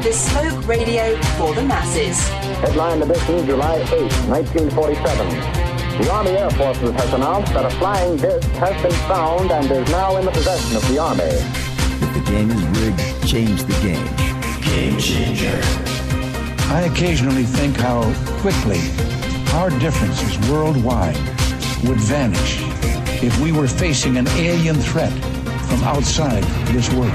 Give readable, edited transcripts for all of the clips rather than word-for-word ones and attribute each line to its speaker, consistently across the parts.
Speaker 1: Bespoke radio for the masses.
Speaker 2: Headline edition, July 8, 1947. The Army Air Forces has announced that a flying disc has been found and is now in the possession of the Army.
Speaker 3: If the game is rigged, change the game. Game changer.
Speaker 4: I occasionally think how quickly our differences worldwide would vanish if we were facing an alien threat from outside this world.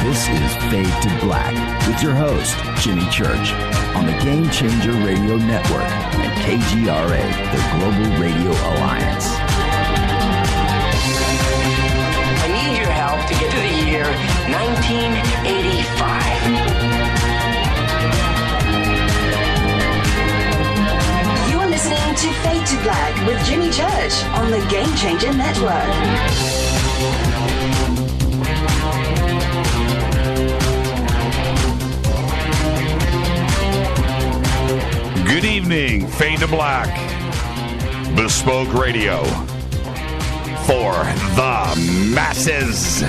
Speaker 3: This is Fade to Black with your host, Jimmy Church, on the Game Changer Radio Network and KGRA, the Global Radio Alliance.
Speaker 5: I need your help to get to the year 1985.
Speaker 1: You're listening to Fade to Black with Jimmy Church on the Game Changer Network.
Speaker 6: Good evening, Fade to Black, Bespoke Radio for the masses.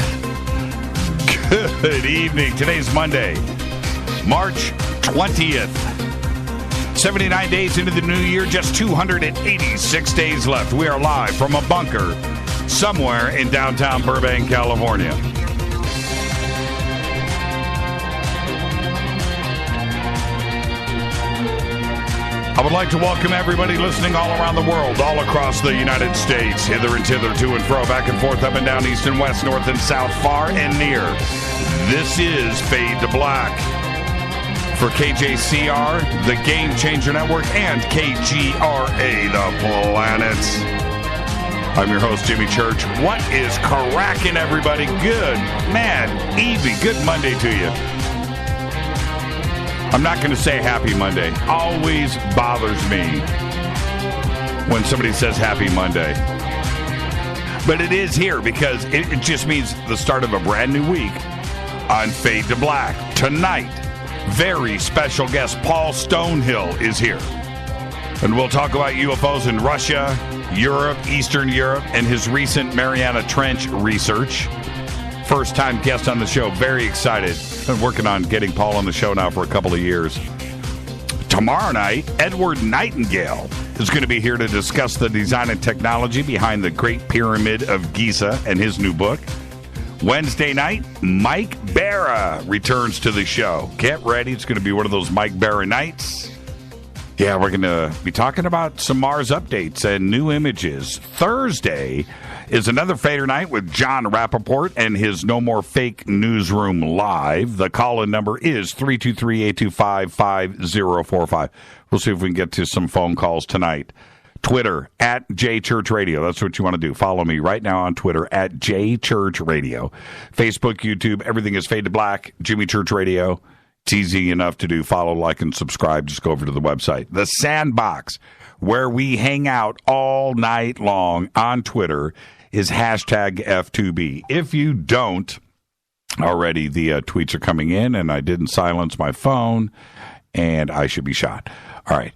Speaker 6: Good evening. Today's Monday, March 20th. 79 days into the new year, just 286 days left. We are live from a bunker somewhere in downtown Burbank, California. I would like to welcome everybody listening all around the world, all across the United States, hither and thither, to and fro, back and forth, up and down, east and west, north and south, far and near. This is Fade to Black for KJCR, the Game Changer Network, and KGRA, the Planets. I'm your host, Jimmy Church. What is cracking, everybody? Good, man, evening, good Monday to you. I'm not going to say Happy Monday. Always bothers me when somebody says Happy Monday. But it is here because it just means the start of a brand new week on Fade to Black. Tonight, very special guest Paul Stonehill is here. And we'll talk about UFOs in Russia, Europe, Eastern Europe, and his recent Mariana Trench research. First-time guest on the show. Very excited. Been working on getting Paul on the show now for a couple of years. Tomorrow night, Edward Nightingale is going to be here to discuss the design and technology behind the Great Pyramid of Giza and his new book. Wednesday night, Mike Barra returns to the show. Get ready. It's going to be one of those Mike Barra nights. Yeah, we're going to be talking about some Mars updates and new images. Thursday is another Fader night with John Rappaport and his No More Fake Newsroom Live. The call-in number is 323-825-5045. We'll see if we can get to some phone calls tonight. Twitter, at JChurchRadio. That's what you want to do. Follow me right now on Twitter, at JChurchRadio. Facebook, YouTube, everything is Fade to Black, Jimmy Church Radio. It's easy enough to do. Follow, like, and subscribe. Just go over to the website. The Sandbox, where we hang out all night long on Twitter, is hashtag F2B. If you don't already, the tweets are coming in, and I didn't silence my phone, and I should be shot. All right.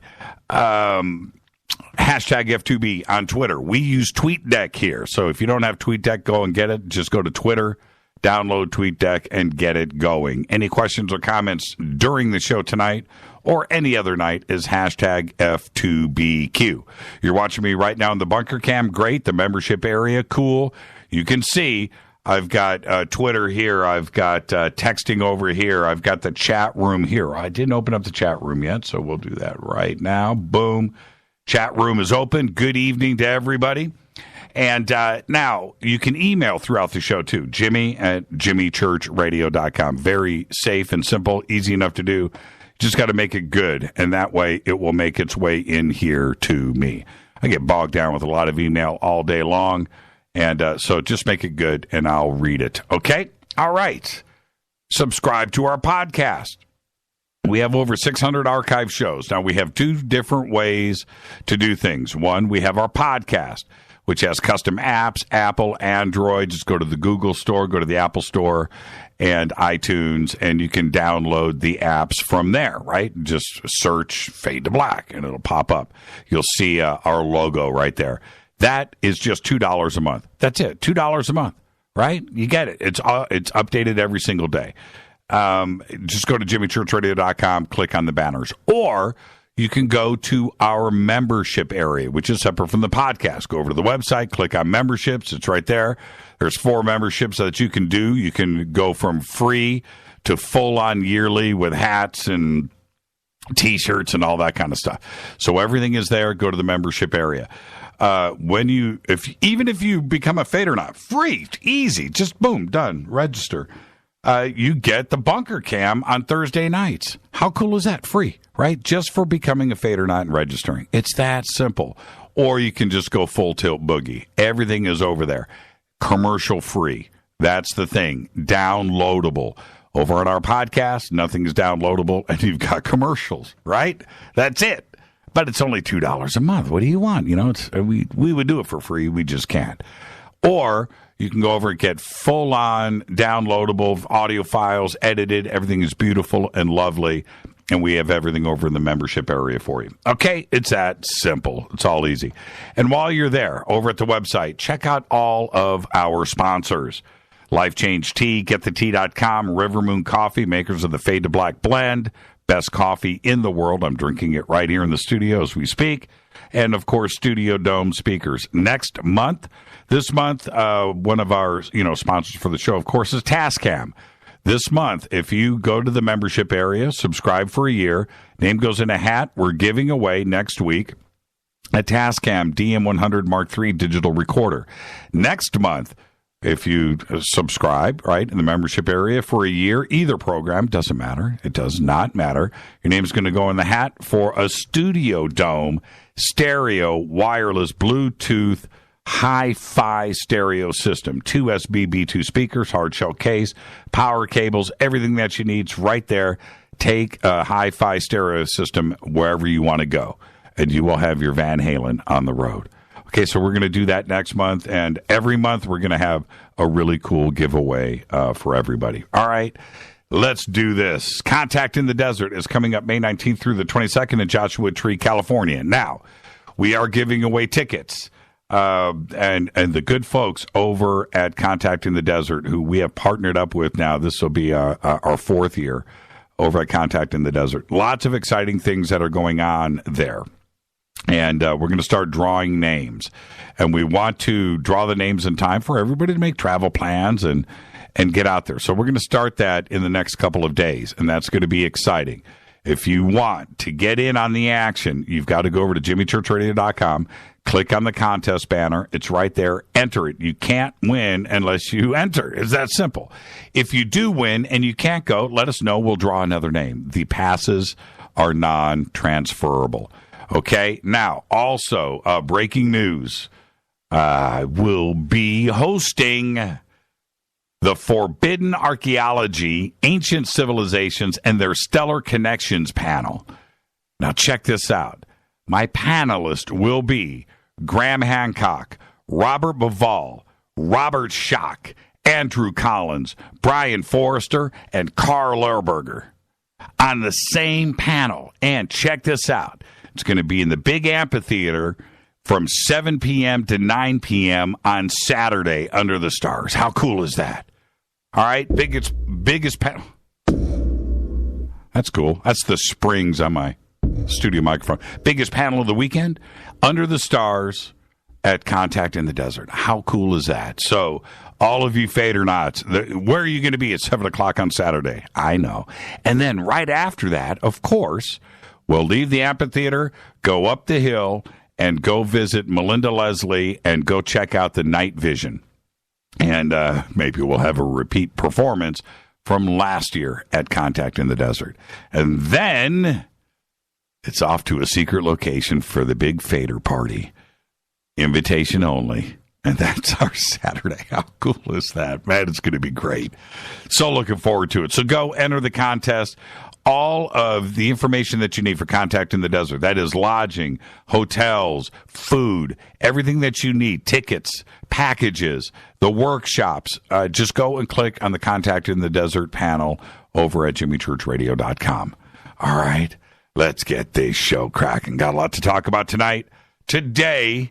Speaker 6: Hashtag F2B on Twitter. We use TweetDeck here, so if you don't have TweetDeck, go and get it. Just go to Twitter, download TweetDeck, and get it going. Any questions or comments during the show tonight or any other night is hashtag F2BQ. You're watching me right now in the bunker cam. Great. The membership area. Cool. You can see I've got Twitter here. I've got texting over here. I've got the chat room here. I didn't open up the chat room yet, so we'll do that right now. Boom. Chat room is open. Good evening to everybody. And now you can email throughout the show, too. Jimmy at jimmychurchradio.com. Very safe and simple, easy enough to do. Just got to make it good, and that way it will make its way in here to me. I get bogged down with a lot of email all day long, and so just make it good, and I'll read it. Okay? All right. Subscribe to our podcast. We have over 600 archive shows. Now, we have two different ways to do things. One, we have our podcast, which has custom apps, Apple, Android. Just go to the Google Store, go to the Apple Store, and iTunes, and you can download the apps from there, right? Just search Fade to Black, and it'll pop up. You'll see our logo right there. That is just $2 a month. That's it, $2 a month, right? You get it. It's updated every single day. Just go to jimmychurchradio.com, click on the banners. Or you can go to our membership area, which is separate from the podcast. Go over to the website, click on memberships. It's right there. There's 4 memberships that you can do. You can go from free to full-on yearly with hats and T-shirts and all that kind of stuff. So everything is there. Go to the membership area. Even if you become a Fade or Not, free, easy, just boom, done, register. You get the bunker cam on Thursday nights. How cool is that? Free, right? Just for becoming a Fade or Not and registering. It's that simple. Or you can just go full tilt boogie. Everything is over there. Commercial free. That's the thing. Downloadable. Over on our podcast, nothing is downloadable, and you've got commercials, right? That's it. But it's only $2 a month. What do you want? You know, we would do it for free. We just can't. Or you can go over and get full-on downloadable audio files, edited. Everything is beautiful and lovely, and we have everything over in the membership area for you. Okay, it's that simple. It's all easy. And while you're there, over at the website, check out all of our sponsors. Life Change Tea, getthetea.com, River Moon Coffee, makers of the Fade to Black blend, best coffee in the world. I'm drinking it right here in the studio as we speak. And, of course, Studio Dome speakers. This month, one of our sponsors for the show, of course, is Tascam. This month, if you go to the membership area, subscribe for a year, name goes in a hat, we're giving away next week a Tascam DM100 Mark III digital recorder. Next month, if you subscribe, right, in the membership area for a year, either program, doesn't matter. It does not matter. Your name's going to go in the hat for a Studio Dome stereo, wireless, Bluetooth, hi-fi stereo system. 2 SB-B2 speakers, hard shell case, power cables, everything that you need is right there. Take a hi-fi stereo system wherever you want to go, and you will have your Van Halen on the road. Okay, so we're going to do that next month, and every month we're going to have a really cool giveaway for everybody. All right, let's do this. Contact in the Desert is coming up May 19th through the 22nd in Joshua Tree, California. Now, we are giving away tickets, and the good folks over at Contact in the Desert, who we have partnered up with now, this will be our 4th year over at Contact in the Desert. Lots of exciting things that are going on there. And we're going to start drawing names. And we want to draw the names in time for everybody to make travel plans and get out there. So we're going to start that in the next couple of days, and that's going to be exciting. If you want to get in on the action, you've got to go over to jimmychurchradio.com, click on the contest banner. It's right there. Enter it. You can't win unless you enter. It's that simple. If you do win and you can't go, let us know. We'll draw another name. The passes are non-transferable. Okay, now, also, breaking news. I will be hosting the Forbidden Archaeology, Ancient Civilizations, and Their Stellar Connections panel. Now, check this out. My panelists will be Graham Hancock, Robert Bivall, Robert Schock, Andrew Collins, Brian Forrester, and Carl Lehrberger on the same panel. And check this out. It's going to be in the big amphitheater from 7 p.m. to 9 p.m. on Saturday under the stars. How cool is that? All right, biggest panel. That's cool. That's the springs on my studio microphone. Biggest panel of the weekend, under the stars at Contact in the Desert. How cool is that? So all of you Fade or Nots, where are you going to be at 7 o'clock on Saturday? I know. And then right after that, of course, we'll leave the amphitheater, go up the hill, and go visit Melinda Leslie and go check out the night vision. And maybe we'll have a repeat performance from last year at Contact in the Desert. And then it's off to a secret location for the big Fader party. Invitation only. And that's our Saturday. How cool is that? Man, it's going to be great. So looking forward to it. So go enter the contest. All of the information that you need for Contact in the Desert, that is lodging, hotels, food, everything that you need, tickets, packages, the workshops. Just go and click on the Contact in the Desert panel over at jimmychurchradio.com. All right, let's get this show cracking. Got a lot to talk about tonight. Today,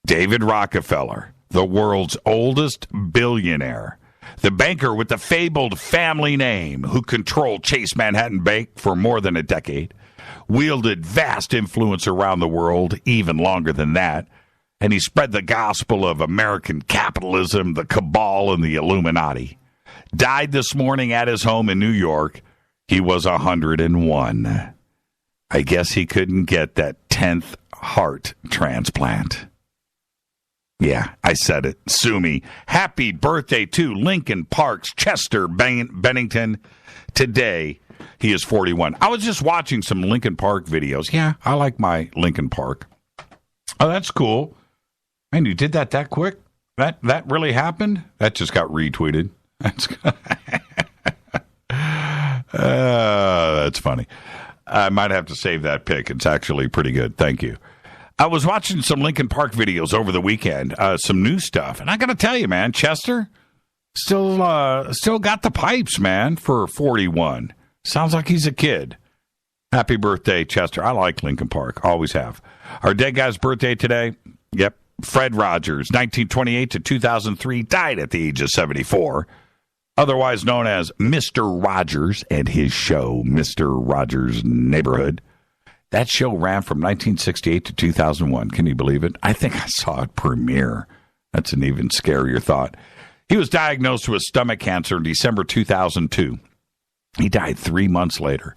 Speaker 6: David Rockefeller, the world's oldest billionaire, the banker with the fabled family name who controlled Chase Manhattan Bank for more than a decade, wielded vast influence around the world, even longer than that, and he spread the gospel of American capitalism, the cabal, and the Illuminati. Died this morning at his home in New York. He was 101. I guess he couldn't get that 10th heart transplant. Yeah, I said it. Sue me. Happy birthday to Lincoln Park's Chester Bennington. Today, he is 41. I was just watching some Lincoln Park videos. Yeah, I like my Lincoln Park. Oh, that's cool. Man, you did that quick? That really happened? That just got retweeted. That's funny. I might have to save that pic. It's actually pretty good. Thank you. I was watching some Lincoln Park videos over the weekend, some new stuff, and I got to tell you, man, Chester still got the pipes, man, for 41. Sounds like he's a kid. Happy birthday, Chester. I like Lincoln Park. Always have. Our dead guy's birthday today, yep, Fred Rogers, 1928 to 2003, died at the age of 74. Otherwise known as Mr. Rogers and his show, Mr. Rogers' Neighborhood. That show ran from 1968 to 2001. Can you believe it? I think I saw it premiere. That's an even scarier thought. He was diagnosed with stomach cancer in December 2002. He died 3 months later.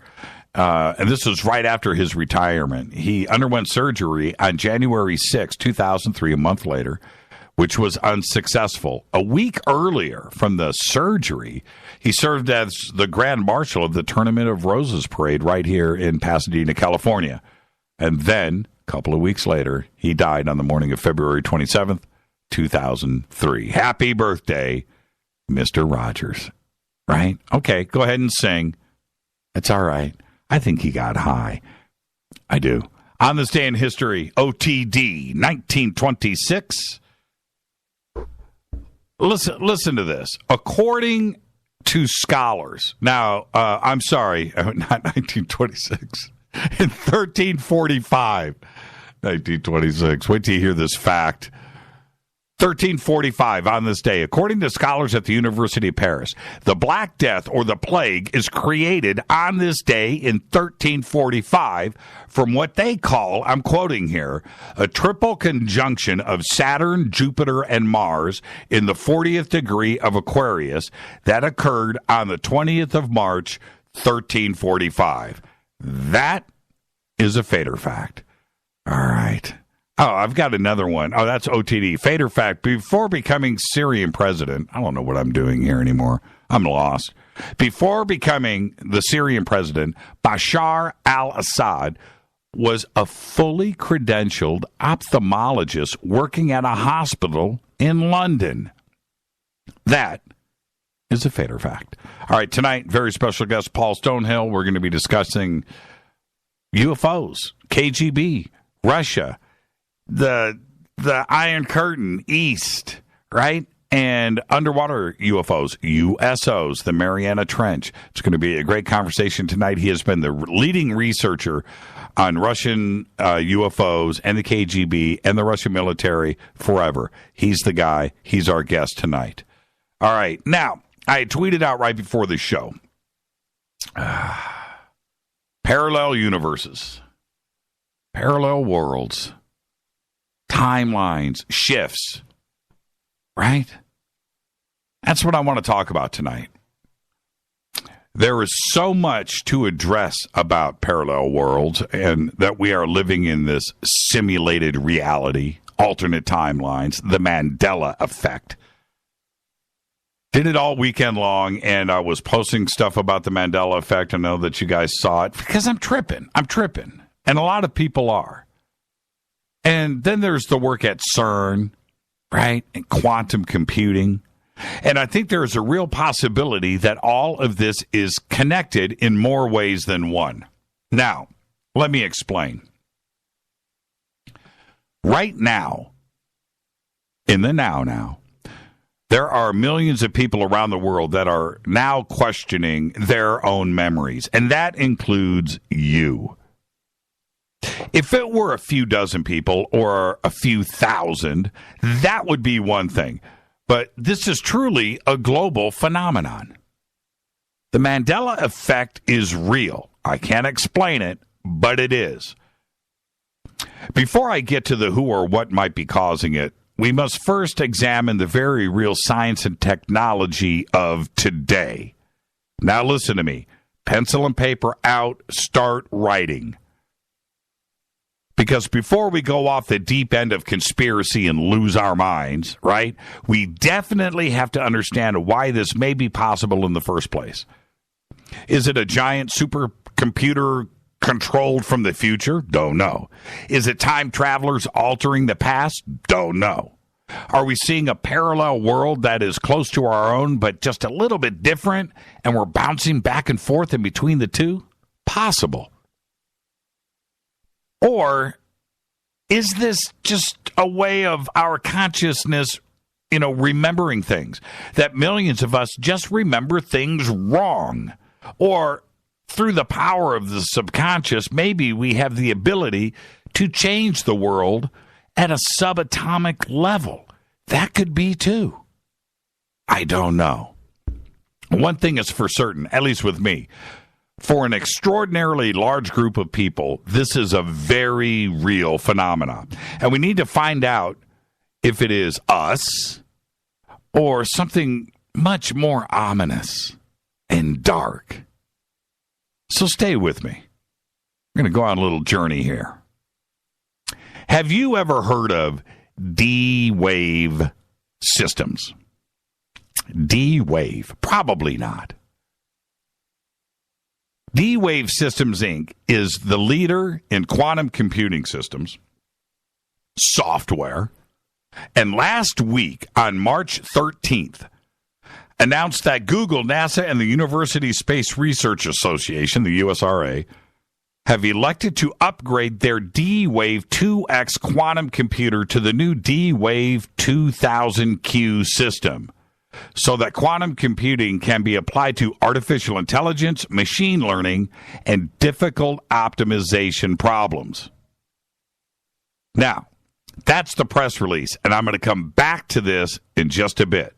Speaker 6: And this was right after his retirement. He underwent surgery on January 6, 2003, a month later, which was unsuccessful. A week earlier from the surgery, he served as the Grand Marshal of the Tournament of Roses parade right here in Pasadena, California. And then, a couple of weeks later, he died on the morning of February 27th, 2003. Happy birthday, Mr. Rogers. Right? Okay, go ahead and sing. It's all right. I think he got high. I do. On this day in history, OTD, 1926. Listen to this. According to scholars, now, I'm sorry, not 1926, in 1345, 1926. Wait till you hear this fact. 1345 on this day, according to scholars at the University of Paris, the Black Death or the plague is created on this day in 1345 from what they call, I'm quoting here, a triple conjunction of Saturn, Jupiter, and Mars in the 40th degree of Aquarius that occurred on the 20th of March, 1345. That is a fader fact. All right. Oh, I've got another one. Oh, that's OTD. Fader fact. Before becoming Syrian president, I don't know what I'm doing here anymore. I'm lost. Before becoming the Syrian president, Bashar al-Assad was a fully credentialed ophthalmologist working at a hospital in London. That is a fader fact. All right, tonight, very special guest, Paul Stonehill. We're going to be discussing UFOs, KGB, Russia, the Iron Curtain, East, right? And underwater UFOs, USOs, the Mariana Trench. It's going to be a great conversation tonight. He has been the leading researcher on Russian UFOs and the KGB and the Russian military forever. He's the guy. He's our guest tonight. All right. Now, I tweeted out right before the show. Parallel universes. Parallel worlds. Timelines, shifts, right? That's what I want to talk about tonight. There is so much to address about parallel worlds and that we are living in this simulated reality, alternate timelines, the Mandela effect. Did it all weekend long, and I was posting stuff about the Mandela effect. I know that you guys saw it because I'm tripping. And a lot of people are. And then there's the work at CERN, right, and quantum computing. And I think there's a real possibility that all of this is connected in more ways than one. Now, let me explain. Right now, in the now, there are millions of people around the world that are now questioning their own memories. And that includes you. If it were a few dozen people or a few thousand, that would be one thing. But this is truly a global phenomenon. The Mandela effect is real. I can't explain it, but it is. Before I get to the who or what might be causing it, we must first examine the very real science and technology of today. Now listen to me. Pencil and paper out, start writing. Because before we go off the deep end of conspiracy and lose our minds, right, we definitely have to understand why this may be possible in the first place. Is it a giant supercomputer controlled from the future? Don't know. Is it time travelers altering the past? Don't know. Are we seeing a parallel world that is close to our own but just a little bit different, and we're bouncing back and forth in between the two? Possible. Or is this just a way of our consciousness, remembering things? That millions of us just remember things wrong. Or through the power of the subconscious, maybe we have the ability to change the world at a subatomic level. That could be too. I don't know. One thing is for certain, at least with me. For an extraordinarily large group of people, this is a very real phenomenon. And we need to find out if it is us or something much more ominous and dark. So stay with me. We're going to go on a little journey here. Have you ever heard of D-Wave systems? D-Wave? Probably not. D-Wave Systems, Inc. is the leader in quantum computing systems, software, and last week, on March 13th, announced that Google, NASA, and the University Space Research Association, the USSR, have elected to upgrade their D-Wave 2X quantum computer to the new D-Wave 2000Q system, so that quantum computing can be applied to artificial intelligence, machine learning, and difficult optimization problems. Now, that's the press release, and I'm going to come back to this in just a bit.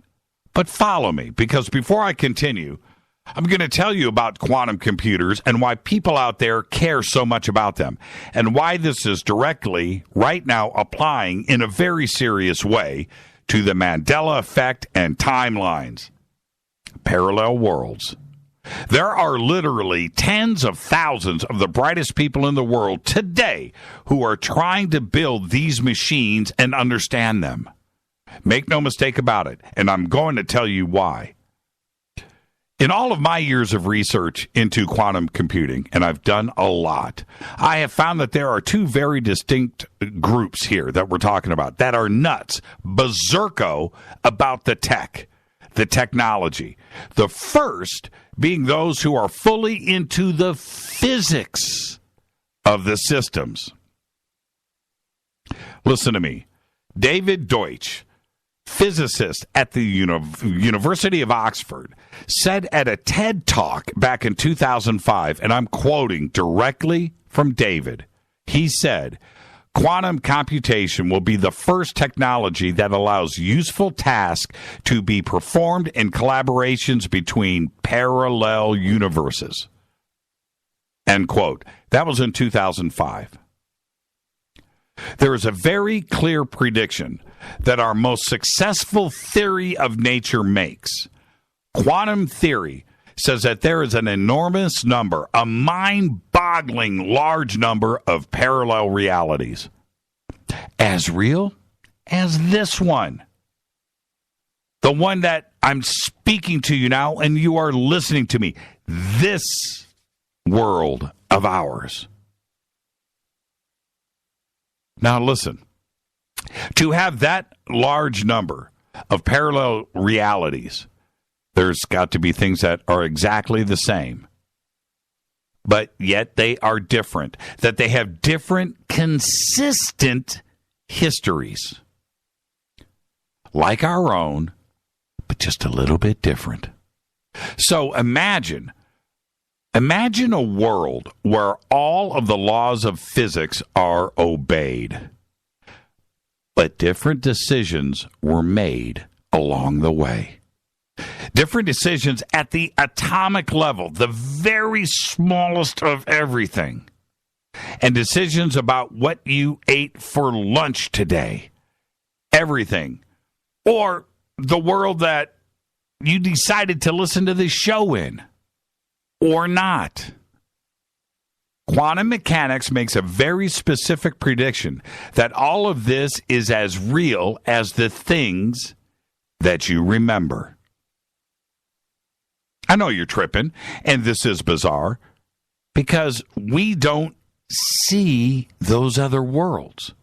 Speaker 6: But follow me, because before I continue, I'm going to tell you about quantum computers and why people out there care so much about them, and why this is directly, right now, applying in a very serious way to the Mandela effect and timelines. Parallel worlds. There are literally tens of thousands of the brightest people in the world today who are trying to build these machines and understand them. Make no mistake about it, and I'm going to tell you why. In all of my years of research into quantum computing, and I've done a lot, I have found that there are two very distinct groups here that we're talking about that are nuts, berserko about the technology. The first being those who are fully into the physics of the systems. Listen to me. David Deutsch, physicist at the University of Oxford, said at a TED Talk back in 2005, and I'm quoting directly from David, he said, "Quantum computation will be the first technology that allows useful tasks to be performed in collaborations between parallel universes." End quote. That was in 2005. There is a very clear prediction that our most successful theory of nature makes. Quantum theory says that there is an enormous number, a mind-boggling large number of parallel realities. As real as this one. The one that I'm speaking to you now and you are listening to me. This world of ours. Now listen, to have that large number of parallel realities, there's got to be things that are exactly the same, but yet they are different, that they have different consistent histories, like our own, but just a little bit different. So imagine Imagine a world where all of the laws of physics are obeyed, but different decisions were made along the way. Different decisions at the atomic level, the very smallest of everything. And decisions about what you ate for lunch today. Everything. Or the world that you decided to listen to this show in. Or not. Quantum mechanics makes a very specific prediction that all of this is as real as the things that you remember. I know you're tripping, and this is bizarre, because we don't see those other worlds.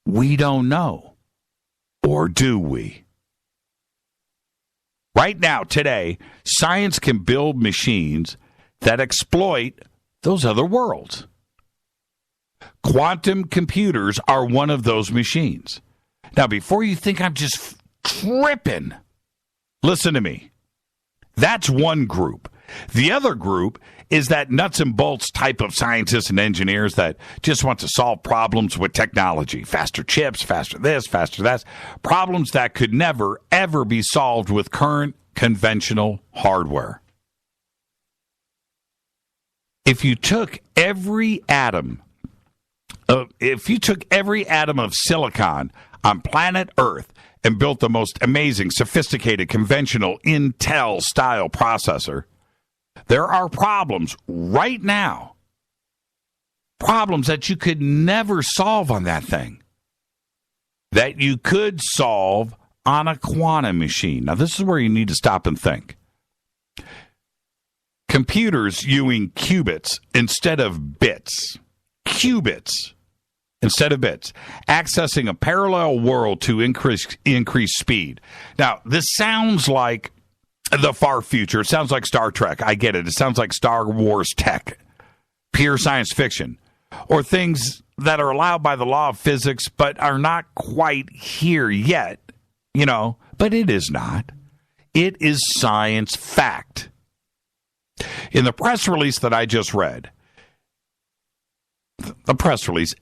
Speaker 6: We don't know. Or do we? Right now, today, science can build machines that exploit those other worlds. Quantum computers are one of those machines. Now, before you think I'm just tripping, listen to me. That's one group. The other group is that nuts and bolts type of scientists and engineers that just want to solve problems with technology. Faster chips, faster this, faster that. Problems that could never, ever be solved with current conventional hardware. If you took every atom of silicon on planet Earth and built the most amazing, sophisticated, conventional Intel-style processor, there are problems right now, problems that you could never solve on that thing, that you could solve on a quantum machine. Now, this is where you need to stop and think. Computers using qubits instead of bits. Qubits instead of bits, accessing a parallel world to increase speed. Now, this sounds like the far future. It sounds like Star Trek. I get it. It sounds like Star Wars tech, pure science fiction, or things that are allowed by the law of physics but are not quite here yet, but it is not. It is science fact. In the press release that I just read,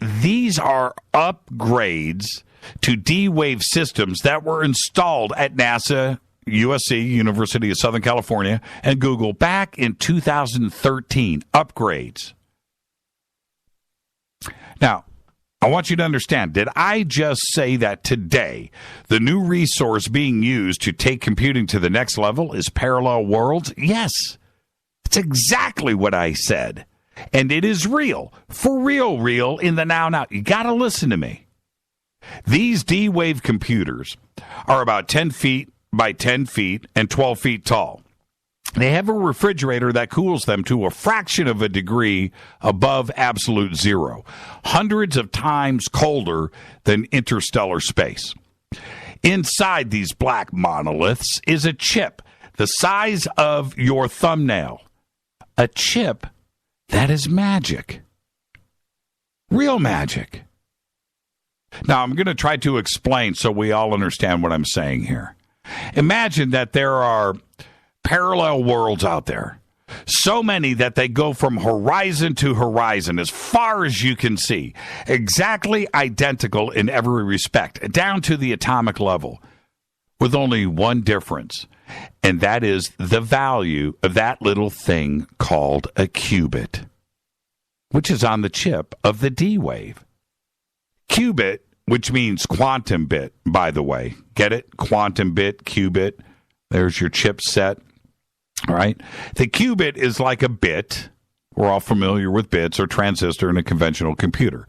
Speaker 6: these are upgrades to D-Wave systems that were installed at NASA, USC, University of Southern California, and Google back in 2013. Upgrades. Now, I want you to understand, did I just say that today the new resource being used to take computing to the next level is parallel worlds? Yes. That's exactly what I said. And it is real, for real in the now. You got to listen to me. These D-Wave computers are about 10 feet by 10 feet and 12 feet tall. They have a refrigerator that cools them to a fraction of a degree above absolute zero, hundreds of times colder than interstellar space. Inside these black monoliths is a chip the size of your thumbnail. A chip that is magic. Real magic. Now, I'm going to try to explain so we all understand what I'm saying here. Imagine that there are parallel worlds out there. So many that they go from horizon to horizon, as far as you can see. Exactly identical in every respect, down to the atomic level. With only one difference, and that is the value of that little thing called a qubit, which is on the chip of the D-Wave. Qubit, which means quantum bit, by the way. Get it? Quantum bit, qubit. There's your chip set. All right? The qubit is like a bit. We're all familiar with bits or transistor in a conventional computer.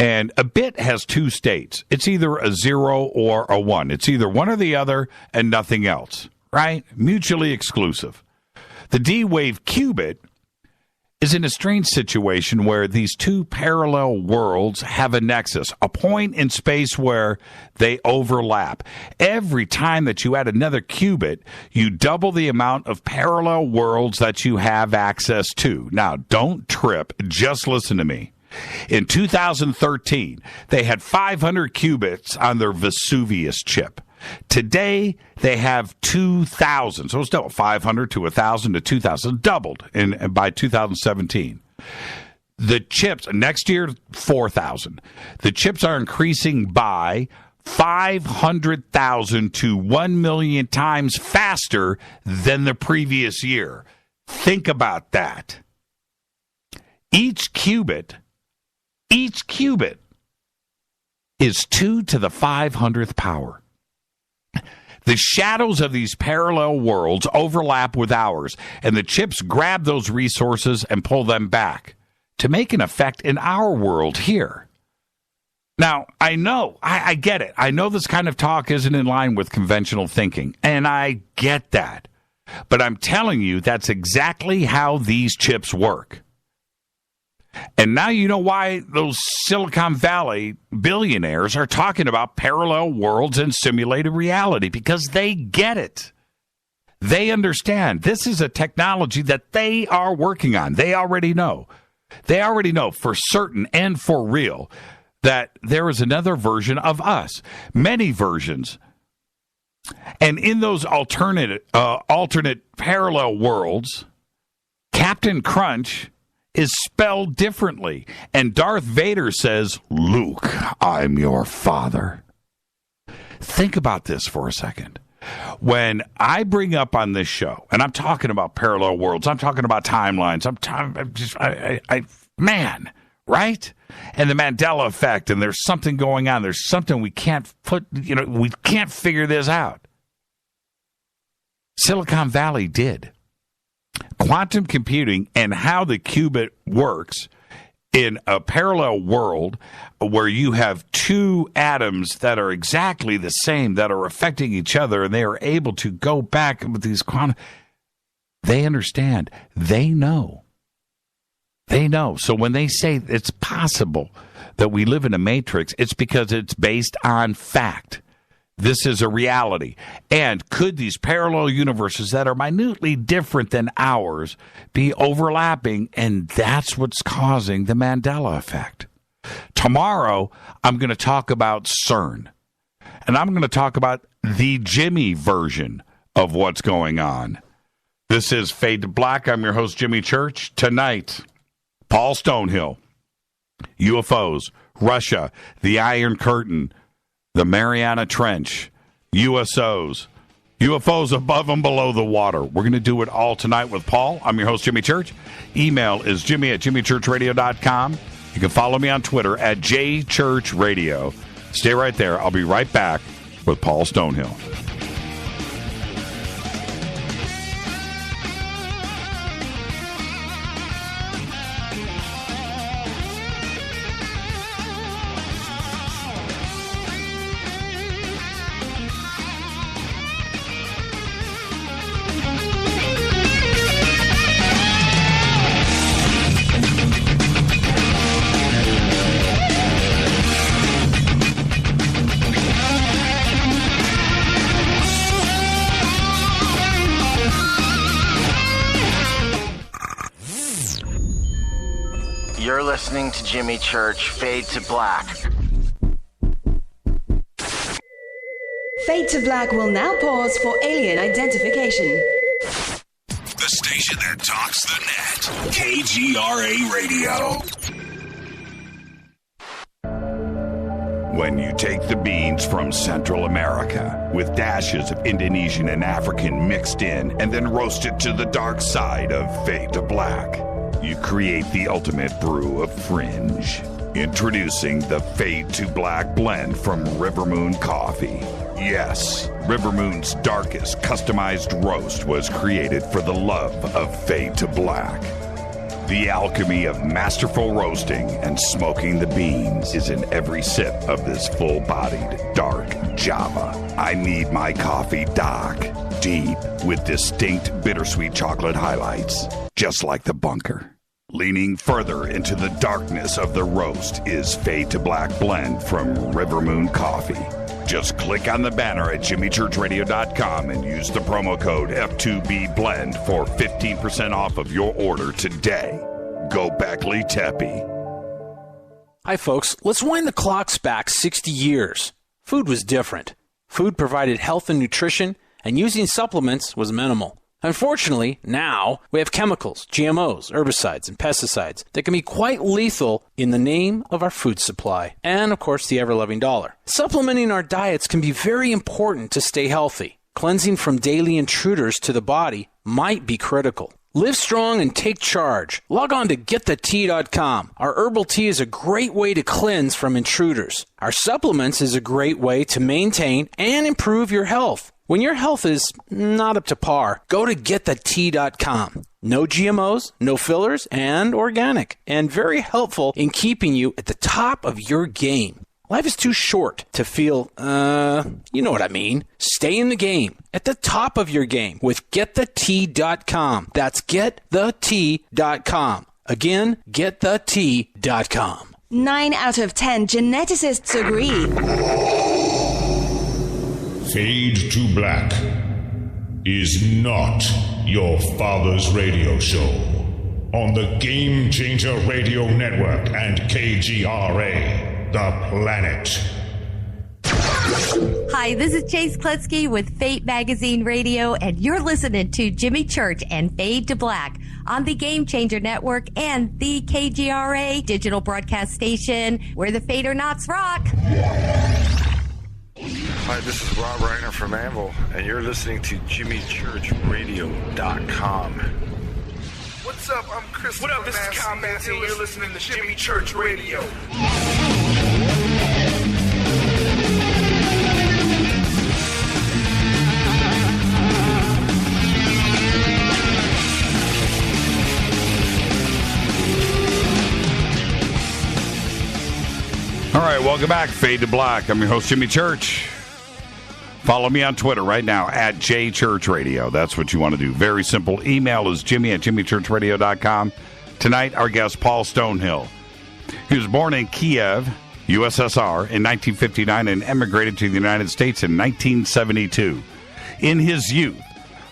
Speaker 6: And a bit has two states. It's either a 0 or a 1. It's either one or the other and nothing else, right? Mutually exclusive. The D-Wave qubit is in a strange situation where these two parallel worlds have a nexus, a point in space where they overlap. Every time that you add another qubit, you double the amount of parallel worlds that you have access to. Now, don't trip. Just listen to me. In 2013, they had 500 qubits on their Vesuvius chip. Today, they have 2,000. So it's doubled, 500 to 1,000 to 2,000, doubled by 2017. The chips, next year, 4,000. The chips are increasing by 500,000 to 1 million times faster than the previous year. Think about that. Each qubit is 2 to the 500th power. The shadows of these parallel worlds overlap with ours, and the chips grab those resources and pull them back to make an effect in our world here. Now, I know, I get it. I know this kind of talk isn't in line with conventional thinking, and I get that. But I'm telling you, that's exactly how these chips work. And now you know why those Silicon Valley billionaires are talking about parallel worlds and simulated reality, because they get it. They understand this is a technology that they are working on. They already know. They already know for certain and for real that there is another version of us, many versions. And in those alternate parallel worlds, Captain Crunch is spelled differently. And Darth Vader says, "Luke, I'm your father." Think about this for a second. When I bring up on this show, and I'm talking about parallel worlds, I'm talking about timelines, man, right? And the Mandela effect, and there's something going on. There's something we can't we can't figure this out. Silicon Valley did. Quantum computing and how the qubit works in a parallel world where you have two atoms that are exactly the same, that are affecting each other, and they are able to go back with these quantum. They understand. They know. They know. So when they say it's possible that we live in a matrix, it's because it's based on fact. This is a reality. And could these parallel universes that are minutely different than ours be overlapping? And that's what's causing the Mandela effect. Tomorrow, I'm going to talk about CERN. And I'm going to talk about the Jimmy version of what's going on. This is Fade to Black. I'm your host, Jimmy Church. Tonight, Paul Stonehill, UFOs, Russia, the Iron Curtain, the Mariana Trench, USOs, UFOs above and below the water. We're going to do it all tonight with Paul. I'm your host, Jimmy Church. Email is jimmy@jimmychurchradio.com. You can follow me on Twitter @jchurchradio. Stay right there. I'll be right back with Paul Stonehill.
Speaker 7: You're listening to Jimmy Church, Fade to Black.
Speaker 1: Fade to Black will now pause for alien identification.
Speaker 3: The station that talks the net. KGRA Radio. When you take the beans from Central America with dashes of Indonesian and African mixed in and then roast it to the dark side of Fade to Black, you create the ultimate brew of fringe. Introducing the Fade to Black blend from River Moon Coffee. Yes, River Moon's darkest customized roast was created for the love of Fade to Black. The alchemy of masterful roasting and smoking the beans is in every sip of this full-bodied dark Java. I need my coffee dark, deep, with distinct bittersweet chocolate highlights, just like the bunker. Leaning further into the darkness of the roast is Fade to Black blend from River Moon Coffee. Just click on the banner at jimmychurchradio.com and use the promo code F2BBLEND for 15% off of your order today. Go Beckley Teppy.
Speaker 8: Hi, folks. Let's wind the clocks back 60 years. Food was different. Food provided health and nutrition, and using supplements was minimal. Unfortunately, now we have chemicals, GMOs, herbicides, and pesticides that can be quite lethal in the name of our food supply. And, of course, the ever-loving dollar. Supplementing our diets can be very important to stay healthy. Cleansing from daily intruders to the body might be critical. Live strong and take charge. Log on to getthetea.com. Our herbal tea is a great way to cleanse from intruders. Our supplements is a great way to maintain and improve your health. When your health is not up to par, go to getthetea.com. No GMOs, no fillers, and organic. And very helpful in keeping you at the top of your game. Life is too short to feel, you know what I mean. Stay in the game, at the top of your game with getthetea.com. That's getthetea.com. Again, getthetea.com.
Speaker 1: 9 out of 10 geneticists agree.
Speaker 9: Fade to Black is not your father's radio show on the Game Changer Radio Network and KGRA. The Planet.
Speaker 10: Hi, this is Chase Kletzky with Fate Magazine Radio, and you're listening to Jimmy Church and Fade to Black on the Game Changer Network and the KGRA digital broadcast station, where the Fate or Nots rock.
Speaker 11: Hi, this is Rob Reiner from Anvil, and you're listening to JimmyChurchRadio.com.
Speaker 12: What's up? I'm Chris. What up? This is Kyle Massey, and you're listening to Jimmy Church Radio.
Speaker 6: All right, welcome back. Fade to Black. I'm your host, Jimmy Church. Follow me on Twitter right now at JChurchRadio. That's what you want to do. Very simple. Email is jimmy@jimmychurchradio.com. Tonight, our guest, Paul Stonehill. He was born in Kiev, USSR, in 1959 and emigrated to the United States in 1972. In his youth,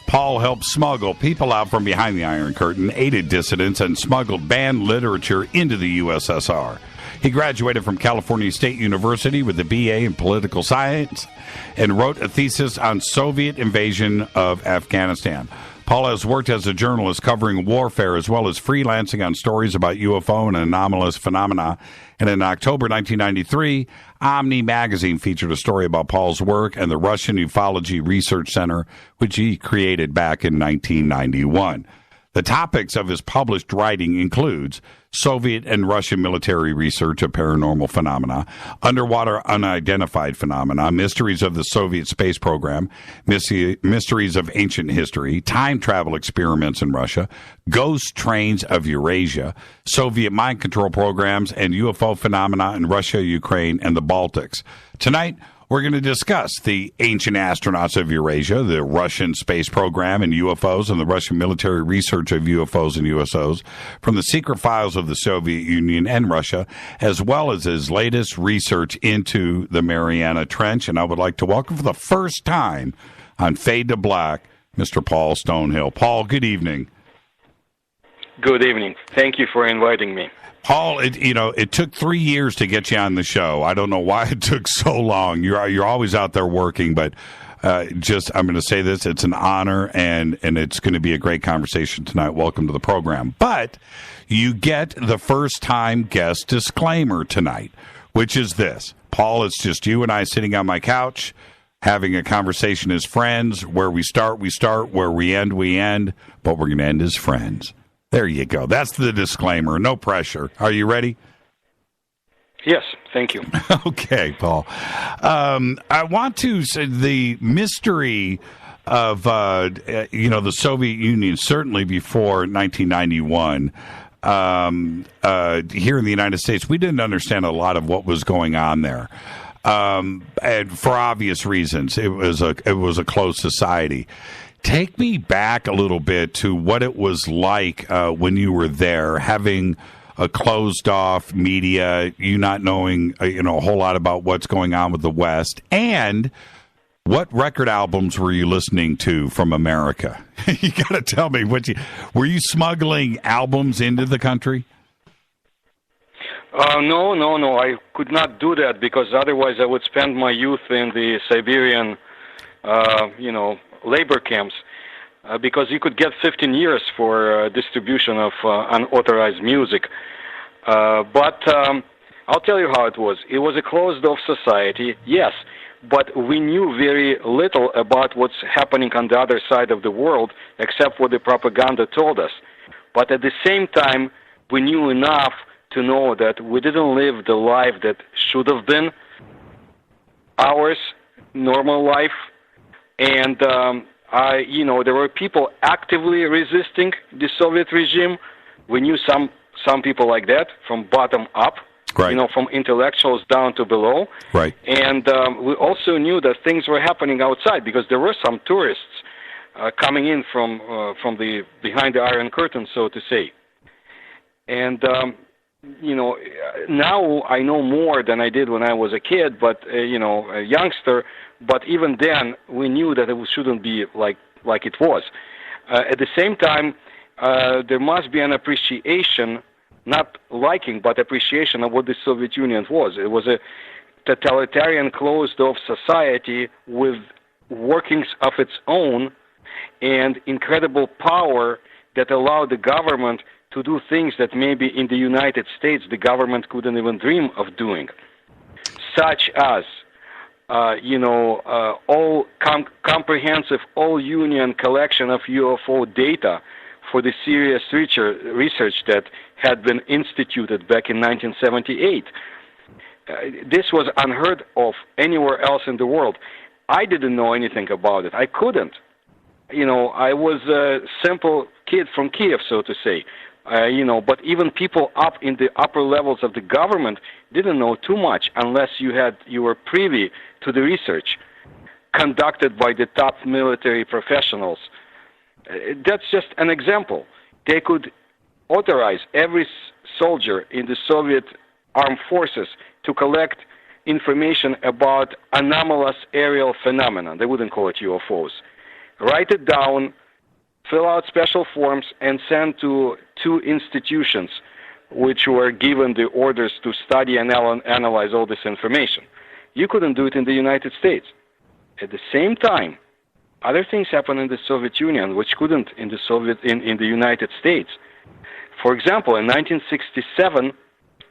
Speaker 6: Paul helped smuggle people out from behind the Iron Curtain, aided dissidents, and smuggled banned literature into the USSR. He graduated from California State University with a BA in political science and wrote a thesis on Soviet invasion of Afghanistan. Paul has worked as a journalist covering warfare as well as freelancing on stories about UFO and anomalous phenomena. And in October 1993, OMNI Magazine featured a story about Paul's work and the Russian Ufology Research Center, which he created back in 1991. The topics of his published writing includes Soviet and Russian military research of paranormal phenomena, underwater unidentified phenomena, mysteries of the Soviet space program, mysteries of ancient history, time travel experiments in Russia, ghost trains of Eurasia, Soviet mind control programs, and UFO phenomena in Russia, Ukraine, and the Baltics. Tonight, we're going to discuss the ancient astronauts of Eurasia, the Russian space program and UFOs, and the Russian military research of UFOs and USOs from the secret files of the Soviet Union and Russia, as well as his latest research into the Mariana Trench. And I would like to welcome for the first time on Fade to Black, Mr. Paul Stonehill. Paul, good evening.
Speaker 13: Good evening. Thank you for inviting me.
Speaker 6: Paul, it took 3 years to get you on the show. I don't know why it took so long. You're always out there working, but I'm going to say this: it's an honor, and it's going to be a great conversation tonight. Welcome to the program. But you get the first-time guest disclaimer tonight, which is this: Paul, it's just you and I sitting on my couch having a conversation as friends. Where we start, we start. Where we end, but we're going to end as friends. There you go. That's the disclaimer. No pressure. Are you ready?
Speaker 13: Yes, thank you.
Speaker 6: Okay, Paul. I want to say the mystery of, the Soviet Union, certainly before 1991, here in the United States, we didn't understand a lot of what was going on there. And for obvious reasons, it was a closed society. Take me back a little bit to what it was like when you were there, having a closed-off media, you not knowing a whole lot about what's going on with the West, and what record albums were you listening to from America? You got to tell me, were you smuggling albums into the country?
Speaker 13: No. I could not do that because otherwise I would spend my youth in the Siberian, labor camps. Because you could get 15 years for distribution of unauthorized music. But I'll tell you how it was. It was a closed-off society, yes, but we knew very little about what's happening on the other side of the world except what the propaganda told us. But at the same time, we knew enough to know that we didn't live the life that should have been ours, normal life, and there were people actively resisting the Soviet regime. We knew some people like that from bottom up,
Speaker 6: right.
Speaker 13: From intellectuals down to below.
Speaker 6: Right.
Speaker 13: And we also knew that things were happening outside because there were some tourists coming in from the behind the Iron Curtain, so to say. And now I know more than I did when I was a kid, but a youngster. But even then, we knew that it shouldn't be like it was. At the same time, there must be an appreciation, not liking, but appreciation of what the Soviet Union was. It was a totalitarian, closed-off society with workings of its own and incredible power that allowed the government to do things that maybe in the United States the government couldn't even dream of doing, such as comprehensive all-union collection of UFO data for the serious research that had been instituted back in 1978. This was unheard of anywhere else in the world. I didn't know anything about it. I couldn't. I was a simple kid from Kiev, so to say. But even people up in the upper levels of the government didn't know too much unless you were privy to the research conducted by the top military professionals. That's just an example. They could authorize every soldier in the Soviet armed forces to collect information about anomalous aerial phenomena. They wouldn't call it UFOs. Write it down, fill out special forms, and send to 2 institutions which were given the orders to study and analyze all this information. You couldn't do it in the United States. At the same time, other things happened in the Soviet Union which couldn't in the United States. For example, in 1967,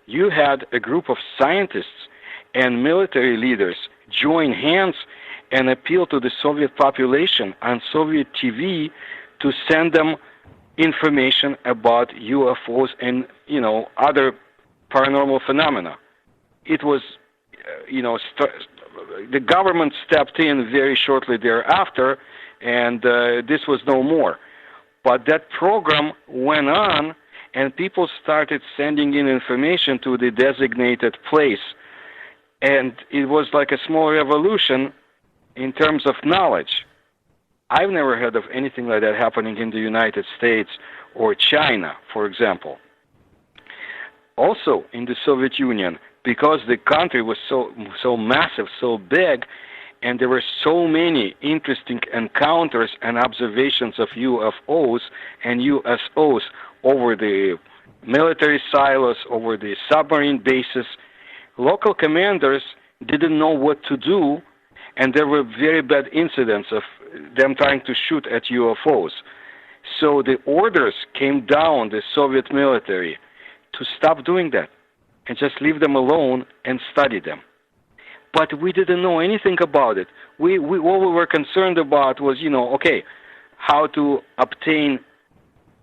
Speaker 13: you had a group of scientists and military leaders join hands and appeal to the Soviet population on Soviet TV to send them information about UFOs and, other paranormal phenomena. It was, the government stepped in very shortly thereafter, and this was no more. But that program went on, and people started sending in information to the designated place. And it was like a small revolution in terms of knowledge. I've never heard of anything like that happening in the United States or China, for example. Also, in the Soviet Union, because the country was so massive, so big, and there were so many interesting encounters and observations of UFOs and USOs over the military silos, over the submarine bases, local commanders didn't know what to do, and there were very bad incidents of them trying to shoot at UFOs. So the orders came down the Soviet military to stop doing that and just leave them alone and study them. But we didn't know anything about it. All we were concerned about was, how to obtain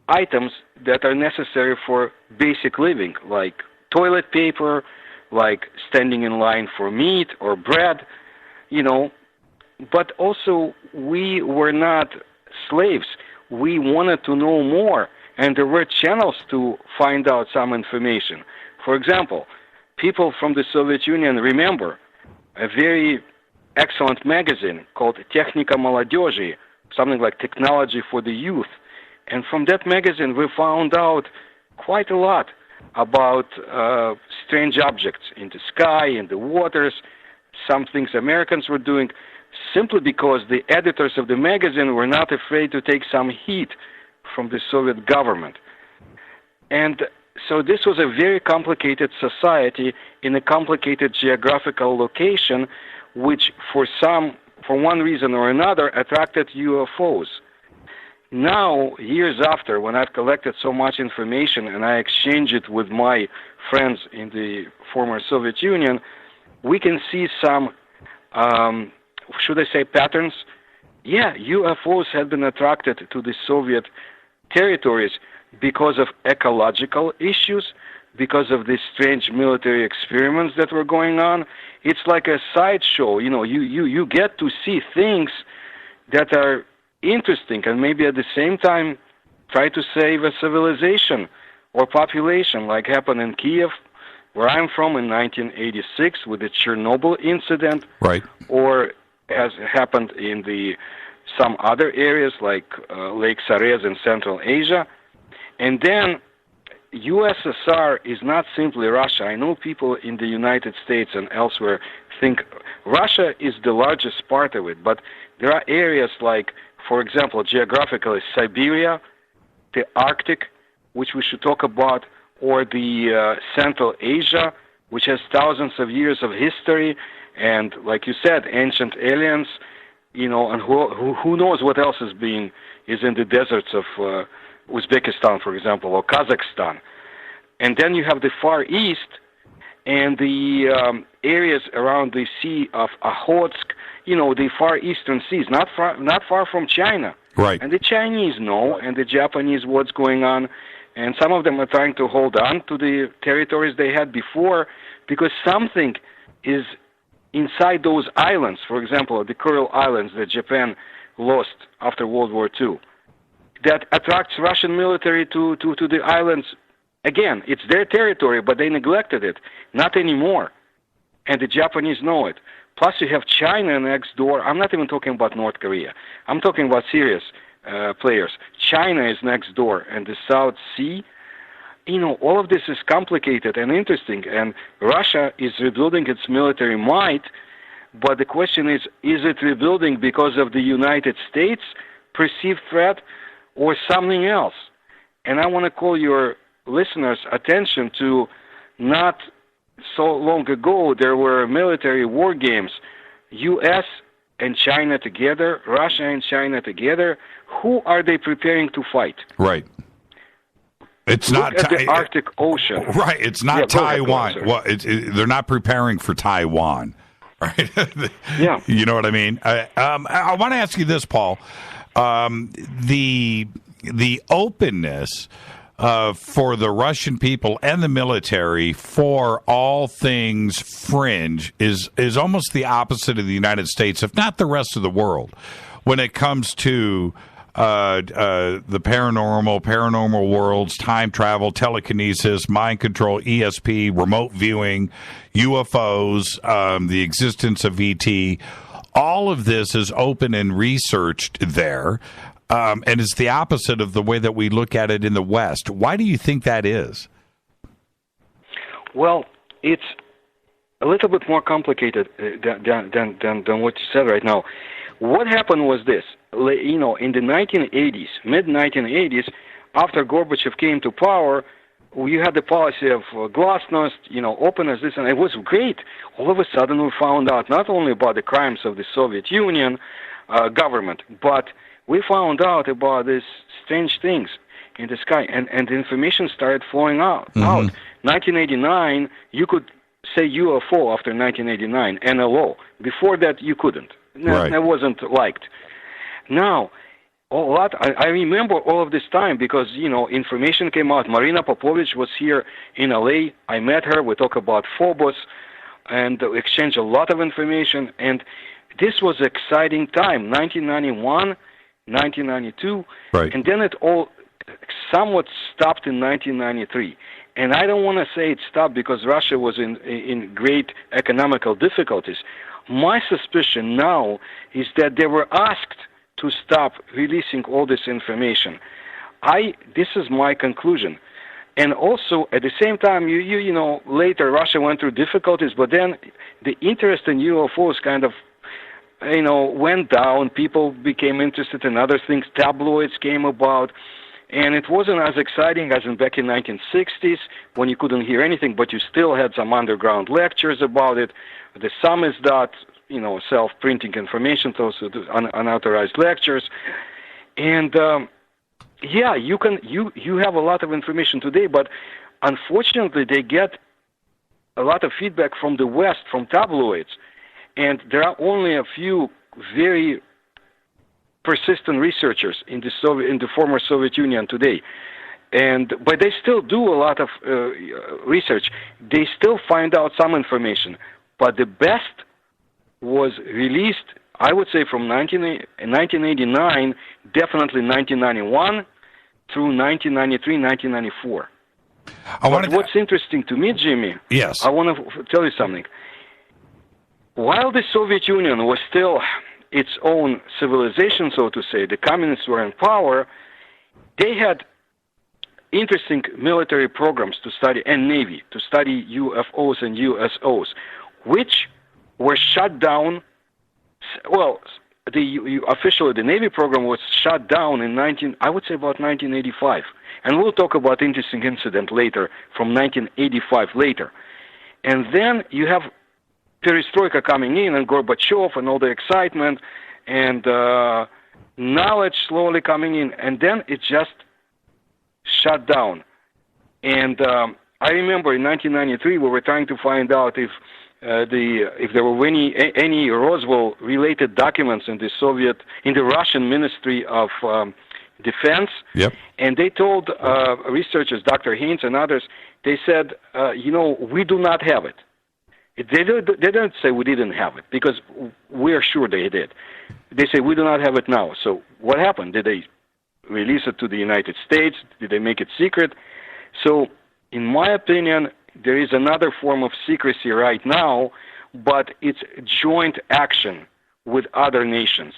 Speaker 13: items that are necessary for basic living, like toilet paper, like standing in line for meat or bread, But also, we were not slaves. We wanted to know more, and there were channels to find out some information. For example, people from the Soviet Union remember a very excellent magazine called Technika Молодежи, something like Technology for the Youth. And from that magazine, we found out quite a lot about strange objects in the sky, in the waters, some things Americans were doing, simply because the editors of the magazine were not afraid to take some heat from the Soviet government. And So this was a very complicated society in a complicated geographical location, which for one reason or another, attracted UFOs. Now, years after, when I've collected so much information and I exchange it with my friends in the former Soviet Union, we can see some, should I say, patterns? Yeah, UFOs had been attracted to the Soviet territories because of ecological issues, because of the strange military experiments that were going on. It's like a sideshow. You get to see things that are interesting and maybe at the same time try to save a civilization or population, like happened in Kiev, where I'm from, in 1986 with the Chernobyl incident,
Speaker 6: right?
Speaker 13: Or has happened in some other areas like Lake Sarez in Central Asia. And then USSR is not simply Russia. I know people in the United States and elsewhere think Russia is the largest part of it, but there are areas like, for example, geographically, Siberia, the Arctic, which we should talk about, or the Central Asia, which has thousands of years of history, and like you said, ancient aliens, and who knows what else is in the deserts of Uzbekistan, for example, or Kazakhstan. And then you have the Far East and the areas around the Sea of Okhotsk, the Far Eastern seas, not far from China.
Speaker 6: Right.
Speaker 13: And the Chinese know, and the Japanese, what's going on, and some of them are trying to hold on to the territories they had before, because something is inside those islands. For example, the Kuril Islands that Japan lost after World War II, that attracts Russian military to the islands. Again, it's their territory, but they neglected it. Not anymore. And the Japanese know it. Plus, you have China next door. I'm not even talking about North Korea. I'm talking about serious players. China is next door, and the South Sea. All of this is complicated and interesting, and Russia is rebuilding its military might, but the question is it rebuilding because of the United States' perceived threat or something else? And I want to call your listeners' attention to, not so long ago, there were military war games, U.S. and China together, Russia and China together. Who are they preparing to fight?
Speaker 6: Right. It's
Speaker 13: Look at the Arctic Ocean.
Speaker 6: Right. It's not Taiwan. Well, they're not preparing for Taiwan. Right.
Speaker 13: Yeah.
Speaker 6: You know what I mean? I want to ask you this, Paul. The openness for the Russian people and the military for all things fringe is almost the opposite of the United States, if not the rest of the world, when it comes to the paranormal worlds, time travel, telekinesis, mind control, ESP, remote viewing, UFOs, the existence of ET. All of this is open and researched there, and it's the opposite of the way that we look at it in the West. Why do you think that is?
Speaker 13: Well, it's a little bit more complicated than what you said right now. What happened was this. In the 1980s, mid-1980s, after Gorbachev came to power, we had the policy of glasnost, openness, this, and it was great. All of a sudden, we found out not only about the crimes of the Soviet Union government, but we found out about these strange things in the sky, and the information started flowing out. 1989, you could say UFO after 1989, NLO. Before that, you couldn't.
Speaker 6: Right.
Speaker 13: That wasn't liked. Now, I remember all of this time because, information came out. Marina Popovich was here in L.A. I met her. We talked about Phobos and exchanged a lot of information. And this was an exciting time, 1991, 1992.
Speaker 6: Right.
Speaker 13: And then it all somewhat stopped in 1993. And I don't want to say it stopped because Russia was in great economical difficulties. My suspicion now is that they were asked to stop releasing all this information. This is my conclusion. And also, at the same time, later Russia went through difficulties, but then the interest in UFOs kind of, went down. People became interested in other things. Tabloids came about. And it wasn't as exciting as back in 1960s when you couldn't hear anything, but you still had some underground lectures about it. The samizdat, self-printing information, those unauthorized lectures. And you have a lot of information today, but unfortunately they get a lot of feedback from the West, from tabloids. And there are only a few very persistent researchers in the former Soviet Union today, but they still do a lot of research. They still find out some information, but the best was released, I would say, from 1989, definitely 1991 through 1993, 1994. What's interesting to me, Jimmy?
Speaker 6: Yes.
Speaker 13: I want to tell you something. While the Soviet Union was still its own civilization, so to say, the communists were in power, they had interesting military programs to study, and Navy, to study UFOs and USOs, which were shut down. Well, officially the Navy program was shut down in about 1985. And we'll talk about interesting incident later, from 1985 later. And then you have perestroika coming in, and Gorbachev, and all the excitement, and knowledge slowly coming in, and then it just shut down. And I remember in 1993 we were trying to find out if there were any Roswell-related documents in the Russian Ministry of Defense.
Speaker 6: Yep.
Speaker 13: And they told researchers, Dr. Haynes and others, they said, we do not have it. They don't say we didn't have it, because we are sure they did. They say we do not have it now. So what happened? Did they release it to the United States? Did they make it secret? So in my opinion, there is another form of secrecy right now, but it's joint action with other nations.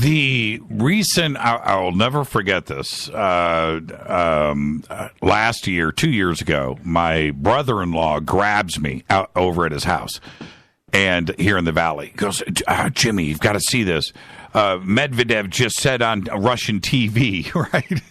Speaker 6: The recent, I'll never forget this, last year, 2 years ago, my brother-in-law grabs me out over at his house, and here in the valley, he goes, Jimmy, you've got to see this. Medvedev just said on Russian TV, right,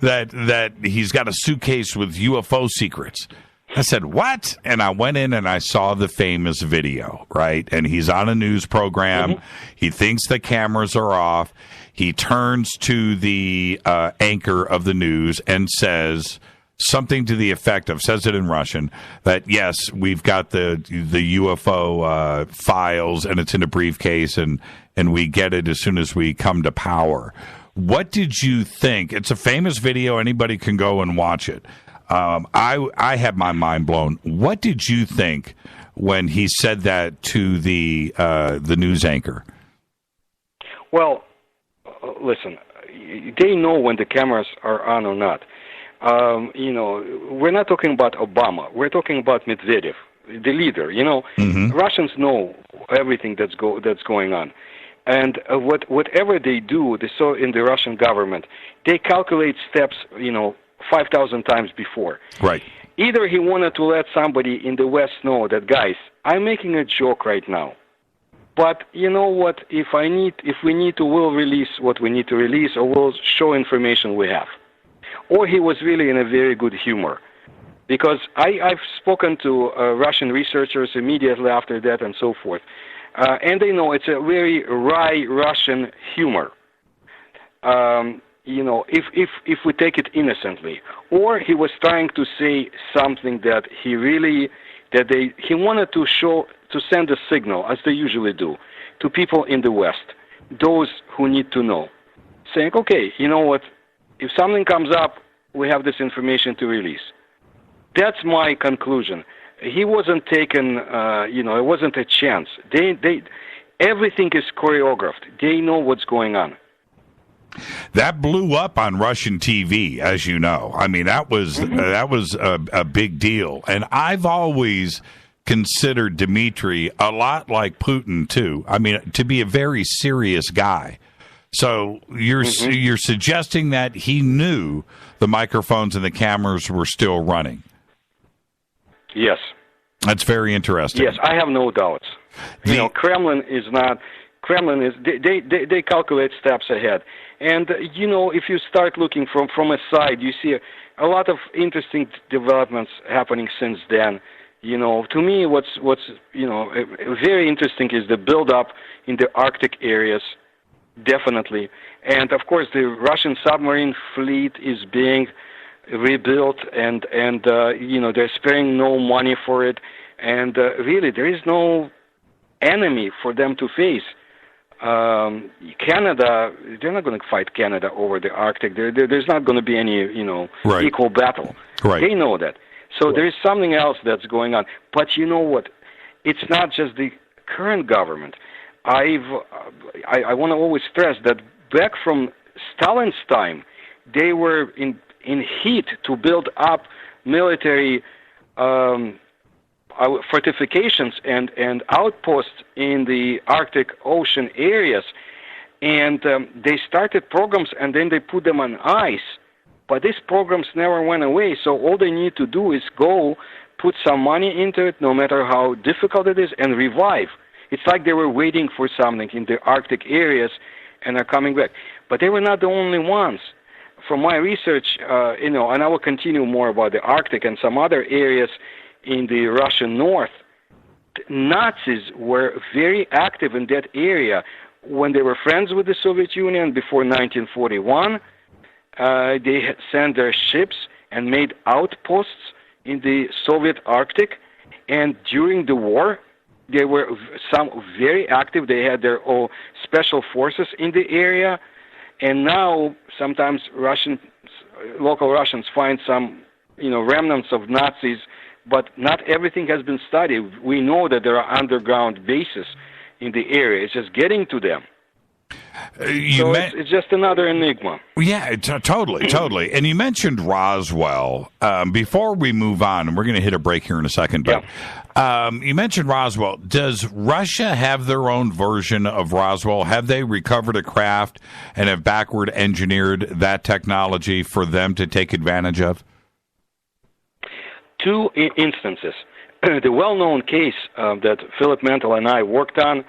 Speaker 6: that he's got a suitcase with UFO secrets. I said, what? And I went in and I saw the famous video, right? And he's on a news program. Mm-hmm. He thinks the cameras are off. He turns to the anchor of the news and says something to the effect of, says it in Russian, that, yes, we've got the UFO files and it's in a briefcase and we get it as soon as we come to power. What did you think? It's a famous video. Anybody can go and watch it. I had my mind blown. What did you think when he said that to the news anchor?
Speaker 13: Well, listen, they know when the cameras are on or not. We're not talking about Obama. We're talking about Medvedev, the leader. Mm-hmm. Russians know everything that's going on. And whatever they do, they saw in the Russian government, they calculate steps, 5,000 times before.
Speaker 6: Right.
Speaker 13: Either he wanted to let somebody in the West know that, guys, I'm making a joke right now. But you know what? If we need to, we'll release what we need to release, or we'll show information we have. Or he was really in a very good humor. Because I've spoken to Russian researchers immediately after that and so forth. And they know it's a very wry Russian humor. If we take it innocently, or he was trying to say something that he wanted to send a signal, as they usually do, to people in the West, those who need to know, saying, okay, you know what, if something comes up, we have this information to release. That's my conclusion. He wasn't taken, it wasn't a chance. Everything is choreographed. They know what's going on.
Speaker 6: That blew up on Russian TV, as you know. I mean, that was a big deal. And I've always considered Dmitry a lot like Putin, too. I mean, to be a very serious guy. So you're suggesting that he knew the microphones and the cameras were still running?
Speaker 13: Yes.
Speaker 6: That's very interesting.
Speaker 13: Yes, I have no doubts. Kremlin is, they calculate steps ahead. And, if you start looking from a side, you see a lot of interesting developments happening since then. To me, what's very interesting is the build-up in the Arctic areas, definitely. And, of course, the Russian submarine fleet is being rebuilt, and they're sparing no money for it. And really, there is no enemy for them to face. Canada, they're not going to fight Canada over the Arctic. There's not going to be any, equal battle.
Speaker 6: Right.
Speaker 13: They know that. So there is something else that's going on. But you know what? It's not just the current government. I want to always stress that back from Stalin's time, they were in heat to build up military fortifications and outposts in the Arctic Ocean areas, and they started programs and then they put them on ice. But these programs never went away, so all they need to do is go, put some money into it, no matter how difficult it is, and revive. It's like they were waiting for something in the Arctic areas and are coming back. But they were not the only ones. From my research, and I will continue more about the Arctic and some other areas in the Russian north, Nazis were very active in that area. When they were friends with the Soviet Union before 1941, they had sent their ships and made outposts in the Soviet Arctic, and during the war, they were some very active. They had their own special forces in the area, and now sometimes local Russians find some, remnants of Nazis, but not everything has been studied. We know that there are underground bases in the area. It's just getting to them. It's just another enigma.
Speaker 6: Yeah, totally. And you mentioned Roswell. Before we move on, and we're going to hit a break here in a second, but you mentioned Roswell. Does Russia have their own version of Roswell? Have they recovered a craft and have backward engineered that technology for them to take advantage of?
Speaker 13: Two instances. The well-known case that Philip Mantle and I worked on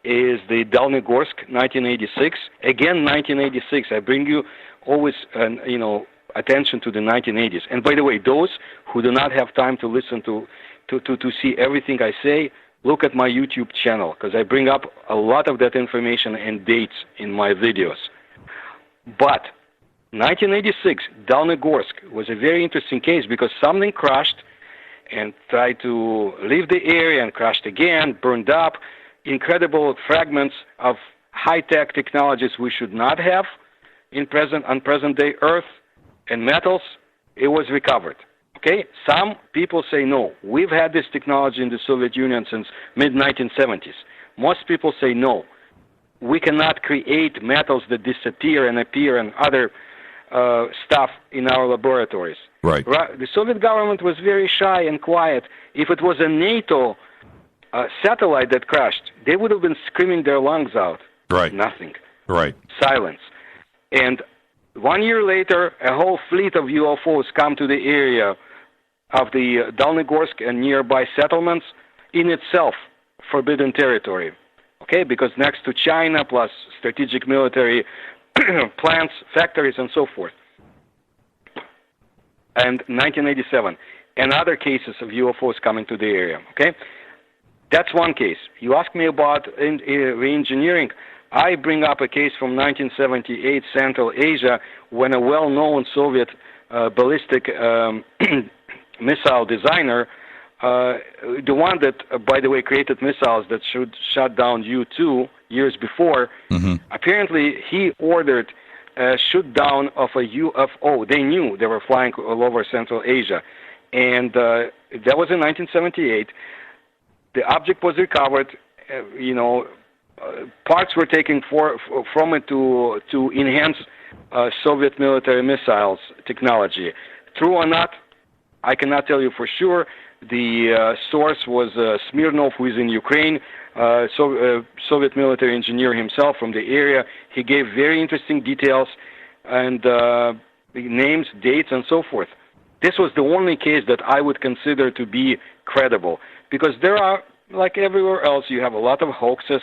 Speaker 13: is the Dalnegorsk, 1986. Again, 1986. I bring you always, attention to the 1980s. And by the way, those who do not have time to listen to see everything I say, look at my YouTube channel, because I bring up a lot of that information and dates in my videos. But 1986, Dalnegorsk was a very interesting case because something crashed and tried to leave the area and crashed again, burned up. Incredible fragments of high-tech technologies we should not have on present-day Earth, and metals. It was recovered. Okay? Some people say no. We've had this technology in the Soviet Union since mid-1970s. Most people say no. We cannot create metals that disappear and appear and other stuff in our laboratories.
Speaker 6: Right.
Speaker 13: The Soviet government was very shy and quiet. If it was a NATO satellite that crashed, they would have been screaming their lungs out.
Speaker 6: Right.
Speaker 13: Nothing.
Speaker 6: Right.
Speaker 13: Silence. And 1 year later, a whole fleet of UFOs come to the area of the Dalnegorsk and nearby settlements, in itself forbidden territory. Okay, because next to China, plus strategic military plants, factories, and so forth. And 1987, and other cases of UFOs coming to the area. Okay. That's one case. You ask me about re-engineering. I bring up a case from 1978, Central Asia, when a well-known Soviet ballistic missile designer, the one that, by the way, created missiles that should shut down U-2 years before, apparently he ordered a shoot down of a UFO. They knew they were flying all over Central Asia. And that was in 1978. The object was recovered, parts were taken from it to enhance Soviet military missiles technology. True or not, I cannot tell you for sure. The source was Smirnov, who is in Ukraine, Soviet military engineer himself from the area. He gave very interesting details and names, dates, and so forth. This was the only case that I would consider to be credible. Because there are, like everywhere else, you have a lot of hoaxes,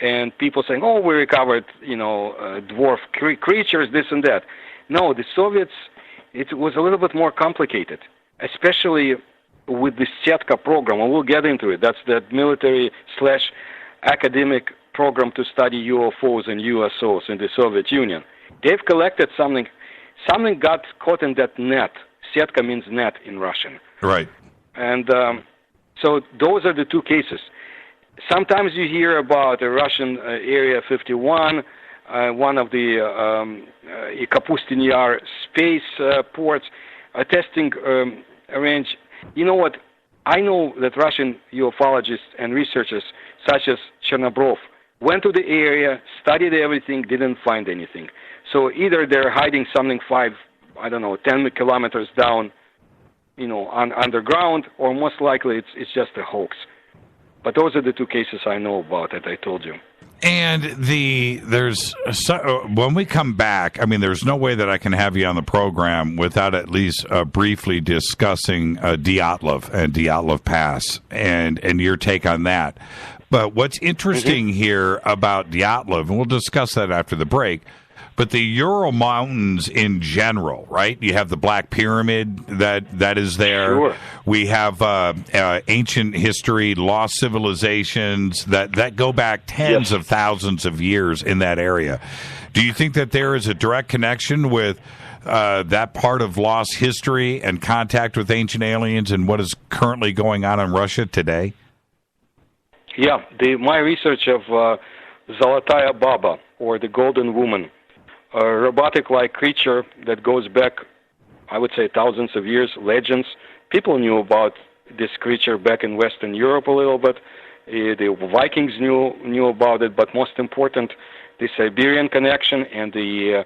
Speaker 13: and people saying, "Oh, we recovered, dwarf creatures, this and that." No, the Soviets, it was a little bit more complicated, especially with the Setka program, and we'll get into it. That's the military/academic program to study UFOs and USOs in the Soviet Union. They've collected something got caught in that net. Setka means net in Russian.
Speaker 6: Right.
Speaker 13: And so those are the two cases. Sometimes you hear about a Russian Area 51, one of the Kapustin Yar space ports, a testing range. You know what? I know that Russian ufologists and researchers, such as Chernobrov, went to the area, studied everything, didn't find anything. So either they're hiding something 10 kilometers down, underground, or most likely it's just a hoax. But those are the two cases I know about that I told you.
Speaker 6: And when we come back, I mean, there's no way that I can have you on the program without at least briefly discussing Dyatlov and Dyatlov Pass and your take on that. But what's interesting here about Dyatlov, and we'll discuss that after the break, but the Ural Mountains in general, right? You have the Black Pyramid that is there.
Speaker 13: Sure.
Speaker 6: We have ancient history, lost civilizations that go back tens of thousands of years in that area. Do you think that there is a direct connection with that part of lost history and contact with ancient aliens and what is currently going on in Russia today?
Speaker 13: Yeah, my research of Zolotaya Baba, or the Golden Woman, a robotic-like creature that goes back, I would say, thousands of years, legends. People knew about this creature back in Western Europe a little bit. The Vikings knew about it, but most important, the Siberian connection and the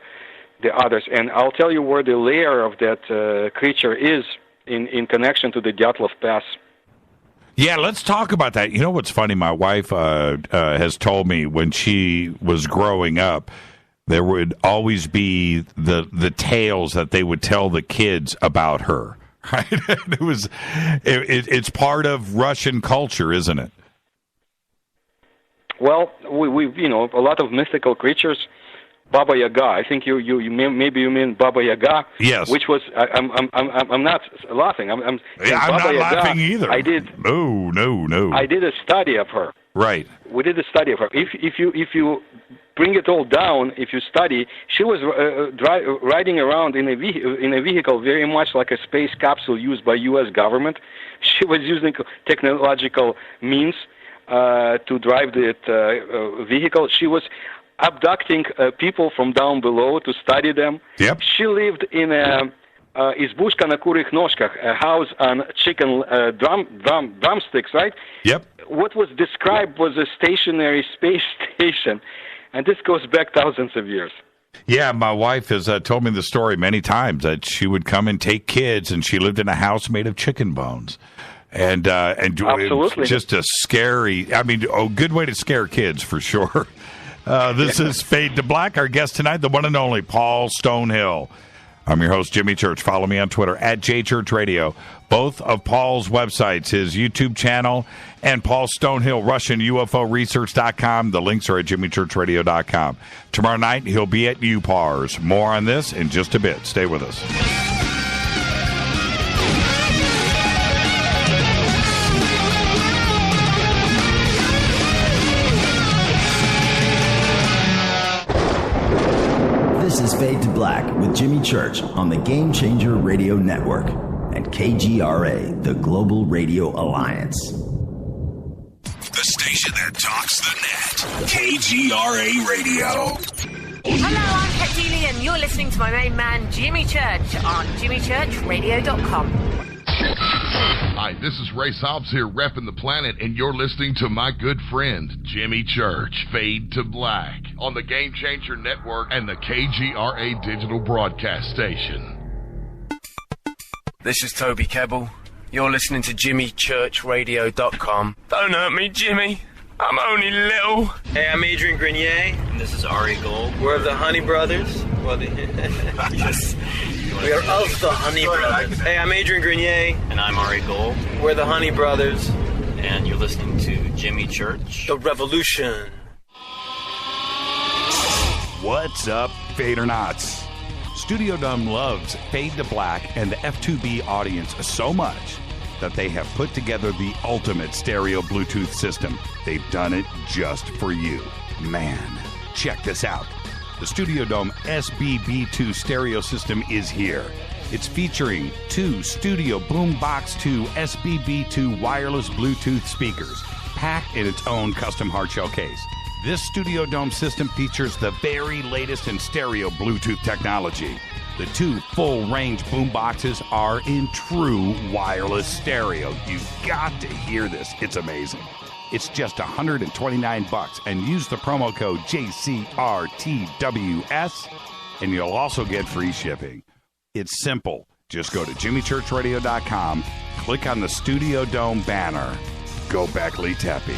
Speaker 13: others. And I'll tell you where the lair of that creature is in connection to the Dyatlov Pass.
Speaker 6: Yeah, let's talk about that. You know what's funny? My wife has told me when she was growing up, there would always be the tales that they would tell the kids about her. Right? It's part of Russian culture, isn't it?
Speaker 13: Well, we a lot of mythical creatures. Baba Yaga. I think you mean Baba Yaga.
Speaker 6: Yes.
Speaker 13: Which was I'm not laughing. I'm
Speaker 6: not laughing either.
Speaker 13: I did.
Speaker 6: No.
Speaker 13: I did a study of her.
Speaker 6: Right.
Speaker 13: We did a study of her. If you bring it all down, if you study, she was riding around in a vehicle very much like a space capsule used by U.S. government. She was using technological means to drive that vehicle. She was abducting people from down below to study them.
Speaker 6: Yep.
Speaker 13: She lived in a izbushka na kurich noshkach, a house on chicken drumsticks, right?
Speaker 6: Yep.
Speaker 13: What was described was a stationary space station, and this goes back thousands of years.
Speaker 6: Yeah, my wife has told me the story many times that she would come and take kids, and she lived in a house made of chicken bones. And
Speaker 13: Absolutely.
Speaker 6: Just a scary, good way to scare kids for sure. This is Fade to Black. Our guest tonight, the one and only Paul Stonehill. I'm your host, Jimmy Church. Follow me on Twitter, @JChurchRadio. Both of Paul's websites, his YouTube channel and Paul Stonehill, Russian UFO Research.com. The links are at JimmyChurchRadio.com. Tomorrow night, he'll be at UPARS. More on this in just a bit. Stay with us.
Speaker 14: This is Fade to Black with Jimmy Church on the Game Changer Radio Network and KGRA, the Global Radio Alliance.
Speaker 3: The station that talks the net. KGRA Radio.
Speaker 15: Hello, I'm Kat Deely, and you're listening to my main man, Jimmy Church, on jimmychurchradio.com.
Speaker 16: Hi, this is Ray Hobbs here, repping the planet, and you're listening to my good friend, Jimmy Church, Fade to Black, on the Game Changer Network and the KGRA digital broadcast station.
Speaker 17: This is Toby Kebbell. You're listening to jimmychurchradio.com. Don't hurt me, Jimmy. I'm only little.
Speaker 18: Hey, I'm Adrian Grenier. And this is Ari Gold. We're of the Honey Brothers. Well, yes. We are of the Honey Brothers. Hey, I'm Adrian Grenier.
Speaker 19: And I'm Ari Gold.
Speaker 18: We're the Honey Brothers.
Speaker 19: And you're listening to Jimmy Church.
Speaker 18: The Revolution.
Speaker 6: What's up, Fadernauts? Studio Dome loves Fade to Black and the F2B audience so much that they have put together the ultimate stereo Bluetooth system. They've done it just for you. Man, check this out. The Studio Dome SBB2 stereo system is here. It's featuring 2 Studio Boombox 2 SBB2 wireless Bluetooth speakers, packed in its own custom hardshell case. This Studio Dome system features the very latest in stereo Bluetooth technology. The 2 full-range boomboxes are in true wireless stereo. You've got to hear this. It's amazing. It's just $129, and use the promo code JCRTWS, and you'll also get free shipping. It's simple. Just go to jimmychurchradio.com, click on the Studio Dome banner. Go Beckley Tepe.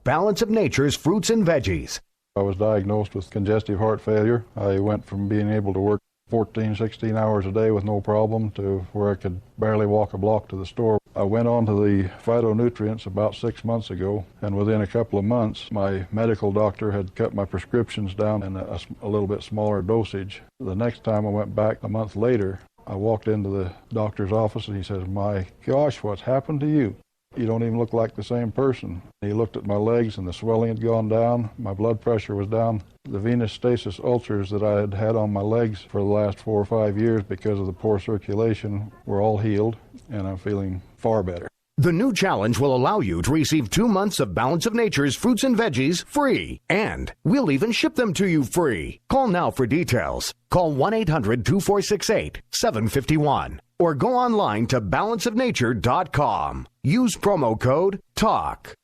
Speaker 19: Balance of Nature's fruits and veggies.
Speaker 20: I was diagnosed with congestive heart failure. I went from being able to work 14, 16 hours a day with no problem to where I could barely walk a block to the store. I went on to the phytonutrients about 6 months ago, and within a couple of months, my medical doctor had cut my prescriptions down in a little bit smaller dosage. The next time I went back a month later, I walked into the doctor's office and he says, "My gosh, what's happened to you? You don't even look like the same person." He looked at my legs and the swelling had gone down. My blood pressure was down. The venous stasis ulcers that I had had on my legs for the last 4 or 5 years because of the poor circulation were all healed, and I'm feeling far better.
Speaker 19: The new challenge will allow you to receive 2 months of Balance of Nature's fruits and veggies free. And we'll even ship them to you free. Call now for details. Call 1-800-246-8751. Or go online to balanceofnature.com. Use promo code TALK.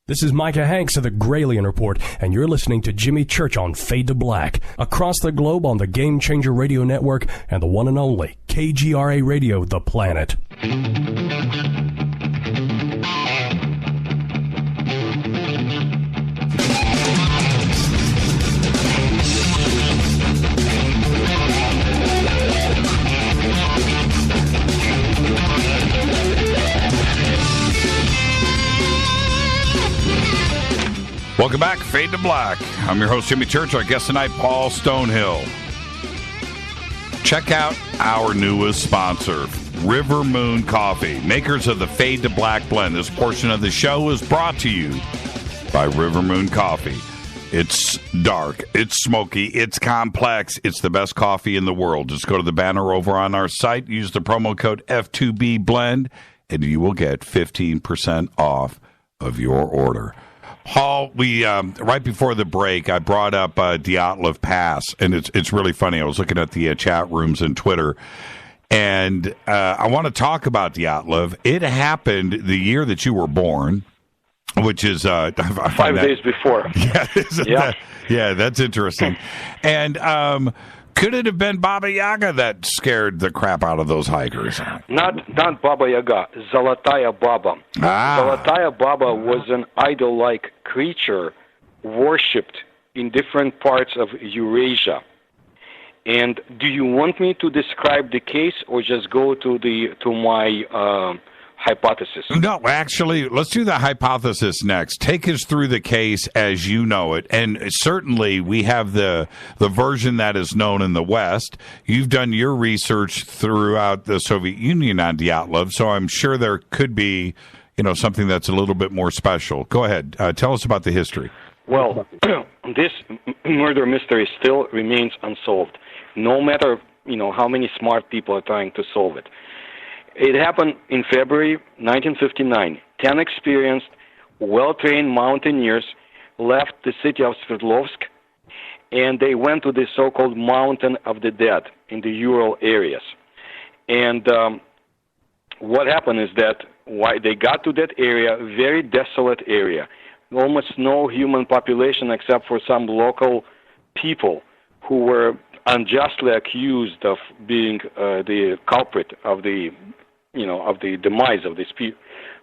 Speaker 21: This is Micah Hanks of the Gralien Report, and you're listening to Jimmy Church on Fade to Black, across the globe on the Game Changer Radio Network and the one and only KGRA Radio, The Planet.
Speaker 6: Welcome back, Fade to Black. I'm your host, Jimmy Church. Our guest tonight, Paul Stonehill. Check out our newest sponsor, River Moon Coffee, makers of the Fade to Black blend. This portion of the show is brought to you by River Moon Coffee. It's dark, it's smoky, it's complex, it's the best coffee in the world. Just go to the banner over on our site, use the promo code F2B blend, and you will get 15% off of your order. Paul, we right before the break, I brought up Dyatlov Pass, and it's really funny. I was looking at the chat rooms and Twitter, and I want to talk about Dyatlov. It happened the year that you were born, which is I find
Speaker 13: 5 days before. Yeah,
Speaker 6: that's interesting. And could it have been Baba Yaga that scared the crap out of those hikers?
Speaker 13: Not Baba Yaga, Zolotaya Baba. Zolotaya Baba was an idol-like creature worshipped in different parts of Eurasia. And do you want me to describe the case or just go to my hypothesis?
Speaker 6: No, actually, let's do the hypothesis next. Take us through the case as you know it. And certainly we have the version that is known in the West. You've done your research throughout the Soviet Union on Dyatlov, so I'm sure there could be, something that's a little bit more special. Go ahead. Tell us about the history.
Speaker 13: Well, this murder mystery still remains unsolved, no matter, how many smart people are trying to solve it. It happened in February 1959. 10 experienced, well-trained mountaineers left the city of Sverdlovsk, and they went to the so-called Mountain of the Dead in the Ural areas. And what happened is that why they got to that area, very desolate area, almost no human population except for some local people who were unjustly accused of being the culprit of the demise of these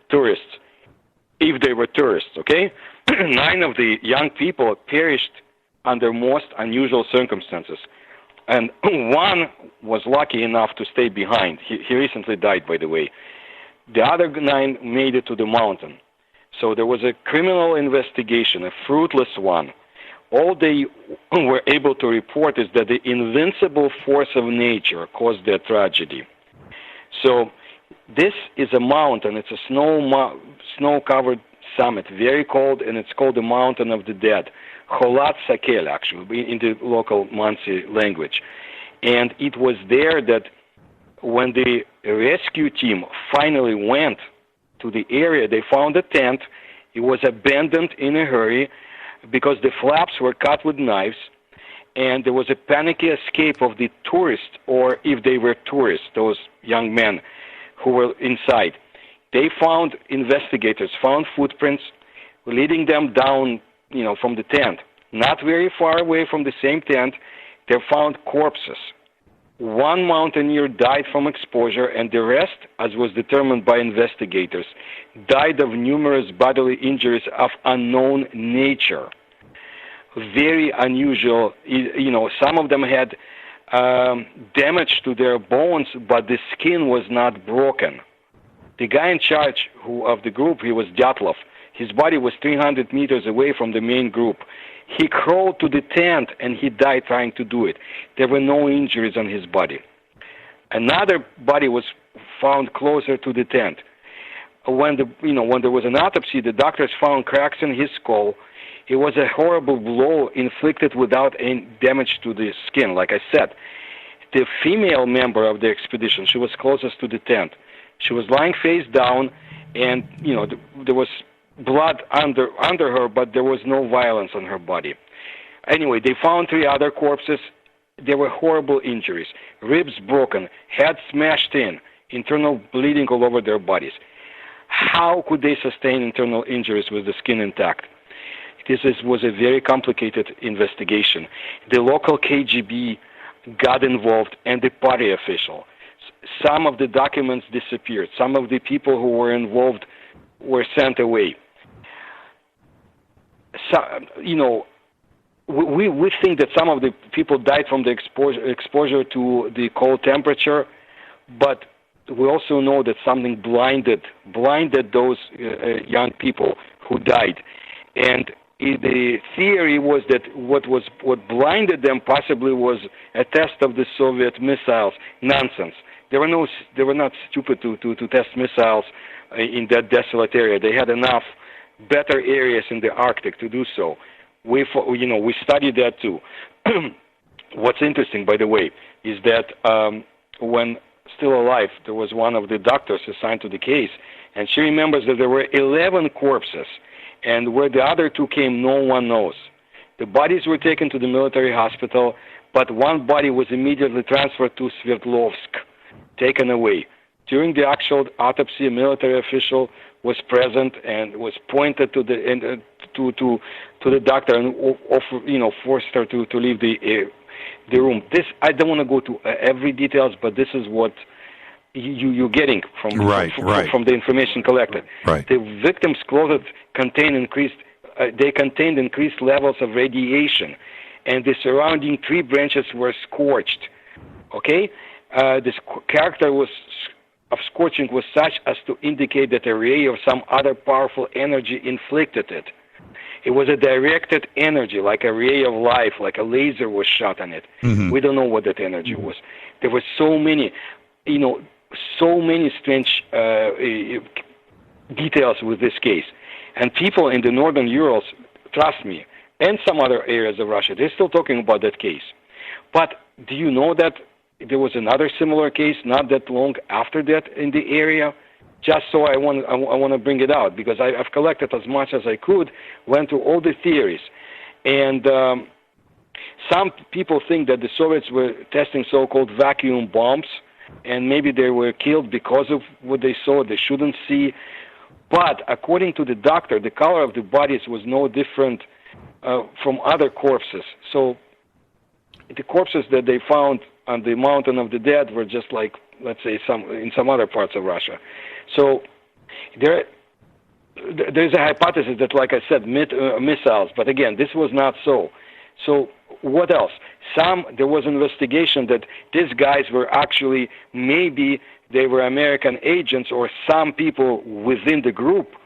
Speaker 13: tourists, if they were tourists, okay? 9 of the young people perished under most unusual circumstances. And one was lucky enough to stay behind. He recently died, by the way. The other 9 made it to the mountain. So there was a criminal investigation, a fruitless one. all they were able to report is that the invincible force of nature caused their tragedy. So this is a mountain. It's a snow-covered summit, very cold, and it's called the Mountain of the Dead. Kholat Sakel, actually, in the local Mansi language. And it was there that when the rescue team finally went to the area, they found a tent. It was abandoned in a hurry because the flaps were cut with knives, and there was a panicky escape of the tourists, or if they were tourists, those young men who were inside. Investigators found footprints leading them down, from the tent. Not very far away from the same tent, they found corpses. One mountaineer died from exposure, and the rest, as was determined by investigators, died of numerous bodily injuries of unknown nature. Very unusual. Some of them had damage to their bones, but the skin was not broken. The guy in charge of the group, he was Dyatlov. His body was 300 meters away from the main group. He crawled to the tent, and he died trying to do it. There were no injuries on his body. Another body was found closer to the tent. When there was an autopsy, the doctors found cracks in his skull. It was a horrible blow inflicted without any damage to the skin, like I said. The female member of the expedition, she was closest to the tent. She was lying face down, and there was blood under her, but there was no violence on her body. Anyway, they found 3 other corpses. There were horrible injuries: ribs broken, head smashed in, internal bleeding all over their bodies. How could they sustain internal injuries with the skin intact? This was a very complicated investigation. The local KGB got involved, and the party official. Some of the documents disappeared. Some of the people who were involved were sent away. So, we think that some of the people died from the exposure to the cold temperature, but we also know that something blinded those young people who died. And the theory was that what blinded them possibly was a test of the Soviet missiles. Nonsense. They were not stupid to test missiles in that desolate area. They had enough better areas in the Arctic to do so. We studied that too. What's interesting, by the way, is that when still alive, there was one of the doctors assigned to the case, and she remembers that there were 11 corpses, and where the other 2 came, no one knows. The bodies were taken to the military hospital, but one body was immediately transferred to Sverdlovsk, taken away. During the actual autopsy, a military official was present and was pointed to the doctor and forced her to leave the room. This, I don't want to go to every details, but this is what you're getting from the information collected.
Speaker 6: Right.
Speaker 13: The victims' clothes contained increased levels of radiation, and the surrounding tree branches were scorched. Okay, this character of scorching was such as to indicate that a ray of some other powerful energy inflicted it. It was a directed energy, like a ray of life, like a laser was shot on it. Mm-hmm. We don't know what that energy was. There were so many strange details with this case. And people in the northern Urals, trust me, and some other areas of Russia, they're still talking about that case. But do you know that there was another similar case not that long after that in the area? Just so I want to bring it out, because I've collected as much as I could, went through all the theories. And some people think that the Soviets were testing so-called vacuum bombs, and maybe they were killed because of what they saw they shouldn't see. But according to the doctor, the color of the bodies was no different from other corpses. So the corpses that they found on the Mountain of the Dead were just like, let's say, in some other parts of Russia. So there's a hypothesis that, like I said, missiles, but again, this was not so. So what else? There was an investigation that these guys were actually, maybe they were American agents or some people within the group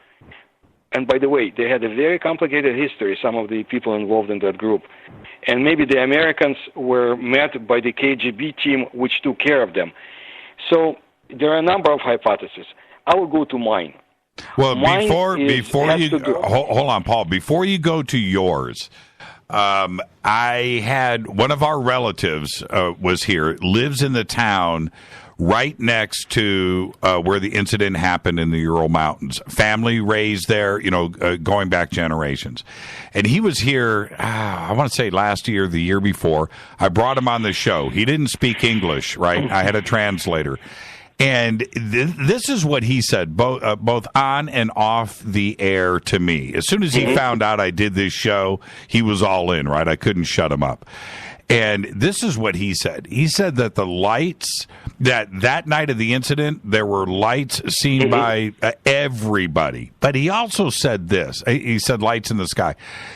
Speaker 13: And by the way, they had a very complicated history, some of the people involved in that group. And maybe the Americans were met by the KGB team, which took care of them. So there are a number of hypotheses. I will go to mine.
Speaker 6: Well, before you hold on, Paul. Before you go to yours, I had one of our relatives was here, lives in the town right next to where the incident happened in the Ural Mountains. Family raised there, going back generations. And he was here, I want to say last year, the year before. I brought him on the show. He didn't speak English, right? I had a translator. And this is what he said, both on and off the air to me. As soon as he found out I did this show, he was all in, right? I couldn't shut him up. And this is what he said. He said that the lights, that night of the incident, there were lights seen by everybody. But he also said this. He said lights in the sky.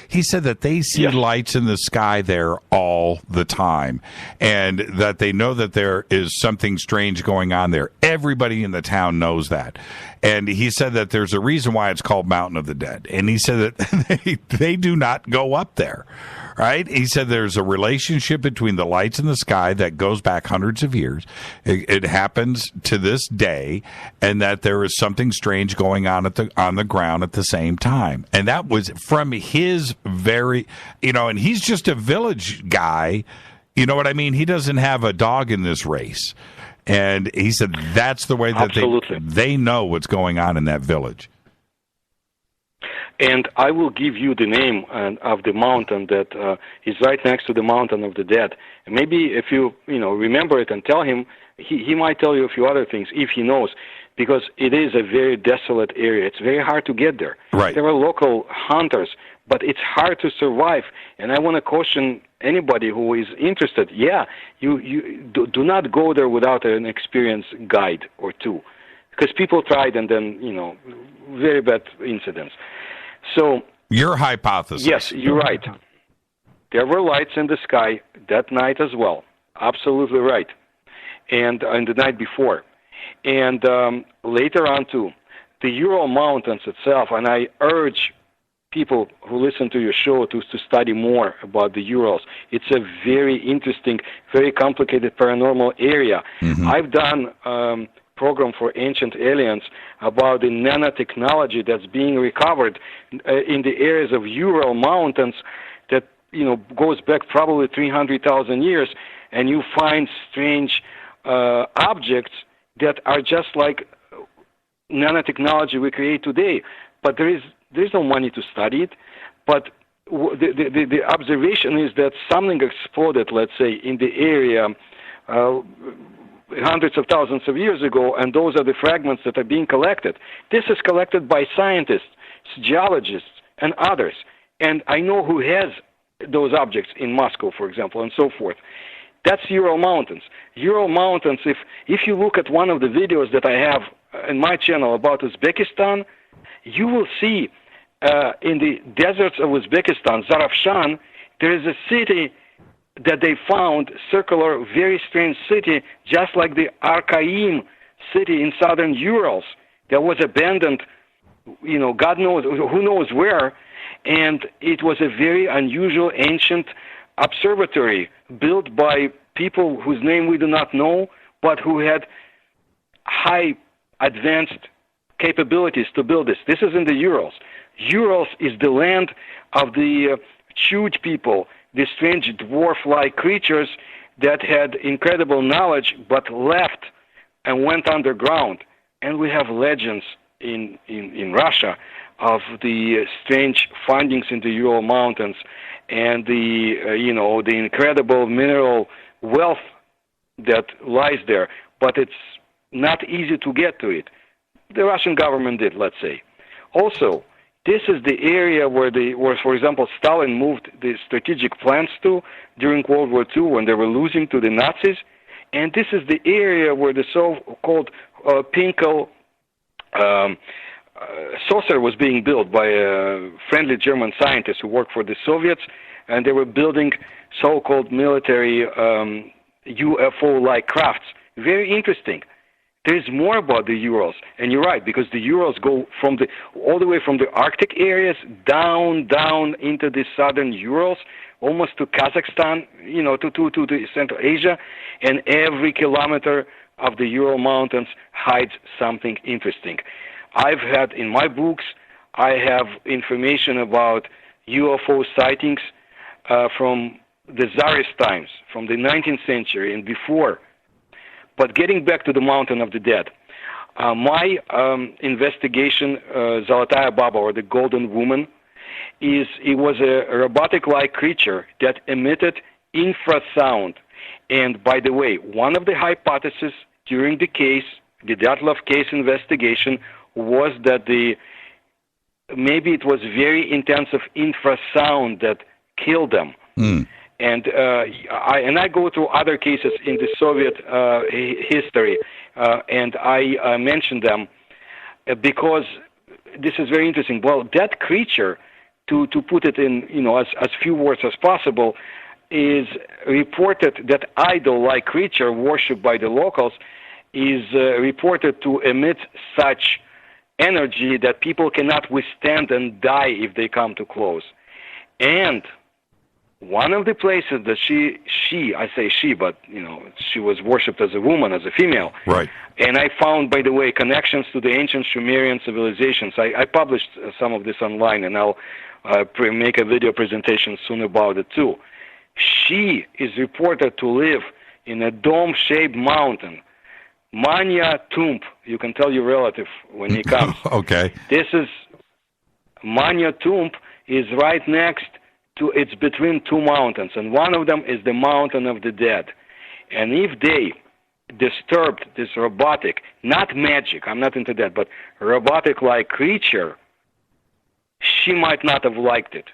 Speaker 6: He said that they see lights in the sky there all the time, and that they know that there is something strange going on there. Everybody in the town knows that. And he said that there's a reason why it's called Mountain of the Dead. And he said that they do not go up there. Right? He said there's a relationship between the lights in the sky that goes back hundreds of years. It happens to this day, and that there is something strange going on on the ground at the same time. And that was from his and he's just a village guy. You know what I mean? He doesn't have a dog in this race. And he said that's the way that they know what's going on in that village.
Speaker 13: And I will give you the name of the mountain that is right next to the Mountain of the Dead. And maybe if you remember it and tell him, he might tell you a few other things if he knows, because it is a very desolate area. It's very hard to get there.
Speaker 6: Right.
Speaker 13: There are local hunters, but it's hard to survive. And I want to caution anybody who is interested. You do not go there without an experienced guide or two, because people tried and then very bad incidents. So
Speaker 6: your hypothesis.
Speaker 13: Yes, you're right. There were lights in the sky that night as well. Absolutely right. And the night before. And later on too. The Ural Mountains itself, and I urge people who listen to your show to study more about the Urals. It's a very interesting, very complicated paranormal area. I've done program for Ancient Aliens about the nanotechnology that's being recovered in the areas of Ural Mountains that goes back probably 300,000 years, and you find strange objects that are just like nanotechnology we create today. But there's no money to study it. But the observation is that something exploded, let's say, in the area hundreds of thousands of years ago, and those are the fragments that are being collected. This is collected by scientists, geologists, and others. And I know who has those objects in Moscow, for example, and so forth. That's Ural Mountains. Ural Mountains, if you look at one of the videos that I have in my channel about Uzbekistan, you will see in the deserts of Uzbekistan, Zarafshan, there is a city that they found, circular, very strange city, just like the Arkaim city in southern Urals, that was abandoned, God knows, who knows where, and it was a very unusual ancient observatory built by people whose name we do not know, but who had high advanced capabilities to build this. This is in the Urals. Urals is the land of the Chuch people, the strange dwarf-like creatures that had incredible knowledge but left and went underground. And we have legends in Russia of the strange findings in the Ural Mountains and the incredible mineral wealth that lies there. But it's not easy to get to it. The Russian government did, let's say. Also, this is the area where, for example, Stalin moved the strategic plans to during World War II when they were losing to the Nazis. And this is the area where the so-called Pinkel saucer was being built by a friendly German scientist who worked for the Soviets, and they were building so-called military UFO-like crafts. Very interesting. there's more about the Urals. And you're right, because the Urals go all the way from the Arctic areas down into the southern Urals, almost to Kazakhstan, to the Central Asia, and every kilometer of the Ural Mountains hides something interesting. I've had, in my books, I have information about UFO sightings from the Tsarist times, from the 19th century and before. But getting back to the Mountain of the Dead, my investigation, Zolotaya Baba, or the Golden Woman, it was a robotic-like creature that emitted infrasound. And by the way, one of the hypotheses during the Dyatlov case investigation, was that maybe it was very intensive infrasound that killed them. And I go through other cases in the Soviet history, and I mention them because this is very interesting. Well, that creature, to put it in as few words as possible, is reported, that idol-like creature worshipped by the locals is reported to emit such energy that people cannot withstand and die if they come too close. And one of the places that I say she, but she was worshipped as a woman, as a female.
Speaker 6: Right.
Speaker 13: And I found, by the way, connections to the ancient Sumerian civilizations. I published some of this online, and I'll make a video presentation soon about it too. She is reported to live in a dome-shaped mountain. Manya Tump. You can tell your relative when he comes.
Speaker 6: Okay.
Speaker 13: This is Manya Tump is right next to, it's between two mountains, and one of them is the Mountain of the Dead. And if they disturbed this robotic, not magic, I'm not into that, but robotic-like creature, she might not have liked it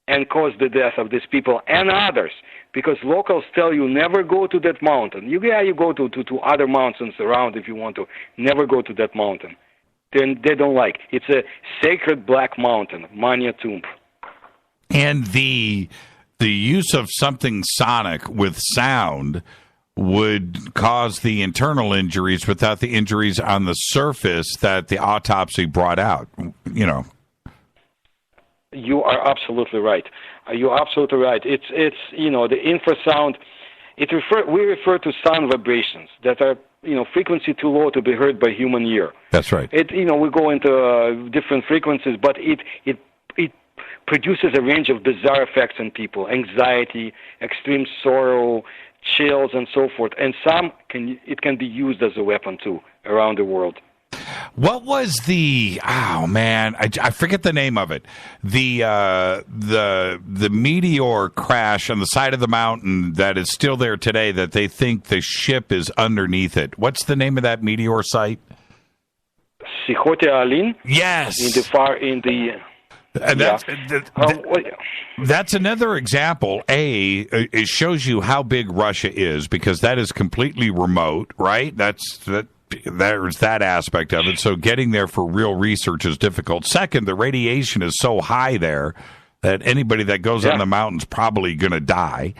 Speaker 13: and caused the death of these people and others, because locals tell you never go to that mountain. You go to other mountains around if you want to. Never go to that mountain. They don't like. It's a sacred black mountain, Manya Tump.
Speaker 6: And the use of something sonic with sound would cause the internal injuries without the injuries on the surface that the autopsy brought out,
Speaker 13: You are absolutely right. You're absolutely right. It's the infrasound. We refer to sound vibrations that are frequency too low to be heard by human ear.
Speaker 6: That's right.
Speaker 13: We go into different frequencies, but it produces a range of bizarre effects on people: anxiety, extreme sorrow, chills, and so forth. And it can be used as a weapon too around the world.
Speaker 6: What was I forget the name of it. The meteor crash on the side of the mountain that is still there today, that they think the ship is underneath it. What's the name of that meteor site?
Speaker 13: Sikhote Alin?
Speaker 6: Yes.
Speaker 13: And
Speaker 6: that's another example. It shows you how big Russia is, because that is completely remote, right? There's that aspect of it. So getting there for real research is difficult. Second, the radiation is so high there that anybody that goes on the mountain's probably going to die.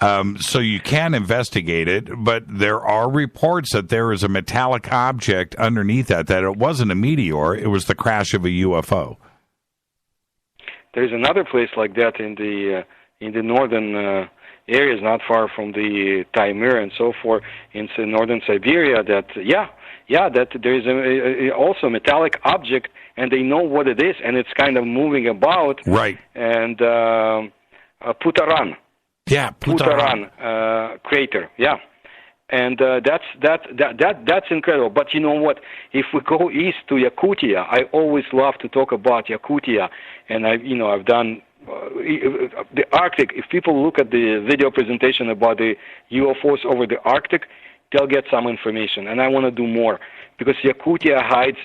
Speaker 6: So you can investigate it, but there are reports that there is a metallic object underneath that it wasn't a meteor, it was the crash of a UFO.
Speaker 13: There's another place like that in the northern areas not far from the Taimyr and so forth in northern Siberia, that there is also a metallic object, and they know what it is, and it's kind of moving about.
Speaker 6: Right.
Speaker 13: And Putaran.
Speaker 6: Yeah,
Speaker 13: Putaran crater. Yeah. And that's incredible. But you know what? If we go east to Yakutia, I always love to talk about Yakutia, and I've done the Arctic. If people look at the video presentation about the UFOs over the Arctic, they'll get some information. And I want to do more, because Yakutia hides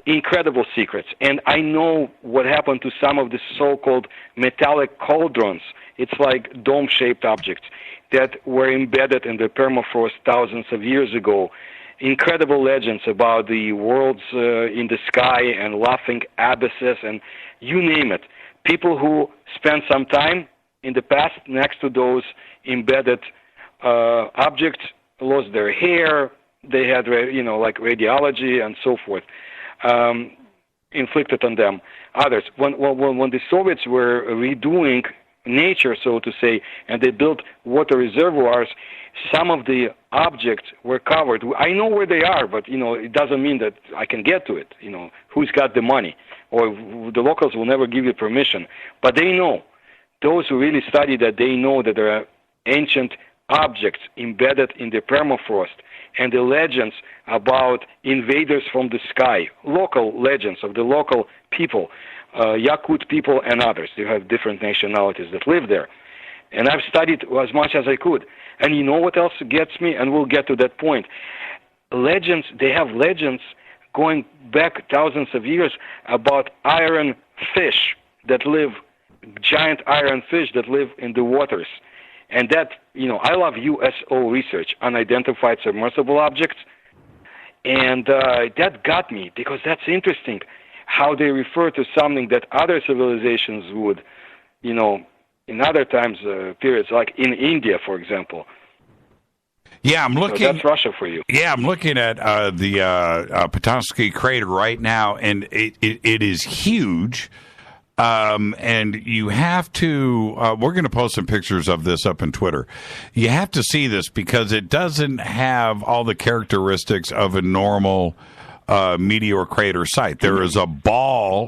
Speaker 13: incredible secrets. And I know what happened to some of the so-called metallic cauldrons. It's like dome-shaped objects that were embedded in the permafrost thousands of years ago. Incredible legends about the worlds in the sky and laughing abysses, and you name it. People who spent some time in the past next to those embedded objects lost their hair, they had, like radiology and so forth, inflicted on them. Others, when the Soviets were redoing nature, so to say, and they built water reservoirs, some of the objects were covered. I know where they are, but it doesn't mean that I can get to it. Who's got the money, or the locals will never give you permission. But they know. Those who really study that, they know that there are ancient objects embedded in the permafrost, and the legends about invaders from the sky, local legends of the local people, Yakut people and others. You have different nationalities that live there. And I've studied as much as I could. And you know what else gets me? And we'll get to that point. Legends, they have legends going back thousands of years about iron fish that live, giant iron fish that live in the waters. And that, I love USO research, unidentified submersible objects. And that got me, because that's interesting, how they refer to something that other civilizations would, in other times, periods, like in India, for example.
Speaker 6: Yeah, I'm looking.
Speaker 13: So that's Russia for you.
Speaker 6: Yeah, I'm looking at the Petoskey crater right now, and it is huge. And you have to, we're going to post some pictures of this up on Twitter. You have to see this because it doesn't have all the characteristics of a normal meteor crater site. There is a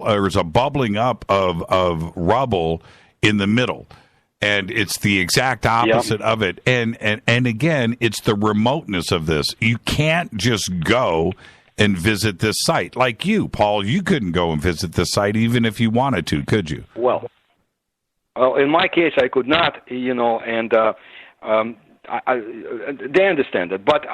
Speaker 6: there's a bubbling up of rubble in the middle. And it's the exact opposite of it. And again, it's the remoteness of this. You can't just go and visit this site. Like you, Paul, you couldn't go and visit this site even if you wanted to, could you?
Speaker 13: Well, in my case, I could not, and they understand it. But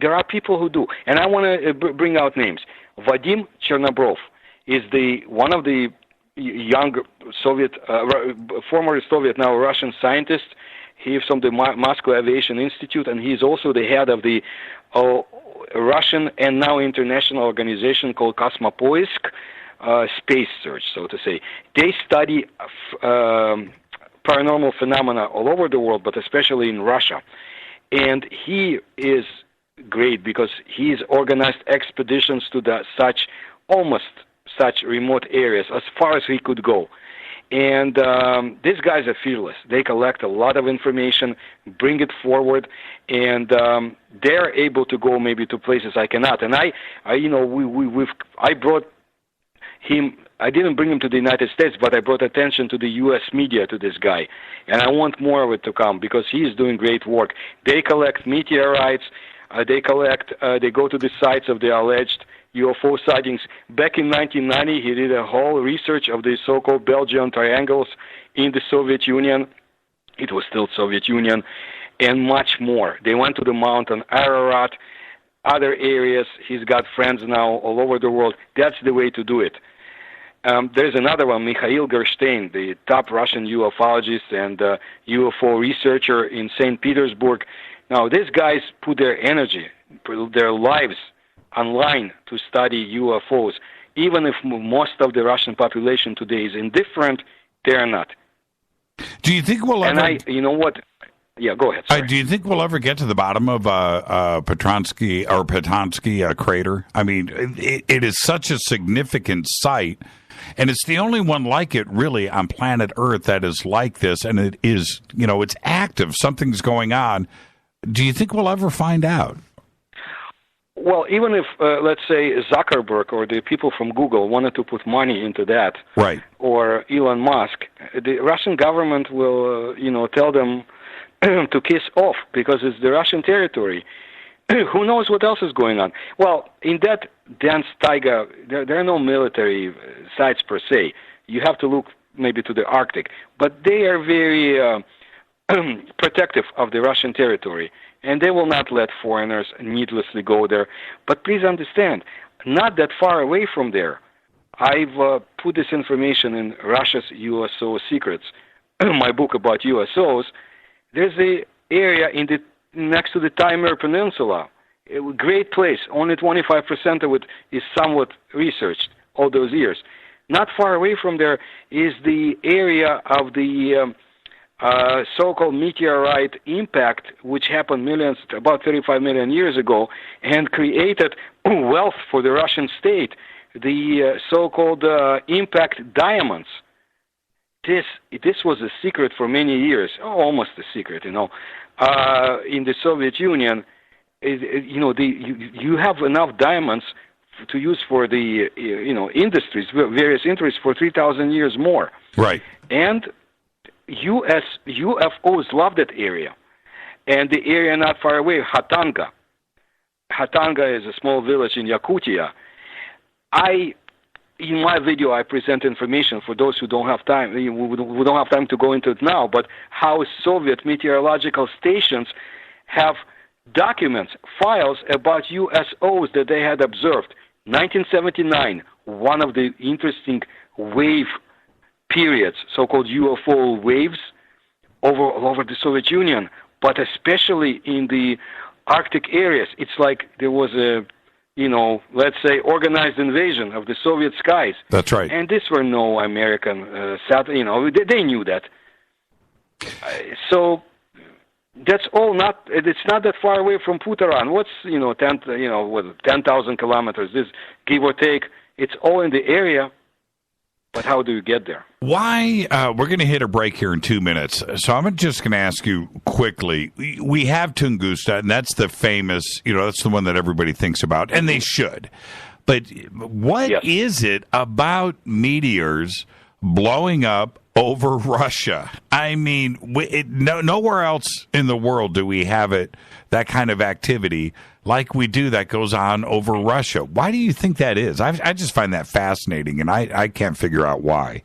Speaker 13: there are people who do. And I want to bring out names. Vadim Chernobrov is one of the young former Soviet, now Russian scientist. He is from the Moscow Aviation Institute, and he's also the head of the Russian and now international organization called Kosmopoisk, space search, so to say. They study paranormal phenomena all over the world, but especially in Russia. And he is great because he's organized expeditions to almost such remote areas as far as he could go. And these guys are fearless. They collect a lot of information, bring it forward, and they're able to go maybe to places I cannot. And I brought him. I didn't bring him to the United States, but I brought attention to the U.S. media to this guy, and I want more of it to come because he is doing great work. They collect meteorites. They go to the sites of the alleged UFO sightings. Back in 1990, he did a whole research of the so-called Belgian triangles in the Soviet Union. It was still Soviet Union, and much more. They went to the mountain Ararat, other areas. He's got friends now all over the world. That's the way to do it. There's another one, Mikhail Gerstein, the top Russian ufologist and UFO researcher in St. Petersburg. Now, these guys put their energy, their lives online to study UFOs. Even if most of the Russian population today is indifferent, they're not.
Speaker 6: Do you think we'll ever...
Speaker 13: you know what? Yeah, go ahead.
Speaker 6: Do you think we'll ever get to the bottom of Petoskey crater? I mean, it is such a significant site, and it's the only one like it, really, on planet Earth that is like this, and it is, it's active. Something's going on. Do you think we'll ever find out?
Speaker 13: Well, even if, let's say, Zuckerberg or the people from Google wanted to put money into that,
Speaker 6: right,
Speaker 13: or Elon Musk, the Russian government will, tell them to kiss off because it's the Russian territory. Who knows what else is going on? Well, in that dense taiga, there are no military sites per se. You have to look maybe to the Arctic, but they are very protective of the Russian territory. And they will not let foreigners needlessly go there. But please understand, not that far away from there, I've put this information in Russia's USO Secrets, my book about USOs. There's an area next to the Timor Peninsula, a great place. Only 25% of it is somewhat researched all those years. Not far away from there is the area of the so-called meteorite impact, which happened about 35 million years ago, and created wealth for the Russian state, the so-called impact diamonds. This was a secret for many years, almost a secret, in the Soviet Union. You have enough diamonds to use for the industries, various industries, for 3,000 years more.
Speaker 6: Right.
Speaker 13: And UFOs love that area, and the area not far away, Khatanga. Khatanga is a small village in Yakutia. In my video, I present information for those who don't have time. We don't have time to go into it now, but how Soviet meteorological stations have documents, files about USOs that they had observed. 1979, one of the interesting wave periods, so-called UFO waves, all over the Soviet Union, but especially in the Arctic areas. It's like there was a, let's say, organized invasion of the Soviet skies.
Speaker 6: That's right.
Speaker 13: And these were no American, they knew that. So that's all it's not that far away from Putaran. What's, 10,000 kilometers, this give or take. It's all in the area. But how do you get there?
Speaker 6: Why? We're going to hit a break here in 2 minutes. So I'm just going to ask you quickly. We have Tunguska, and that's the famous, that's the one that everybody thinks about, and they should. But what is it about meteors blowing up over Russia? I mean, nowhere else in the world do we have that kind of activity like we do that goes on over Russia. Why do you think that is? I just find that fascinating, and I can't figure out why.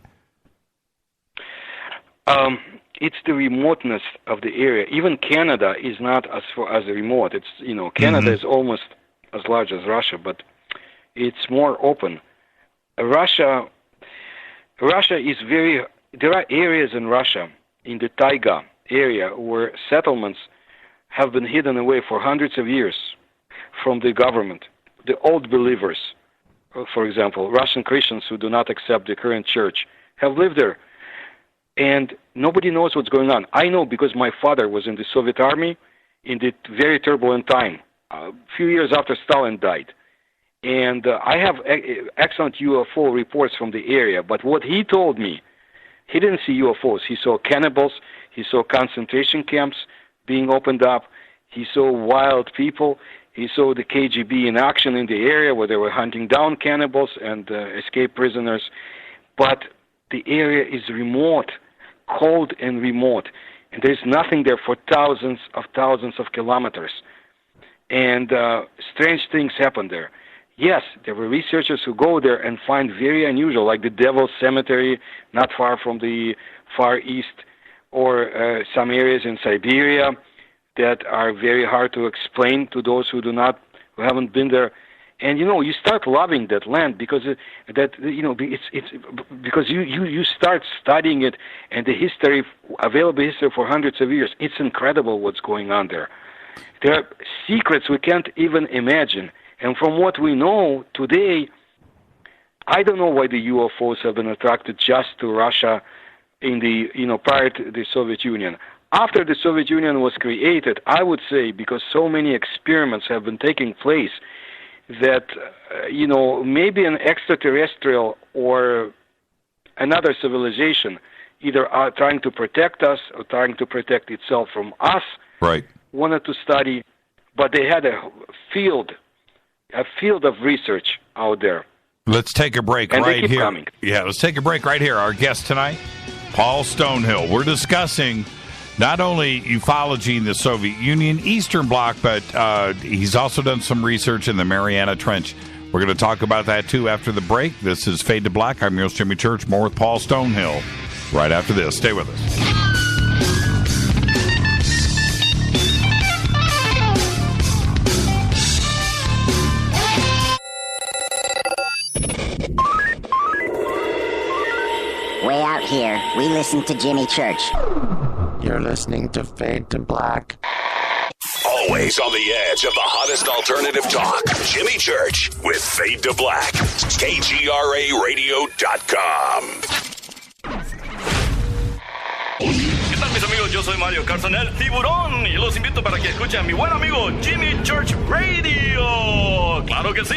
Speaker 13: It's the remoteness of the area. Even Canada is not as remote. It's Canada is almost as large as Russia, but it's more open. Russia is there are areas in Russia, in the taiga area, where settlements have been hidden away for hundreds of years from the government. The old believers, for example, Russian Christians who do not accept the current church, have lived there. And nobody knows what's going on. I know because my father was in the Soviet army in the very turbulent time, a few years after Stalin died. And I have excellent UFO reports from the area. But what he told me, he didn't see UFOs. He saw cannibals. He saw concentration camps being opened up. He saw wild people. He saw the KGB in action in the area where they were hunting down cannibals and escaped prisoners. But the area is remote, cold and remote. And there's nothing there for thousands of kilometers. And strange things happen there. Yes, there were researchers who go there and find very unusual, like the Devil's Cemetery, not far from the Far East, or some areas in Siberia that are very hard to explain to those who haven't been there. And you start loving that land because it's because you start studying it, and the available history for hundreds of years. It's incredible what's going on there. There are secrets we can't even imagine. And from what we know today, I don't know why the UFOs have been attracted just to Russia in the prior to the Soviet Union. After the Soviet Union was created, I would say because so many experiments have been taking place that maybe an extraterrestrial or another civilization either are trying to protect us or trying to protect itself from us.
Speaker 6: Right.
Speaker 13: Wanted to study, but they had a field of research out there.
Speaker 6: Let's take a break
Speaker 13: and
Speaker 6: right
Speaker 13: they keep
Speaker 6: here.
Speaker 13: Coming.
Speaker 6: Yeah, let's take a break right here. Our guest tonight, Paul Stonehill. We're discussing not only ufology in the Soviet Union, Eastern Bloc, but he's also done some research in the Mariana Trench. We're going to talk about that, too, after the break. This is Fade to Black. I'm your host, Jimmy Church. More with Paul Stonehill right after this. Stay with us.
Speaker 2: Way out here, we listen to Jimmy Church.
Speaker 22: You're listening to Fade to Black.
Speaker 23: Always on the edge of the hottest alternative talk. Jimmy Church with Fade to Black. KGRAradio.com.
Speaker 24: ¿Qué tal, mis
Speaker 4: yo soy Mario Carson, el tiburón, y los invito para que escuchen a mi buen amigo Jimmy Church Radio. ¡Claro que sí!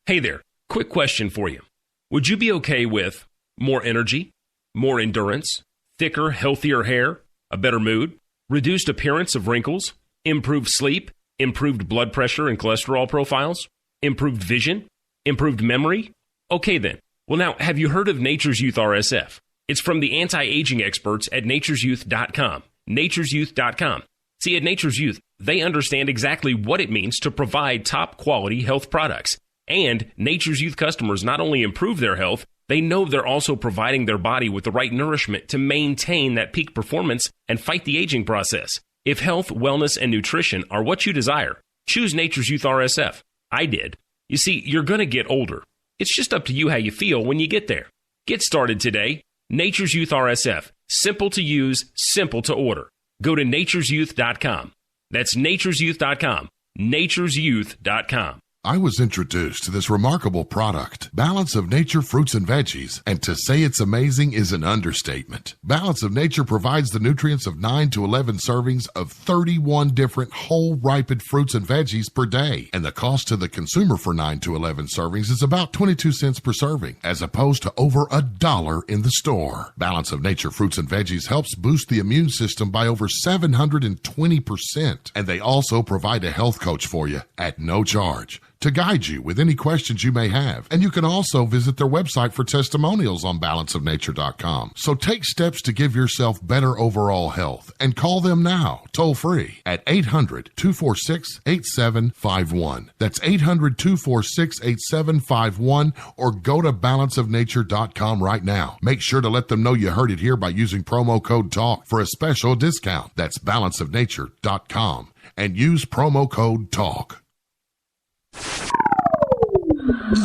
Speaker 5: Hey there, quick question for you. Would you be okay with more energy, more endurance, thicker, healthier hair, a better mood, reduced appearance of wrinkles, improved sleep, improved blood pressure and cholesterol profiles, improved vision, improved memory? Okay then. Well now, have you heard of Nature's Youth RSF? It's from the anti-aging experts at nature'syouth.com. Nature'syouth.com. See, at Nature's Youth, they understand exactly what it means to provide top-quality health products. And Nature's Youth customers not only improve their health, they know they're also providing their body with the right nourishment to maintain that peak performance and fight the aging process. If health, wellness, and nutrition are what you desire, choose Nature's Youth RSF. I did. You see, you're going to get older. It's just up to you how you feel when you get there. Get started today. Nature's Youth RSF. Simple to use, simple to order. Go to nature'syouth.com. That's nature'syouth.com. nature'syouth.com.
Speaker 16: I was introduced to this remarkable product, Balance of Nature Fruits and Veggies, and to say it's amazing is an understatement. Balance of Nature provides the nutrients of 9 to 11 servings of 31 different whole ripened fruits and veggies per day, and the cost to the consumer for 9 to 11 servings is about 22 cents per serving, as opposed to over $1 in the store. Balance of Nature Fruits and Veggies helps boost the immune system by over 720%, and they also provide a health coach for you at no charge to guide you with any questions you may have. And you can also visit their website for testimonials on balanceofnature.com. So take steps to give yourself better overall health and call them now, toll free, at 800-246-8751. That's 800-246-8751, or go to balanceofnature.com right now. Make sure to let them know you heard it here by using promo code TALK for a special discount. That's balanceofnature.com and use promo code TALK.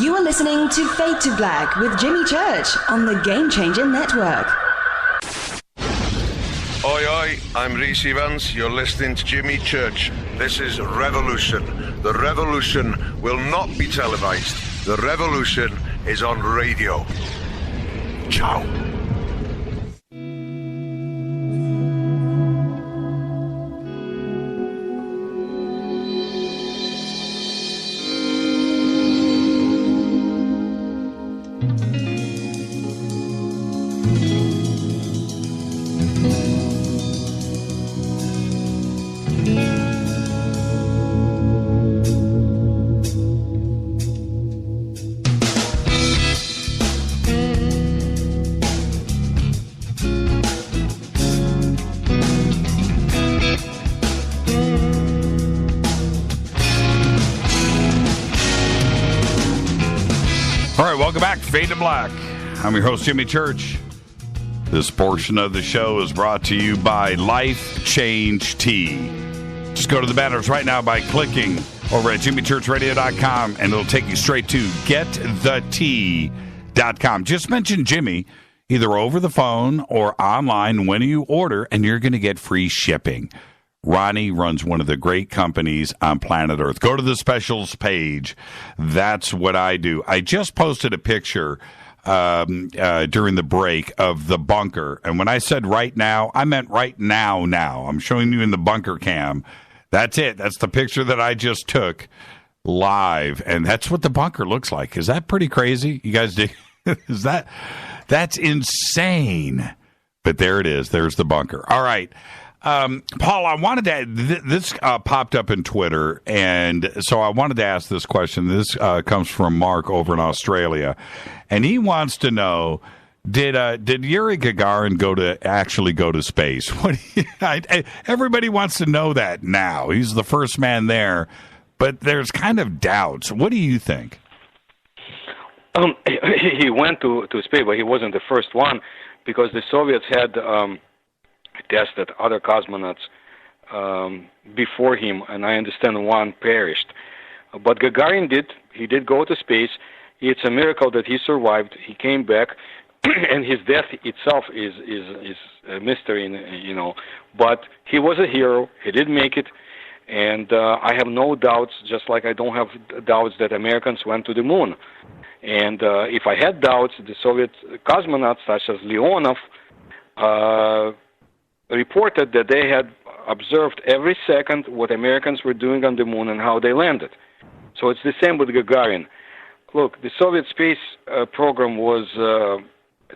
Speaker 1: You are listening to Fade to Black with Jimmy Church on the Game Changer Network.
Speaker 11: Oi, oi, I'm Reese Evans. You're listening to Jimmy Church. This is Revolution. The revolution will not be televised. The revolution is on radio. Ciao.
Speaker 6: Welcome back, Fade to Black. I'm your host, Jimmy Church. This portion of the show is brought to you by Life Change Tea. Just go to the banners right now by clicking over at jimmychurchradio.com, and it'll take you straight to getthetea.com. Just mention Jimmy, either over the phone or online when you order, and you're going to get free shipping. Ronnie runs one of the great companies on planet Earth. Go to the specials page. That's what I do. I just posted a picture during the break of the bunker. And when I said right now, I meant right now. I'm showing you in the bunker cam. That's it. That's the picture that I just took live. And that's what the bunker looks like. Is that pretty crazy? You guys dig? That's insane. But there it is. There's the bunker. All right. Paul, I wanted to, this popped up in Twitter, and so I wanted to ask this question. This comes from Mark over in Australia, and he wants to know, did Yuri Gagarin actually go to space? Everybody wants to know that now. He's the first man there, but there's kind of doubts. What do you think?
Speaker 13: He went to space, but he wasn't the first one, because the Soviets had tested other cosmonauts before him, and I understand one perished. But Gagarin did go to space. It's a miracle that he survived. He came back, and his death itself is a mystery, you know. But he was a hero. He did make it, and I have no doubts, just like I don't have doubts that Americans went to the moon. And if I had doubts, the Soviet cosmonauts, such as Leonov, reported that they had observed every second what Americans were doing on the moon and how they landed. So it's the same with Gagarin. Look, the Soviet space program was a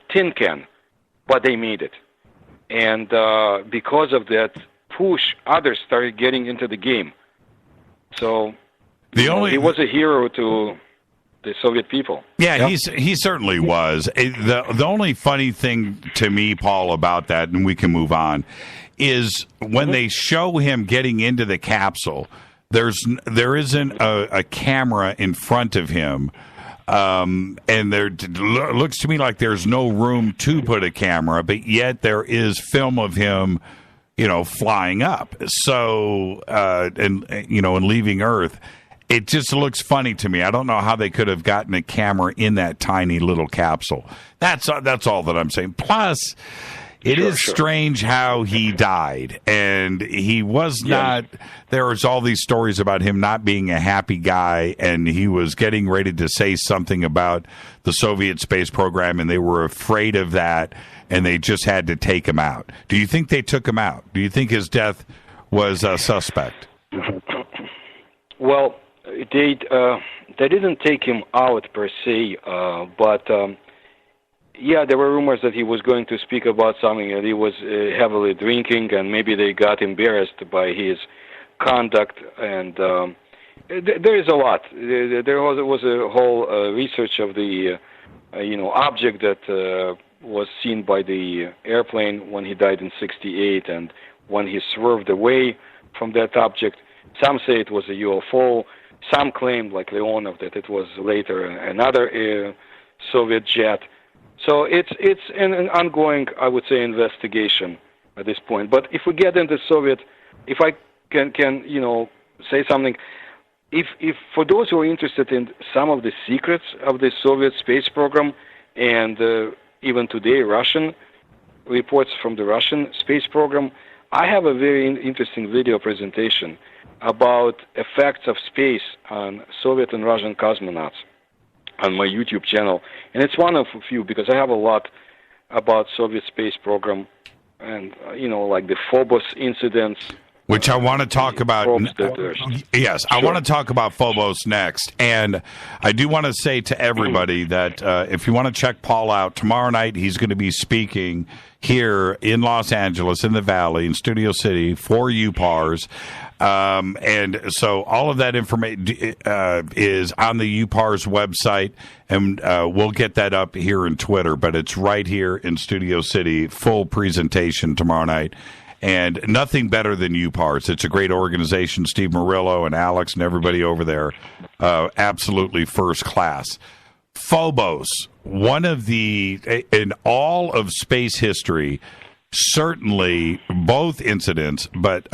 Speaker 13: tin can, but they made it. And because of that push, others started getting into the game. So he was a hero to the Soviet people.
Speaker 6: Yeah, he certainly was. The only funny thing to me, Paul, about that, and we can move on, is when they show him getting into the capsule, there isn't a camera in front of him, and there looks to me like there's no room to put a camera, but yet there is film of him, flying up. So and leaving Earth. It just looks funny to me. I don't know how they could have gotten a camera in that tiny little capsule. That's all that I'm saying. Plus, it is strange how he died, and he was not. There was all these stories about him not being a happy guy, and he was getting ready to say something about the Soviet space program, and they were afraid of that, and they just had to take him out. Do you think they took him out? Do you think his death was suspect?
Speaker 13: Well, they didn't take him out per se, but there were rumors that he was going to speak about something, that he was heavily drinking, and maybe they got embarrassed by his conduct. And there is a lot. There was a whole research of the object that was seen by the airplane when he died in '68, and when he swerved away from that object. Some say it was a UFO. Some claimed, like Leonov, that it was later another Soviet jet. So it's an ongoing, I would say, investigation at this point. But if we get into Soviet, if I can say something, if for those who are interested in some of the secrets of the Soviet space program, and even today Russian reports from the Russian space program, I have a very interesting video presentation about effects of space on Soviet and Russian cosmonauts on my YouTube channel. And it's one of a few, because I have a lot about Soviet space program and, like the Phobos incidents.
Speaker 6: Which I want to talk about. Yes, I want to talk about Phobos next. And I do want to say to everybody that if you want to check Paul out, tomorrow night he's going to be speaking here in Los Angeles, in the Valley, in Studio City, for UPARS. And so all of that information is on the UPARS website, and we'll get that up here in Twitter, but it's right here in Studio City, full presentation tomorrow night. And nothing better than UPARS. It's a great organization. Steve Murillo and Alex and everybody over there, absolutely first class. Phobos, one of in all of space history, certainly both incidents, but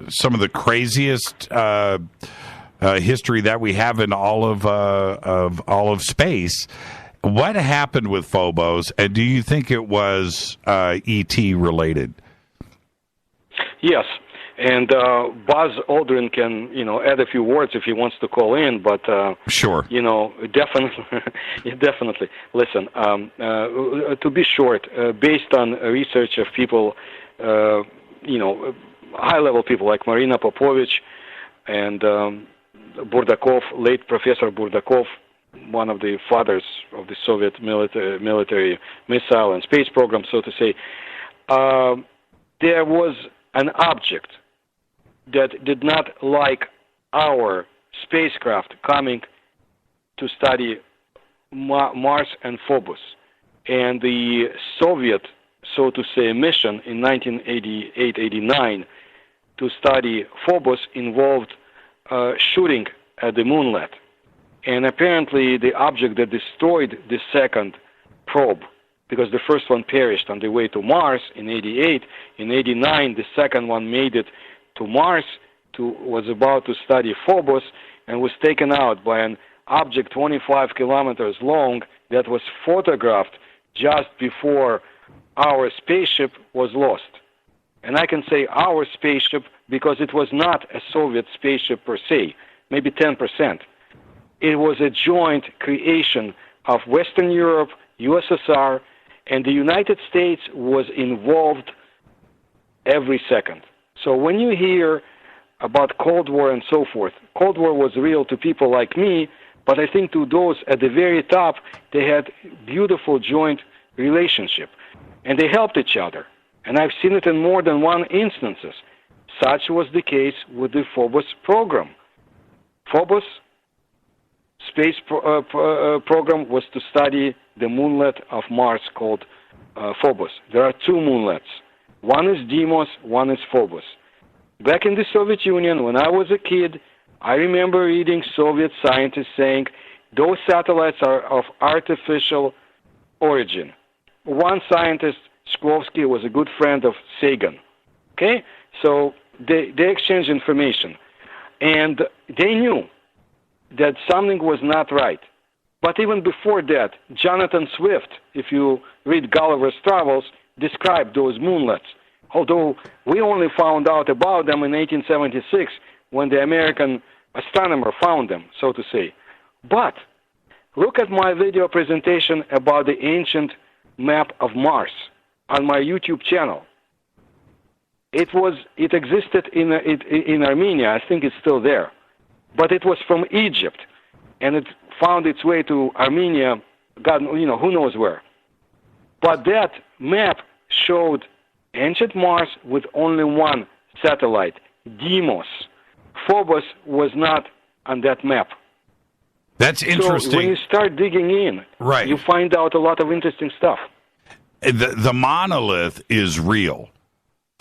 Speaker 6: some of the craziest history that we have in all of space. What happened with Phobos, and do you think it was ET related?
Speaker 13: Yes, and Buzz Aldrin can, add a few words if he wants to call in, but
Speaker 6: sure,
Speaker 13: definitely. Listen, to be short, based on research of people, high-level people like Marina Popovich and Burdakov, late Professor Burdakov, one of the fathers of the Soviet military missile and space program, so to say, there was an object that did not like our spacecraft coming to study Mars and Phobos. And the Soviet, so to say, mission in 1988-89 to study Phobos involved shooting at the moonlet. And apparently the object that destroyed the second probe, because the first one perished on the way to Mars in 88. In 89, the second one made it to Mars, was about to study Phobos, and was taken out by an object 25 kilometers long that was photographed just before our spaceship was lost. And I can say our spaceship because it was not a Soviet spaceship per se, maybe 10%. It was a joint creation of Western Europe, USSR, And the United States was involved every second. So when you hear about Cold War and so forth, Cold War was real to people like me, but I think to those at the very top, they had beautiful joint relationship, and they helped each other. And I've seen it in more than one instances. Such was the case with the Phobos program. Phobos space program was to study the moonlet of Mars called Phobos. There are two moonlets. One is Deimos, one is Phobos. Back in the Soviet Union, when I was a kid, I remember reading Soviet scientists saying those satellites are of artificial origin. One scientist, Shklovsky, was a good friend of Sagan. Okay? So they exchanged information. And they knew that something was not right. But even before that, Jonathan Swift, if you read Gulliver's Travels, described those moonlets. Although we only found out about them in 1876 when the American astronomer found them, so to say. But look at my video presentation about the ancient map of Mars on my YouTube channel. It existed in Armenia. I think it's still there. But it was from Egypt, and it found its way to Armenia, God, who knows where. But that map showed ancient Mars with only one satellite, Deimos. Phobos was not on that map.
Speaker 6: That's interesting.
Speaker 13: So when you start digging in,
Speaker 6: right,
Speaker 13: you find out a lot of interesting stuff.
Speaker 6: The monolith is real.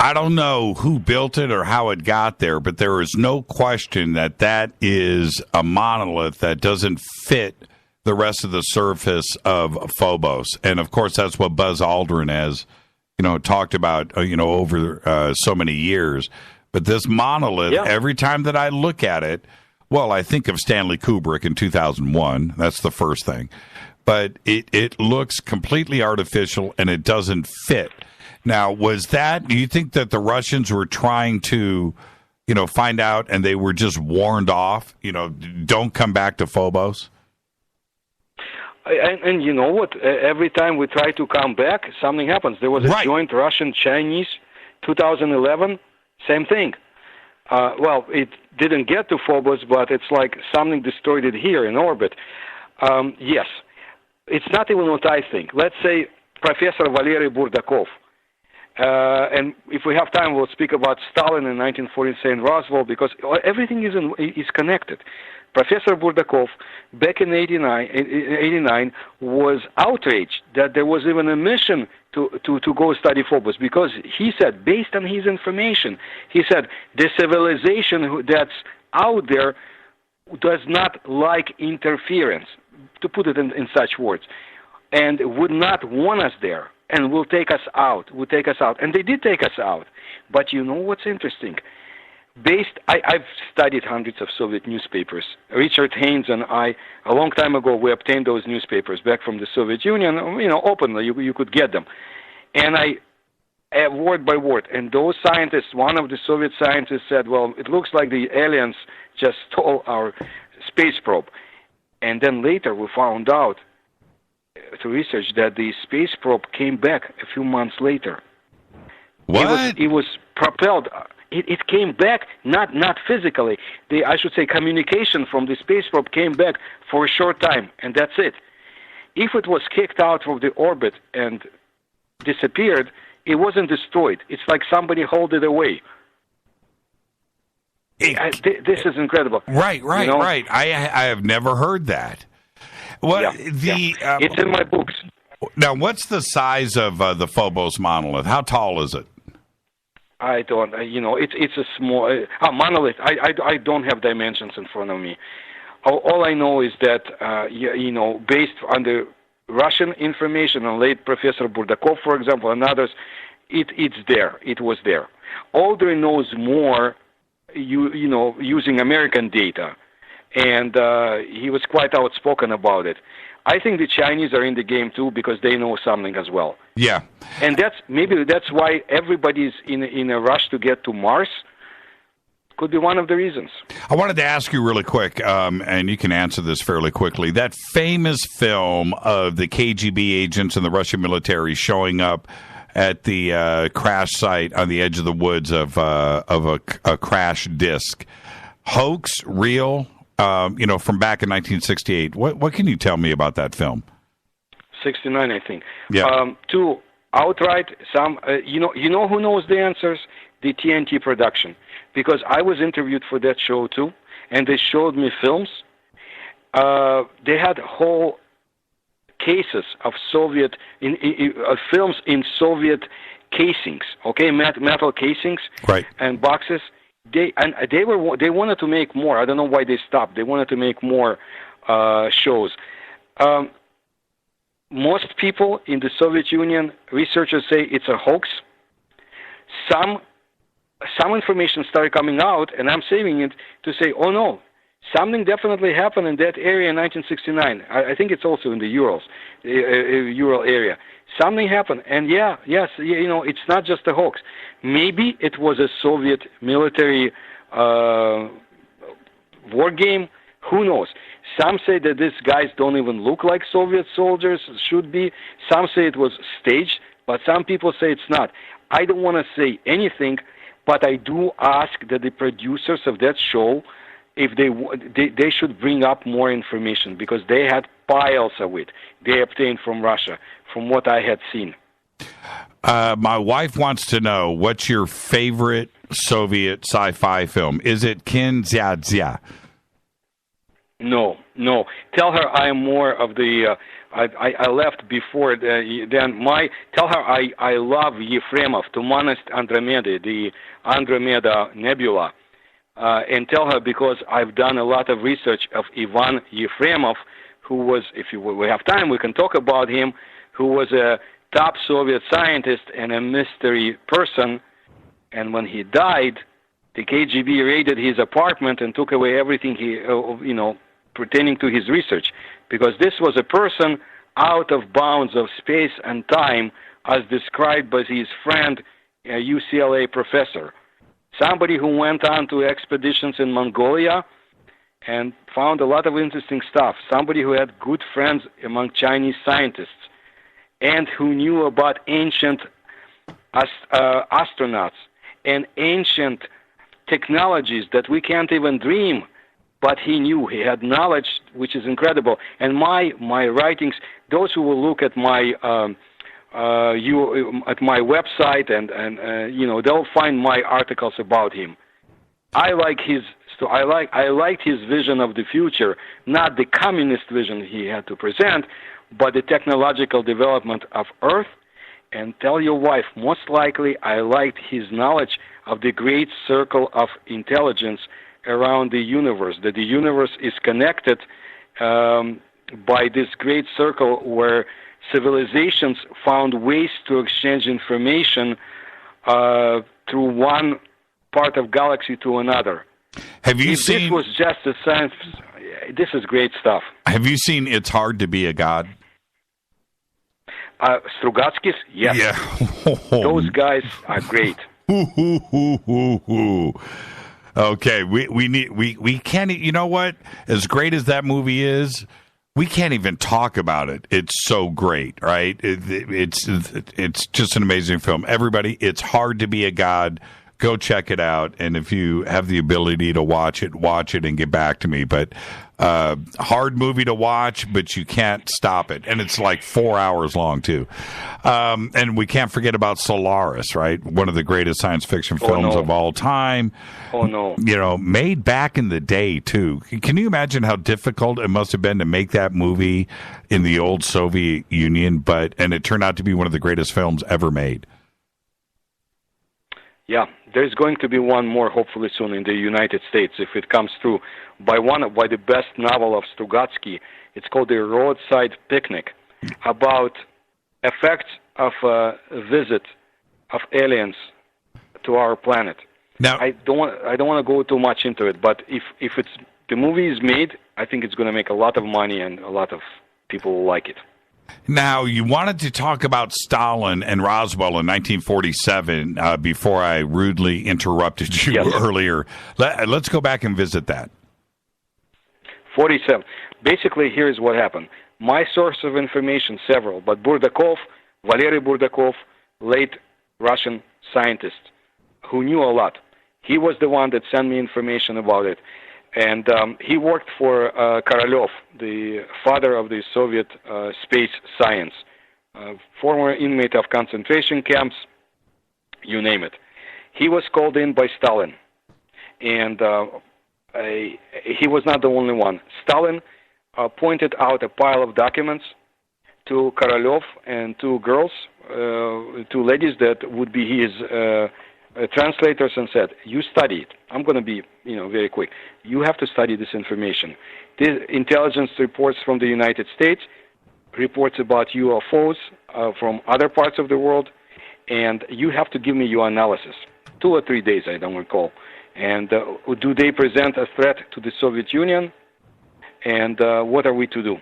Speaker 6: I don't know who built it or how it got there, but there is no question that is a monolith that doesn't fit the rest of the surface of Phobos. And, of course, that's what Buzz Aldrin has, talked about, over so many years. But this monolith, every time that I look at it, well, I think of Stanley Kubrick in 2001. That's the first thing. But it looks completely artificial, and it doesn't fit. Now, do you think that the Russians were trying to, find out and they were just warned off, don't come back to Phobos?
Speaker 13: And you know what? Every time we try to come back, something happens. There was a joint Russian-Chinese, 2011, same thing. Well, it didn't get to Phobos, but it's like something destroyed it here in orbit. Yes. It's not even what I think. Let's say Professor Valery Burdakov. And if we have time, we'll speak about Stalin in 1947 and Roswell, because everything is connected. Professor Burdakov, back in 89, was outraged that there was even a mission to go study Phobos, because he said, based on his information, he said, the civilization that's out there does not like interference, to put it in such words, and would not want us there, and will take us out, And they did take us out. But you know what's interesting? I've studied hundreds of Soviet newspapers. Richard Haynes and I, a long time ago, we obtained those newspapers back from the Soviet Union, openly, you could get them. And word by word, and those scientists, one of the Soviet scientists said, well, it looks like the aliens just stole our space probe. And then later we found out, through research, that the space probe came back a few months later.
Speaker 6: What?
Speaker 13: It was propelled. It came back, not physically. I should say communication from the space probe came back for a short time, and that's it. If it was kicked out of the orbit and disappeared, it wasn't destroyed. It's like somebody hauled it away. This is incredible.
Speaker 6: Right. I have never heard that.
Speaker 13: It's in my books.
Speaker 6: Now, what's the size of the Phobos monolith? How tall is it?
Speaker 13: I don't, it's a small monolith. I don't have dimensions in front of me. All I know is that, based on the Russian information and late Professor Burdakov, for example, and others, it's there. It was there. Aldrin knows more, using American data, and he was quite outspoken about it. I think the Chinese are in the game too, because they know something as well.
Speaker 6: Yeah,
Speaker 13: and that's why everybody's in a rush to get to Mars, could be one of the reasons.
Speaker 6: I wanted to ask you really quick, and you can answer this fairly quickly. That famous film of the KGB agents and the Russian military showing up at the crash site on the edge of the woods of a crash disc. Hoax, real, from back in 1968. What can you tell me about that film?
Speaker 13: 69, I think.
Speaker 6: Yeah.
Speaker 13: Two, outright, some, you know who knows the answers? The TNT production. Because I was interviewed for that show too, and they showed me films. They had whole cases of Soviet films in Soviet casings, okay, metal casings,
Speaker 6: right,
Speaker 13: and boxes. They wanted to make more. I don't know why they stopped. They wanted to make more shows. Most people in the Soviet Union, researchers say it's a hoax. Some information started coming out, and I'm saving it to say, oh no, something definitely happened in that area in 1969. I think it's also in the Ural area. Something happened, and it's not just a hoax. Maybe it was a Soviet military war game. Who knows? Some say that these guys don't even look like Soviet soldiers, should be. Some say it was staged, but some people say it's not. I don't want to say anything, but I do ask that the producers of that show, if they should bring up more information, because they had piles of it they obtained from Russia, from what I had seen.
Speaker 6: My wife wants to know, what's your favorite Soviet sci-fi film? Is it Kin Zia Zia?
Speaker 13: No. Tell her I am more of the. I left before then. Tell her I love Yefremov, Tumanist Andromeda, the Andromeda Nebula, and tell her because I've done a lot of research of Ivan Yefremov, who was, if we have time, we can talk about him, who was a top Soviet scientist and a mystery person, and when he died, the KGB raided his apartment and took away everything pertaining to his research, because this was a person out of bounds of space and time, as described by his friend, a UCLA professor. Somebody who went on to expeditions in Mongolia and found a lot of interesting stuff. Somebody who had good friends among Chinese scientists and who knew about ancient astronauts and ancient technologies that we can't even dream. But he knew, he had knowledge, which is incredible. And my writings, those who will look at my at my website and they'll find my articles about him. I liked his vision of the future, not the communist vision he had to present, but the technological development of Earth. And tell your wife, most likely I liked his knowledge of the great circle of intelligence around the universe, that the universe is connected by this great circle where civilizations found ways to exchange information through one part of galaxy to another.
Speaker 6: Have you seen?
Speaker 13: This was just a science. This is great stuff.
Speaker 6: Have you seen It's Hard to Be a God?
Speaker 13: Strugatsky's, yes.
Speaker 6: Yeah.
Speaker 13: Those guys are great.
Speaker 6: Okay, we can't. You know what? As great as that movie is, we can't even talk about it. It's so great, right? It's just an amazing film. Everybody, It's Hard to Be a God. Go check it out, and if you have the ability to watch it and get back to me. But hard movie to watch, but you can't stop it, and it's like 4 hours long too. And we can't forget about Solaris, right? One of the greatest science fiction films of all time.
Speaker 13: Oh no!
Speaker 6: Made back in the day too. Can you imagine how difficult it must have been to make that movie in the old Soviet Union? And it turned out to be one of the greatest films ever made.
Speaker 13: Yeah, there's going to be one more, hopefully soon, in the United States, if it comes through, by the best novel of Strugatsky. It's called The Roadside Picnic, about effects of a visit of aliens to our planet.
Speaker 6: Now,
Speaker 13: I don't want to go too much into it, but if the movie is made, I think it's going to make a lot of money and a lot of people will like it.
Speaker 6: Now, you wanted to talk about Stalin and Roswell in 1947 before I rudely interrupted you earlier. Let's go back and visit that.
Speaker 13: 47. Basically, here's what happened. My source of information, several, but Burdakov, Valery Burdakov, late Russian scientist who knew a lot. He was the one that sent me information about it. And he worked for Korolev, the father of the Soviet space science, former inmate of concentration camps, you name it. He was called in by Stalin, and he was not the only one. Stalin pointed out a pile of documents to Korolev and two girls, two ladies that would be his translators, and said, you study it. I'm going to be, very quick. You have to study this information. The intelligence reports from the United States, reports about UFOs from other parts of the world, and you have to give me your analysis. 2 or 3 days, I don't recall. And do they present a threat to the Soviet Union? And what are we to do?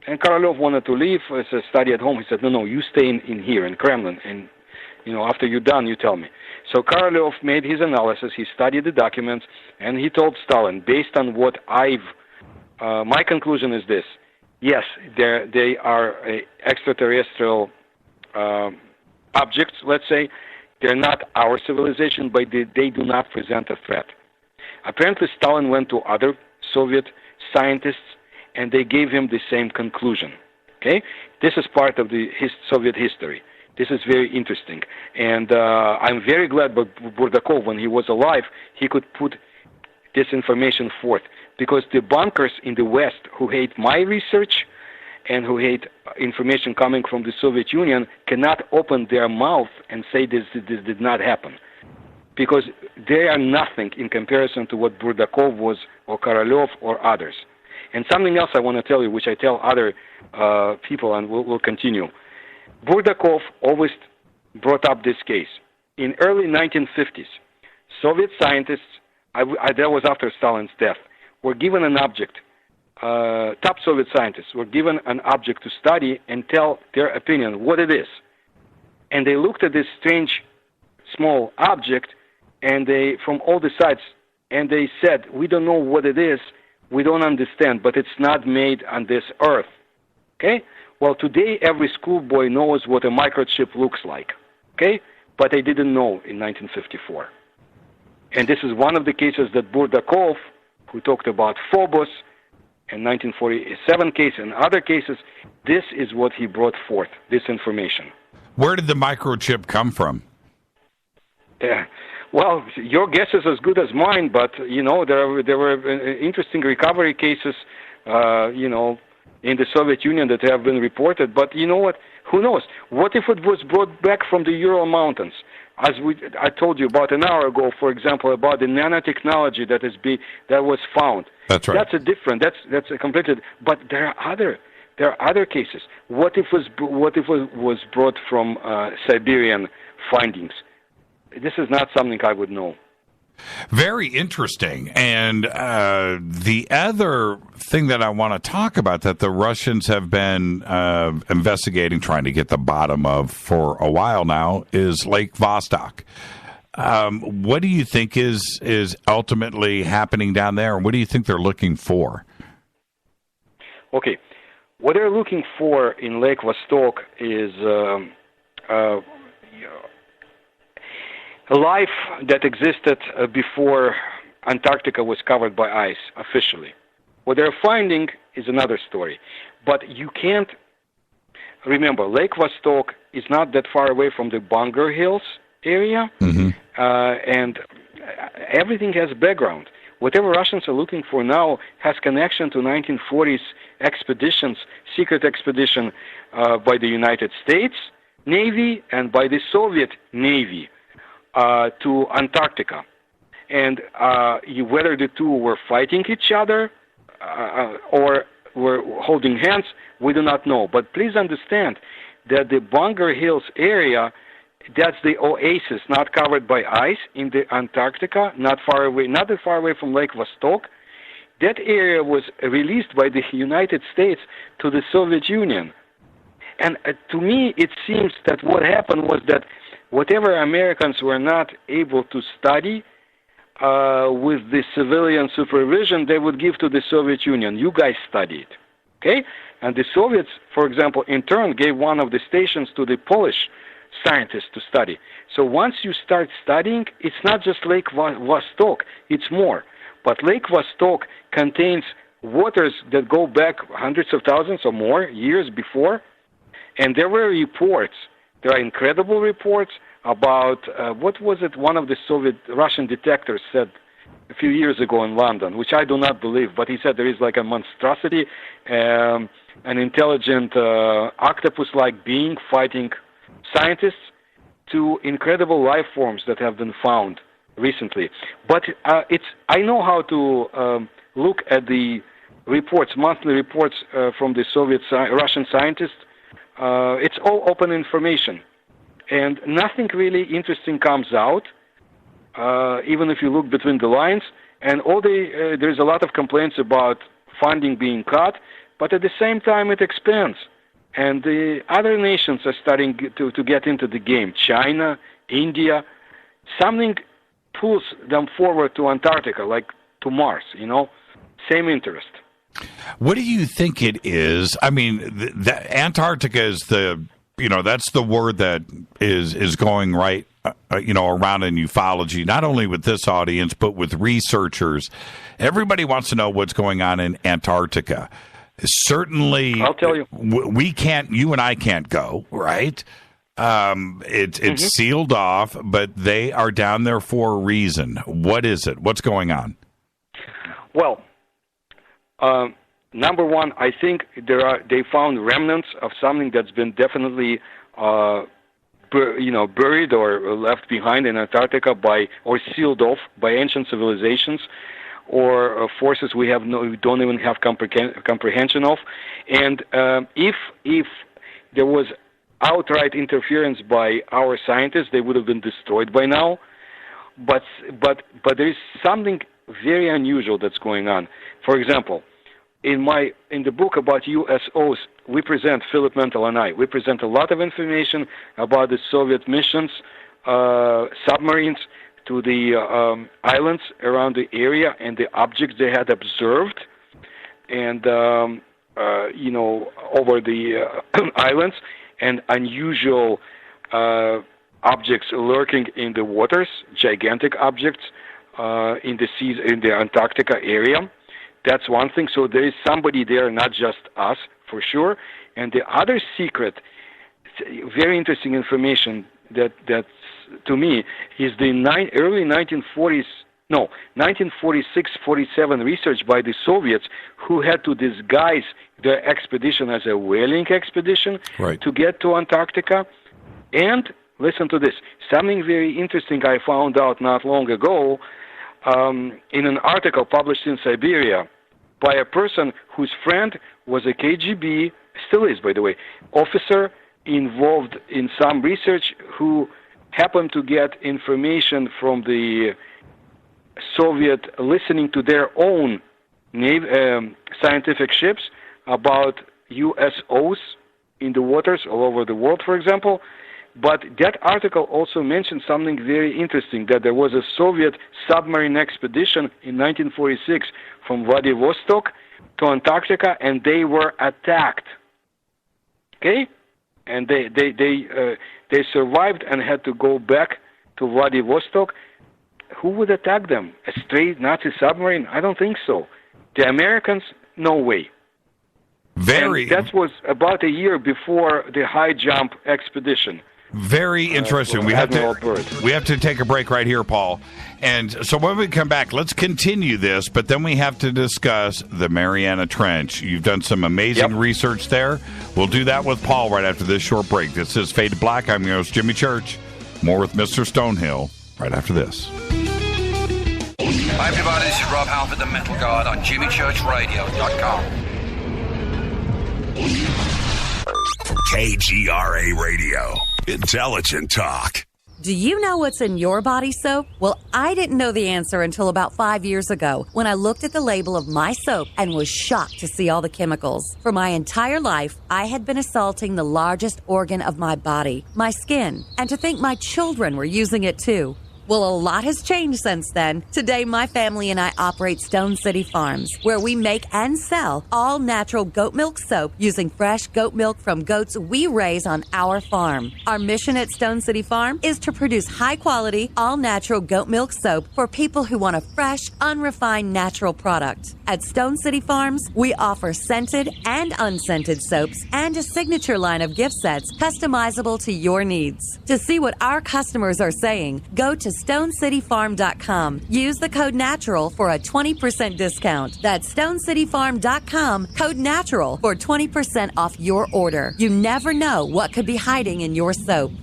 Speaker 13: And Korolev wanted to leave, study at home. He said, no, you stay in here in Kremlin, and after you're done, you tell me. So Korolev made his analysis. He studied the documents, and he told Stalin, based on what my conclusion is this: yes, they are extraterrestrial objects. Let's say they're not our civilization, but they do not present a threat. Apparently, Stalin went to other Soviet scientists, and they gave him the same conclusion. Okay, this is part of his Soviet history. This is very interesting, and I'm very glad that Burdakov, when he was alive, he could put this information forth, because the bunkers in the West who hate my research and who hate information coming from the Soviet Union cannot open their mouth and say this did not happen, because they are nothing in comparison to what Burdakov was, or Korolev, or others. And something else I want to tell you, which I tell other people, and we'll continue. Burdakov always brought up this case. In early 1950s, Soviet scientists, that was after Stalin's death, were given an object. Top Soviet scientists were given an object to study and tell their opinion, what it is. And they looked at this strange, small object, and from all the sides, and they said, we don't know what it is, we don't understand, but it's not made on this earth. Okay? Well, today every schoolboy knows what a microchip looks like, okay? But they didn't know in 1954. And this is one of the cases that Burdakov, who talked about Phobos, in 1947 case and other cases, this is what he brought forth, this information.
Speaker 6: Where did the microchip come from?
Speaker 13: Well, your guess is as good as mine, but, there were interesting recovery cases, in the Soviet Union that have been reported, but you know what? Who knows? What if it was brought back from the Ural Mountains? As I told you about an hour ago, for example, about the nanotechnology that was found.
Speaker 6: That's right.
Speaker 13: That's a completely. But there are other cases. What if it was brought from Siberian findings? This is not something I would know.
Speaker 6: Very interesting. And the other thing that I want to talk about that the Russians have been investigating, trying to get the bottom of for a while now, is Lake Vostok. What do you think is ultimately happening down there, and what do you think they're looking for?
Speaker 13: Okay. What they're looking for in Lake Vostok is a life that existed before Antarctica was covered by ice officially. What they're finding is another story. But you can't remember, Lake Vostok is not that far away from the Bunger Hills area, and everything has background. Whatever Russians are looking for now has connection to 1940s expeditions, secret expedition by the United States Navy and by the Soviet Navy to Antarctica. And whether the two were fighting each other or were holding hands, we do not know. But please understand that the Bunger Hills area, that's the oasis not covered by ice in the Antarctica, not that far away from Lake Vostok. That area was released by the United States to the Soviet Union. And to me, it seems that what happened was that whatever Americans were not able to study with the civilian supervision, they would give to the Soviet Union. You guys study it, okay? And the Soviets, for example, in turn gave one of the stations to the Polish scientists to study. So once you start studying, it's not just Lake Vostok, it's more. But Lake Vostok contains waters that go back hundreds of thousands or more years before. And there were reports, there are incredible reports about, what was it, one of the Russian detectors said a few years ago in London, which I do not believe, but he said there is like a monstrosity, an intelligent octopus-like being fighting scientists to incredible life forms that have been found recently. But I know how to look at the reports, monthly reports from the Russian scientists. It's all open information, and nothing really interesting comes out, even if you look between the lines. And there's a lot of complaints about funding being cut, but at the same time it expands. And the other nations are starting to get into the game. China, India, something pulls them forward to Antarctica, like to Mars, same interest.
Speaker 6: What do you think it is? I mean, Antarctica is that's the word that is going right, around in ufology, not only with this audience, but with researchers. Everybody wants to know what's going on in Antarctica. Certainly,
Speaker 13: I'll tell you.
Speaker 6: You and I can't go, right? It's sealed off, but they are down there for a reason. What is it? What's going on?
Speaker 13: Well, number one, I think they found remnants of something that's been definitely, buried or left behind in Antarctica or sealed off by ancient civilizations or forces we don't even have comprehension of. And if there was outright interference by our scientists, they would have been destroyed by now. But there is something very unusual that's going on. For example, in the book about USOs, we present, Philip Mentel and I, we present a lot of information about the Soviet missions, submarines to the islands around the area and the objects they had observed, and over the islands, and unusual objects lurking in the waters, gigantic objects in the seas in the Antarctica area. That's one thing. So there is somebody there, not just us, for sure. And the other secret, very interesting information that's to me is the early 1946-47 research by the Soviets, who had to disguise their expedition as a whaling expedition to get to Antarctica. And listen to this, something very interesting I found out not long ago in an article published in Siberia by a person whose friend was a KGB, still is by the way, officer involved in some research, who happened to get information from the Soviet, listening to their own scientific ships about USOs in the waters all over the world, for example. But that article also mentioned something very interesting, that there was a Soviet submarine expedition in 1946 from Vladivostok to Antarctica, and they were attacked. Okay? And they survived and had to go back to Vladivostok. Who would attack them? A stray Nazi submarine? I don't think so. The Americans? No way. And that was about a year before the high jump expedition.
Speaker 6: Very interesting. We have to take a break right here, Paul. And so when we come back, let's continue this, but then we have to discuss the Mariana Trench. You've done some amazing research there. We'll do that with Paul right after this short break. This is Fade to Black. I'm your host, Jimmy Church. More with Mr. Stonehill right after this.
Speaker 7: Hi, everybody. This is Rob Halford, the Metal Guard, on JimmyChurchRadio.com.
Speaker 23: KGRA Radio. Intelligent talk.
Speaker 8: Do you know what's in your body soap? Well, I didn't know the answer until about 5 years ago when I looked at the label of my soap and was shocked to see all the chemicals. For my entire life, I had been assaulting the largest organ of my body, my skin, and to think my children were using it too. Well, a lot has changed since then. Today, my family and I operate Stone City Farms, where we make and sell all-natural goat milk soap using fresh goat milk from goats we raise on our farm. Our mission at Stone City Farm is to produce high-quality, all-natural goat milk soap for people who want a fresh, unrefined, natural product. At Stone City Farms, we offer scented and unscented soaps and a signature line of gift sets customizable to your needs. To see what our customers are saying, go to StoneCityFarm.com. Use the code NATURAL for a 20% discount. That's StoneCityFarm.com, code NATURAL for 20% off your order. You never know what could be hiding in your soap.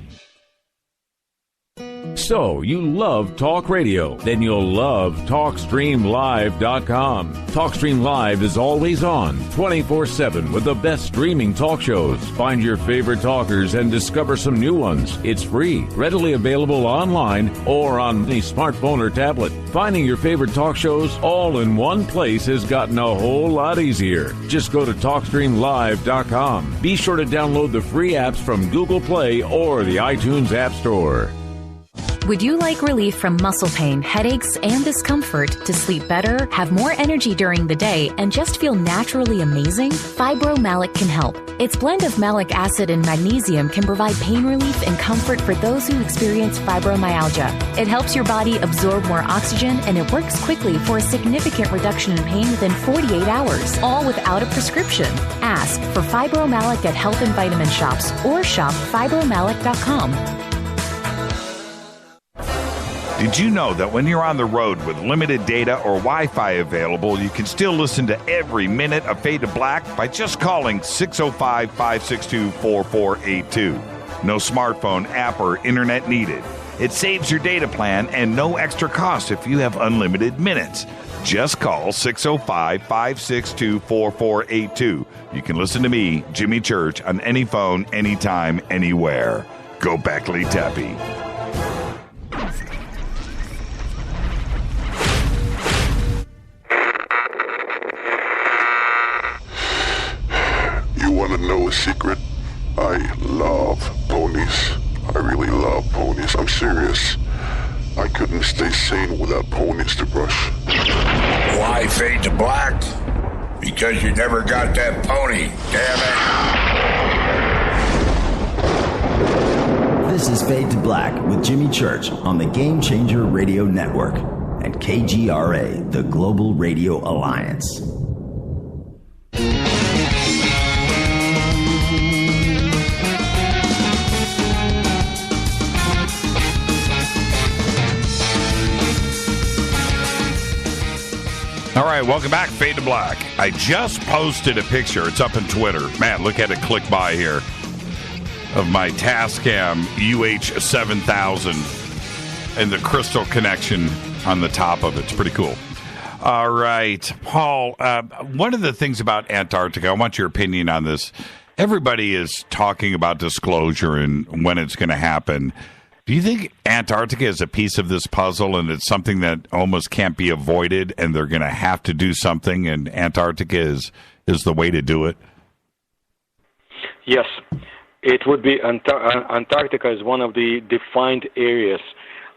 Speaker 9: So, you love talk radio? Then you'll love TalkStreamLive.com. TalkStream Live is always on, 24/7 with the best streaming talk shows. Find your favorite talkers and discover some new ones. It's free, readily available online or on any smartphone or tablet. Finding your favorite talk shows all in one place has gotten a whole lot easier. Just go to TalkStreamLive.com. Be sure to download the free apps from Google Play or the iTunes App Store.
Speaker 10: Would you like relief from muscle pain, headaches, and discomfort to sleep better, have more energy during the day, and just feel naturally amazing? Fibromalic can help. Its blend of malic acid and magnesium can provide pain relief and comfort for those who experience fibromyalgia. It helps your body absorb more oxygen, and it works quickly for a significant reduction in pain within 48 hours, all without a prescription. Ask for Fibromalic at health and vitamin shops or shop fibromalic.com.
Speaker 6: Did you know that when you're on the road with limited data or Wi-Fi available, you can still listen to every minute of Fade to Black by just calling 605-562-4482. No smartphone, app, or internet needed. It saves your data plan and no extra cost if you have unlimited minutes. Just call 605-562-4482. You can listen to me, Jimmy Church, on any phone, anytime, anywhere. Go Beckley Tappy.
Speaker 24: You want to know a secret? I love ponies. I really love ponies. I'm serious. I couldn't stay sane without ponies to brush.
Speaker 25: Why Fade to Black? Because you never got that pony, damn
Speaker 14: it. This is Fade to Black with Jimmy Church on the Game Changer Radio Network and KGRA, the Global Radio Alliance.
Speaker 6: All right, welcome back, Fade to Black. I just posted a picture. It's up on Twitter. Man, look at it, click by here, of my Tascam UH7000 and the crystal connection on the top of it. It's pretty cool. All right, Paul, one of the things about Antarctica, I want your opinion on this. Everybody is talking about disclosure and when it's going to happen. Do you think Antarctica is a piece of this puzzle and it's something that almost can't be avoided and they're going to have to do something and Antarctica is the way to do it?
Speaker 13: Yes, it would be. Antarctica is one of the defined areas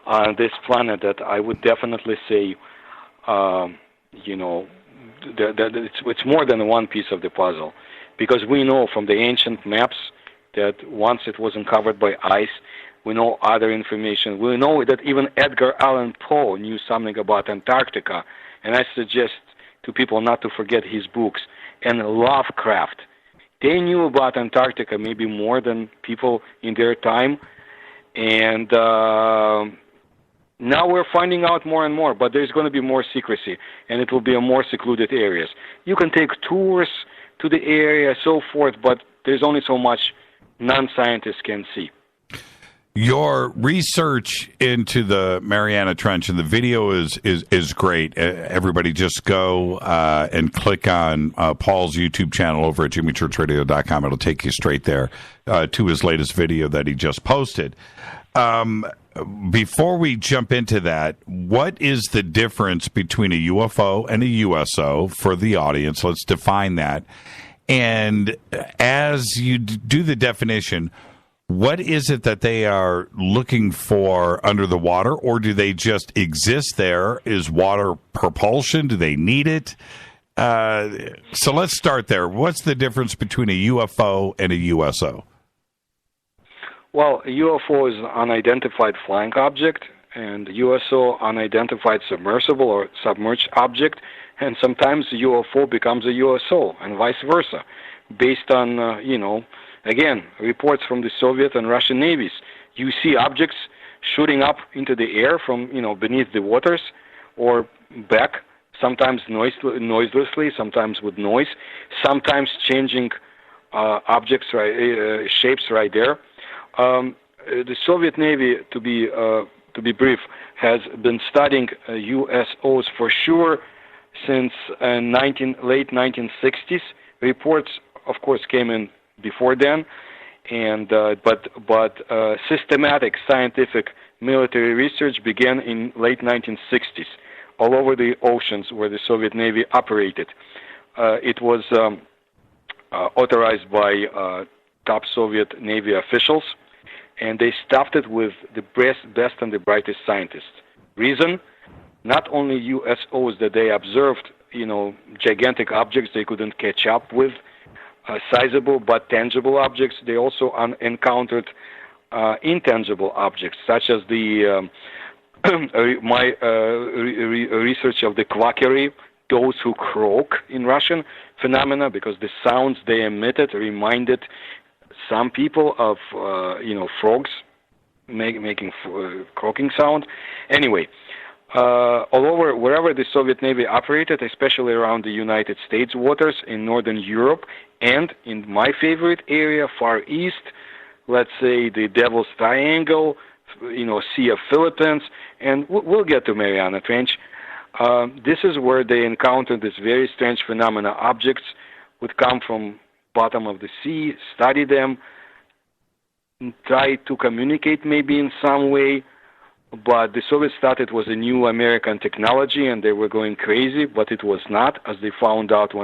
Speaker 13: on this planet that I would definitely say, that it's more than one piece of the puzzle. Because we know from the ancient maps that once it was uncovered by ice, we know other information. We know that even Edgar Allan Poe knew something about Antarctica. And I suggest to people not to forget his books. And Lovecraft. They knew about Antarctica maybe more than people in their time. And now we're finding out more and more. But there's going to be more secrecy. And it will be a more secluded areas. You can take tours to the area, so forth. But there's only so much non-scientists can see.
Speaker 6: Your research into the Mariana Trench and the video is great. Everybody just go and click on Paul's YouTube channel over at jimmychurchradio.com. It'll take you straight there to his latest video that he just posted. before we jump into that, what is the difference between a UFO and a USO for the audience? Let's define that. And as you do the definition, what is it that they are looking for under the water, or do they just exist there? Is water propulsion? Do they need it? So let's start there. What's the difference between a UFO and a USO?
Speaker 13: Well, a UFO is an unidentified flying object, and USO, unidentified submersible or submerged object, and sometimes a UFO becomes a USO, and vice versa, based on, again, reports from the Soviet and Russian navies. You see objects shooting up into the air from, beneath the waters or back, sometimes noiselessly, sometimes with noise, sometimes changing objects, shapes right there. The Soviet Navy, to be brief, has been studying USOs for sure since late 1960s. Reports, of course, came in before then, and but systematic scientific military research began in late 1960s, all over the oceans where the Soviet Navy operated. It was authorized by top Soviet Navy officials, and they stuffed it with the best and the brightest scientists. Reason? Not only USOs that they observed, gigantic objects they couldn't catch up with, sizable but tangible objects. They also encountered intangible objects, such as the research of the quackery, those who croak in Russian phenomena, because the sounds they emitted reminded some people of frogs making croaking sound. Anyway, all over wherever the Soviet Navy operated, especially around the United States waters, in Northern Europe, and in my favorite area, Far East, let's say the Devil's Triangle, Sea of Philippines, and we'll get to Mariana Trench. This is where they encountered this very strange phenomena. Objects would come from bottom of the sea, study them, try to communicate maybe in some way, but the Soviets thought it was a new American technology and they were going crazy, but it was not, as they found out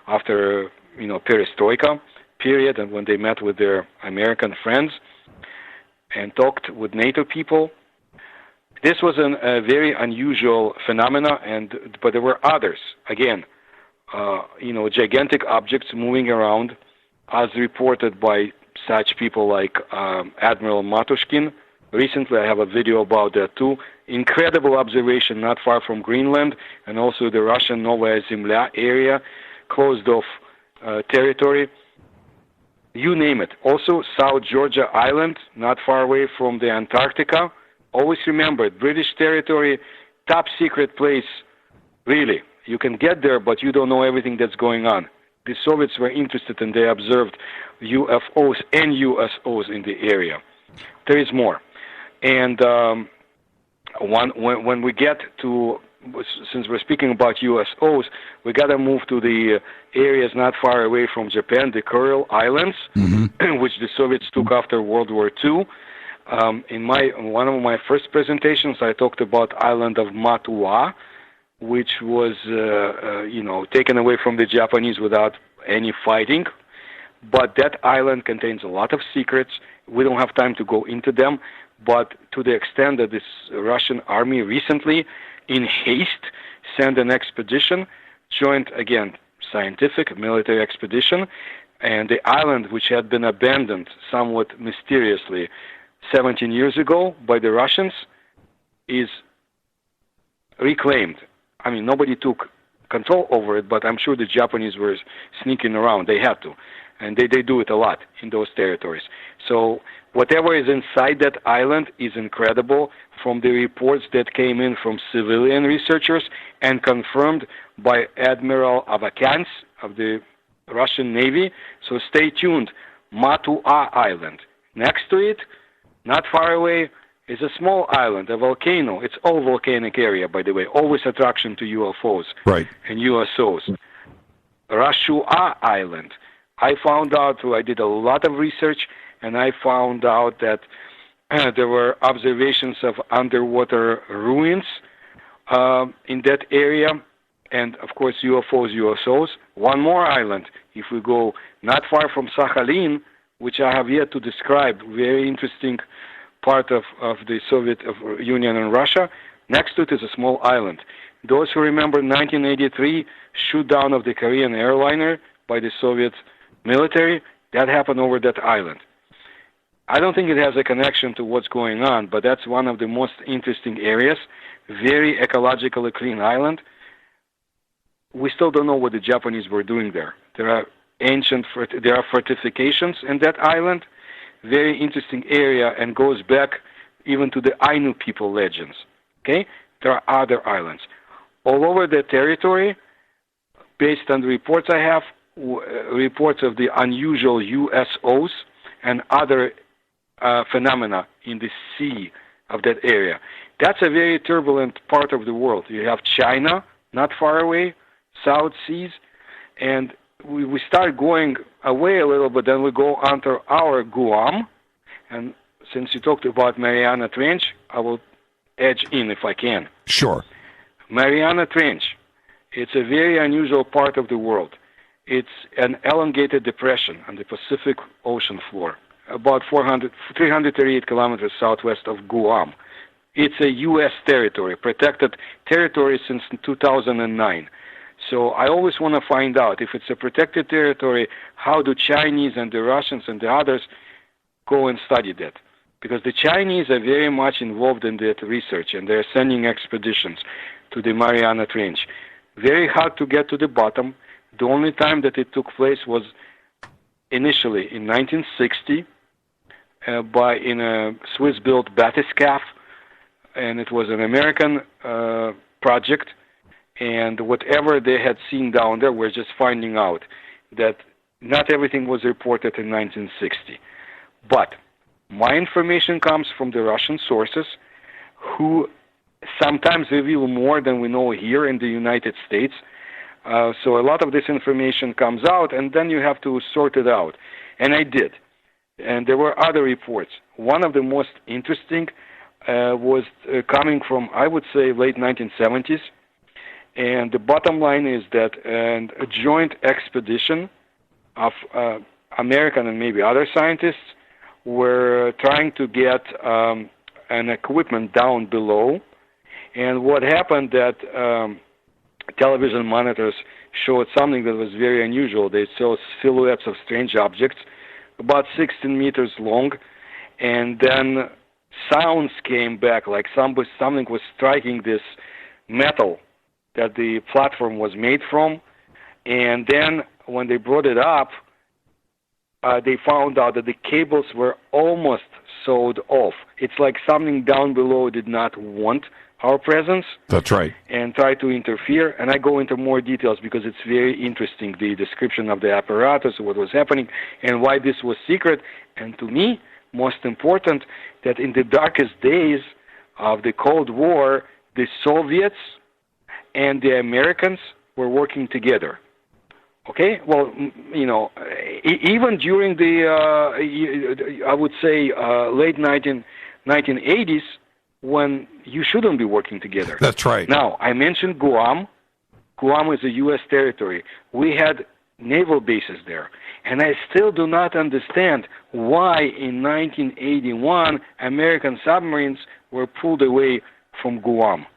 Speaker 13: after perestroika period, and when they met with their American friends and talked with NATO people. This was a very unusual phenomena, but there were others. Again, gigantic objects moving around, as reported by such people like Admiral Matushkin. Recently, I have a video about that too. Incredible observation not far from Greenland, and also the Russian Novaya Zemlya area, closed off territory. You name it. Also, South Georgia Island, not far away from the Antarctica. Always remember, British territory, top secret place, really. You can get there, but you don't know everything that's going on. The Soviets were interested and they observed UFOs and USOs in the area. There is more. And when we get to, since we're speaking about USOs, we got to move to the areas not far away from Japan, the Kuril Islands, which the Soviets took after World War II. In one of my first presentations, I talked about island of Matua, which was, taken away from the Japanese without any fighting. But that island contains a lot of secrets. We don't have time to go into them. But to the extent that this Russian army recently, in haste, sent an expedition, joint, again, scientific, military expedition, and the island, which had been abandoned somewhat mysteriously 17 years ago by the Russians, is reclaimed. I mean, nobody took control over it, but I'm sure the Japanese were sneaking around. They had to. And they do it a lot in those territories. So whatever is inside that island is incredible, from the reports that came in from civilian researchers and confirmed by Admiral Avakyan of the Russian Navy. So stay tuned. Matua Island. Next to it, not far away, is a small island, a volcano. It's all volcanic area, by the way. Always attraction to UFOs and USOs. Rashua Island. I found out, I did a lot of research, and I found out that There were observations of underwater ruins in that area, and of course UFOs, USOs. One more island. If we go not far from Sakhalin, which I have yet to describe, very interesting part of the Soviet Union and Russia. Next to it is a small island. Those who remember 1983 shoot down of the Korean airliner by the Soviet military, that happened over that island. I don't think it has a connection to what's going on, but that's one of the most interesting areas. Very ecologically clean island. We still don't know what the Japanese were doing there. There are fortifications in that island. Very interesting area, and goes back even to the Ainu people legends. Okay, there are other islands all over the territory. Based on the reports I have, reports of the unusual USOs and other phenomena in the sea of that area. That's a very turbulent part of the world. You have China, not far away, South Seas, and we start going away a little bit, then we go onto our Guam, and since you talked about Mariana Trench, I will edge in if I can.
Speaker 6: Sure.
Speaker 13: Mariana Trench, it's a very unusual part of the world. It's an elongated depression on the Pacific Ocean floor, about 338 kilometers southwest of Guam. It's a U.S. territory, protected territory since 2009. So I always want to find out, if it's a protected territory, how do Chinese and the Russians and the others go and study that? Because the Chinese are very much involved in that research, and they're sending expeditions to the Mariana Trench. Very hard to get to the bottom. The only time that it took place was initially in 1960 in a Swiss-built bathyscaphe, and it was an American project. And whatever they had seen down there, we're just finding out that not everything was reported in 1960. But my information comes from the Russian sources, who sometimes reveal more than we know here in the United States. So a lot of this information comes out, and then you have to sort it out. And I did. And there were other reports. One of the most interesting was coming from, I would say, late 1970s. And the bottom line is that a joint expedition of American and maybe other scientists were trying to get an equipment down below. And what happened that television monitors showed something that was very unusual. They saw silhouettes of strange objects, about 16 meters long, and then sounds came back like something was striking this metal that the platform was made from. And then when they brought it up, they found out that the cables were almost sewed off. It's like something down below did not want our presence.
Speaker 6: That's right.
Speaker 13: And tried to interfere. And I go into more details because it's very interesting, the description of the apparatus, what was happening, and why this was secret. And to me, most important, that in the darkest days of the Cold War, the Soviets and the Americans were working together. Okay? Well, you know, even during the, I would say, late 1980s, when you shouldn't be working together.
Speaker 6: That's right.
Speaker 13: Now, I mentioned Guam. Guam is a U.S. territory. We had naval bases there. And I still do not understand why in 1981 American submarines were pulled away from Guam.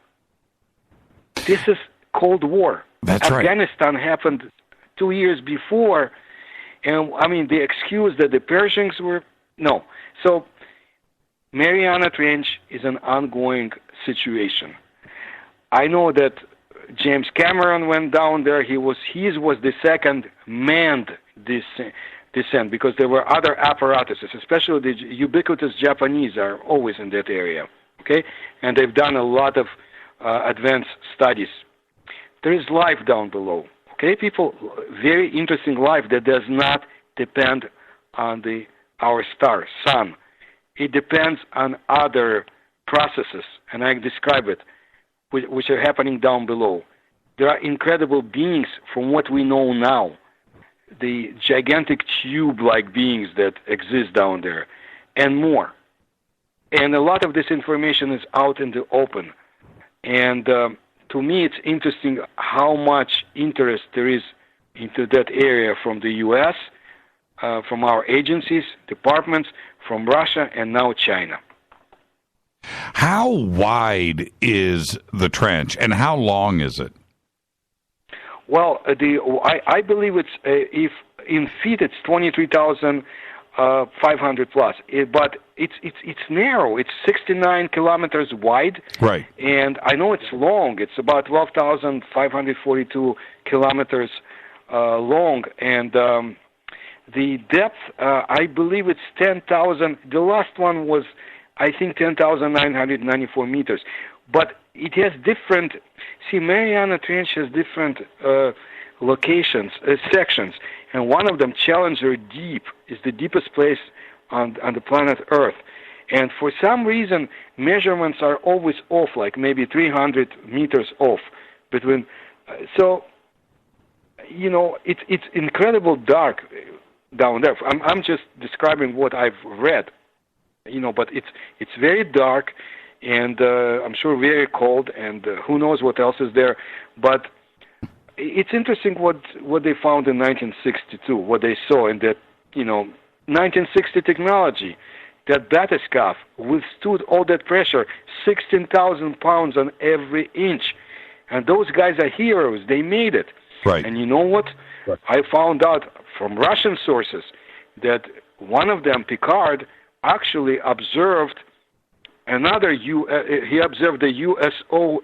Speaker 13: This is Cold War.
Speaker 6: That's right.
Speaker 13: Afghanistan happened 2 years before, and I mean the excuse that the Persians were no. So Mariana Trench is an ongoing situation. I know that James Cameron went down there. His was the second manned descent because there were other apparatuses, especially the ubiquitous Japanese are always in that area. Okay, and they've done a lot of advanced studies. There is life down below. Okay, people, very interesting life that does not depend on our star, sun. It depends on other processes, and I describe it, which are happening down below. There are incredible beings from what we know now, the gigantic tube-like beings that exist down there, and more. And a lot of this information is out in the open. And to me, it's interesting how much interest there is into that area from the U.S., from our agencies, departments, from Russia, and now China.
Speaker 6: How wide is the trench, and how long is it?
Speaker 13: Well, I believe it's if in feet it's 23,500 plus, but it's narrow. It's 69 kilometers wide,
Speaker 6: right?
Speaker 13: And I know it's long. It's about 12,542 kilometers long, and the depth I believe it's 10,000. The last one was, I think, 10,994 meters, but it has different. See, Mariana Trench has different locations, sections, and one of them, Challenger Deep, is the deepest place on the planet Earth. And for some reason, measurements are always off, like maybe 300 meters off between. So, it's incredible dark down there. I'm just describing what I've read, but it's very dark. And I'm sure very cold, and who knows what else is there. But it's interesting what they found in 1962, what they saw in that, 1960 technology. That bathyscaphe withstood all that pressure, 16,000 pounds on every inch. And those guys are heroes. They made it.
Speaker 6: Right.
Speaker 13: And you know what? Right. I found out from Russian sources that one of them, Picard, actually observed he observed the USO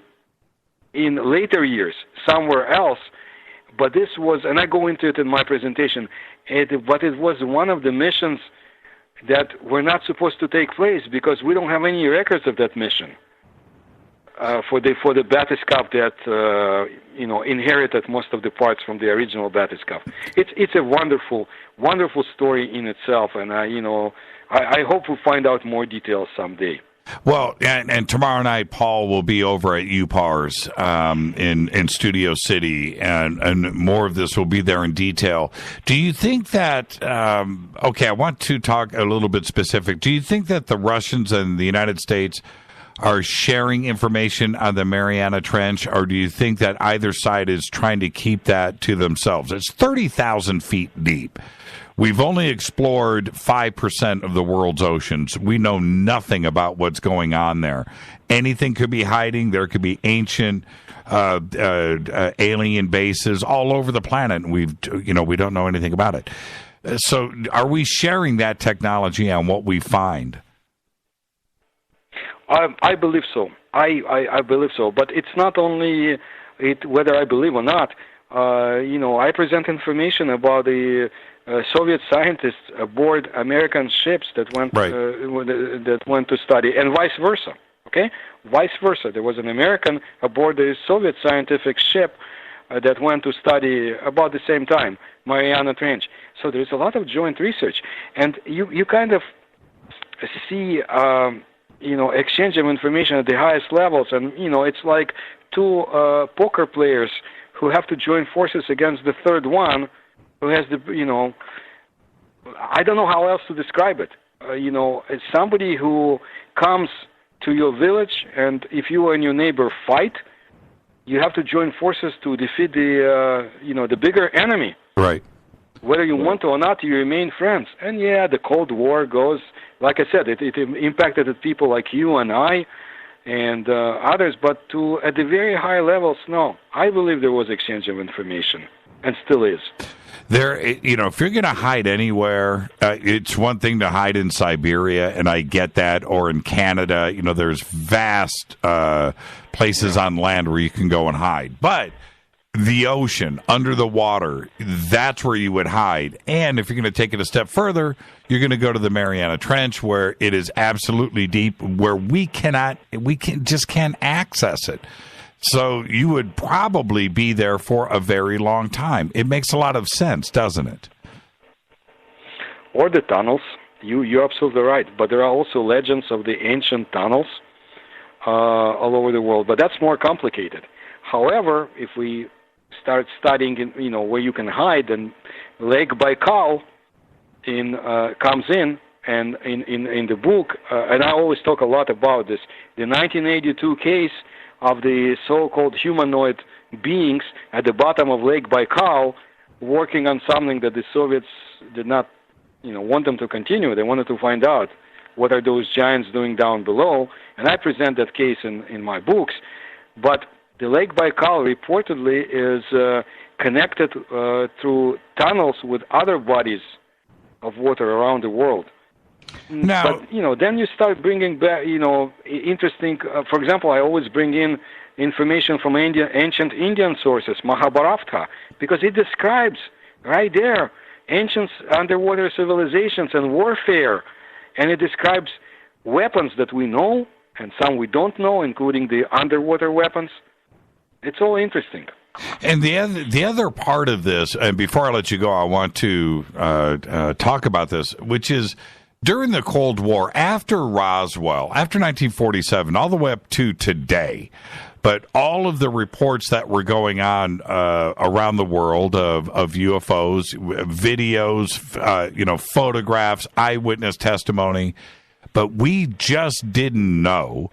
Speaker 13: in later years somewhere else, but this was, and I go into it in my presentation, but it was one of the missions that were not supposed to take place because we don't have any records of that mission for the bathyscaphe that inherited most of the parts from the original bathyscaphe. It's a wonderful story in itself, and I hope we'll find out more details someday.
Speaker 6: Well, and tomorrow night, Paul will be over at UPARS in Studio City, and more of this will be there in detail. Do you think that, I want to talk a little bit specific. Do you think that the Russians and the United States are sharing information on the Mariana Trench, or do you think that either side is trying to keep that to themselves? It's 30,000 feet deep. We've only explored 5% of the world's oceans. We know nothing about what's going on there. Anything could be hiding. There could be ancient alien bases all over the planet. And we don't know anything about it. So are we sharing that technology on what we find?
Speaker 13: I believe so. I believe so. But it's not only whether I believe or not. I present information about the Soviet scientists aboard American ships that went to study, and vice versa. Okay, vice versa. There was an American aboard the Soviet scientific ship that went to study about the same time, Mariana Trench. So there's a lot of joint research, and you kind of see exchange of information at the highest levels, and it's like two poker players who have to join forces against the third one, who has I don't know how else to describe it. It's somebody who comes to your village, and if you and your neighbor fight, you have to join forces to defeat the bigger enemy.
Speaker 6: Right.
Speaker 13: Whether you want to or not, you remain friends. And the Cold War goes, like I said, it impacted people like you and I and others, but at the very high levels, no. I believe there was exchange of information, and still is.
Speaker 6: There, if you're going to hide anywhere, it's one thing to hide in Siberia, and I get that, or in Canada. There's vast places on land where you can go and hide. But the ocean, under the water, that's where you would hide. And if you're going to take it a step further, you're going to go to the Mariana Trench, where it is absolutely deep, where we just can't access it. So you would probably be there for a very long time. It makes a lot of sense, doesn't it?
Speaker 13: Or the tunnels. You're absolutely right. But there are also legends of the ancient tunnels all over the world. But that's more complicated. However, if we start studying, where you can hide, and Lake Baikal comes in, and in the book, and I always talk a lot about this, the 1982 case of the so-called humanoid beings at the bottom of Lake Baikal working on something that the Soviets did not, want them to continue. They wanted to find out what are those giants doing down below, and I present that case in my books. But the Lake Baikal reportedly is connected through tunnels with other bodies of water around the world.
Speaker 6: Now,
Speaker 13: but, then you start bringing back, interesting, for example, I always bring in information from ancient Indian sources, Mahabharata, because it describes right there ancient underwater civilizations and warfare, and it describes weapons that we know and some we don't know, including the underwater weapons. It's all interesting.
Speaker 6: And the other part of this, and before I let you go, I want to talk about this, which is during the Cold War, after Roswell, after 1947, all the way up to today, but all of the reports that were going on around the world of UFOs, videos, photographs, eyewitness testimony, but we just didn't know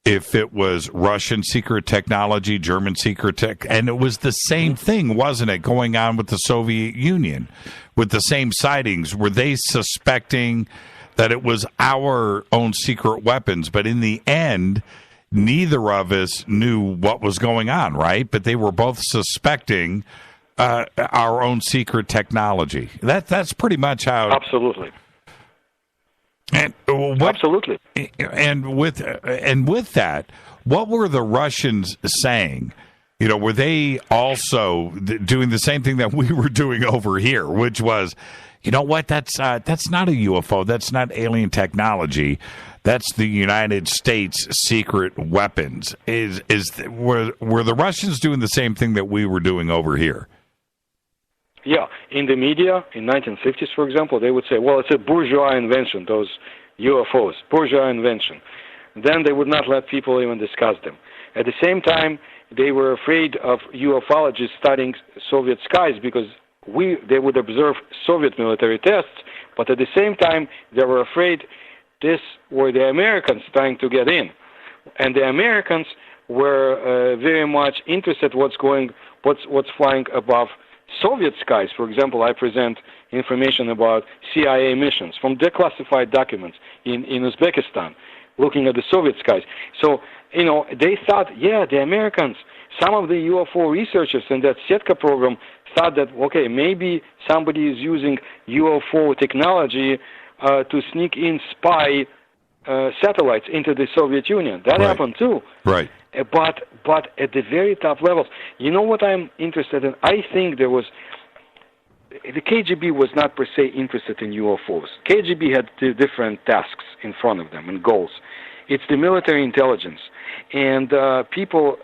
Speaker 6: if it was Russian secret technology, German secret tech, and it was the same thing, wasn't it, going on with the Soviet Union, with the same sightings? Were they suspecting that it was our own secret weapons? But in the end, neither of us knew what was going on, right? But they were both suspecting our own secret technology. That's pretty much how.
Speaker 13: Absolutely.
Speaker 6: And
Speaker 13: absolutely.
Speaker 6: And with that, what were the Russians saying? Were they also doing the same thing that we were doing over here, which was, that's not a UFO, that's not alien technology, that's the United States secret weapons. Were the Russians doing the same thing that we were doing over here?
Speaker 13: Yeah, in the media, in 1950s, for example, they would say, well, it's a bourgeois invention, those UFOs, bourgeois invention. Then they would not let people even discuss them. At the same time, they were afraid of ufologists studying Soviet skies because they would observe Soviet military tests, but at the same time, they were afraid this were the Americans trying to get in. And the Americans were very much interested what's flying above Soviet skies. For example, I present information about CIA missions from declassified documents in Uzbekistan, looking at the Soviet skies. So, they thought, the Americans, some of the UFO researchers in that Setka program thought that, okay, maybe somebody is using UFO technology to sneak in spy satellites into the Soviet Union. That happened too.
Speaker 6: Right.
Speaker 13: But at the very top levels, what I'm interested in? I think the KGB was not per se interested in UFOs. KGB had two different tasks in front of them and goals. It's the military intelligence and people,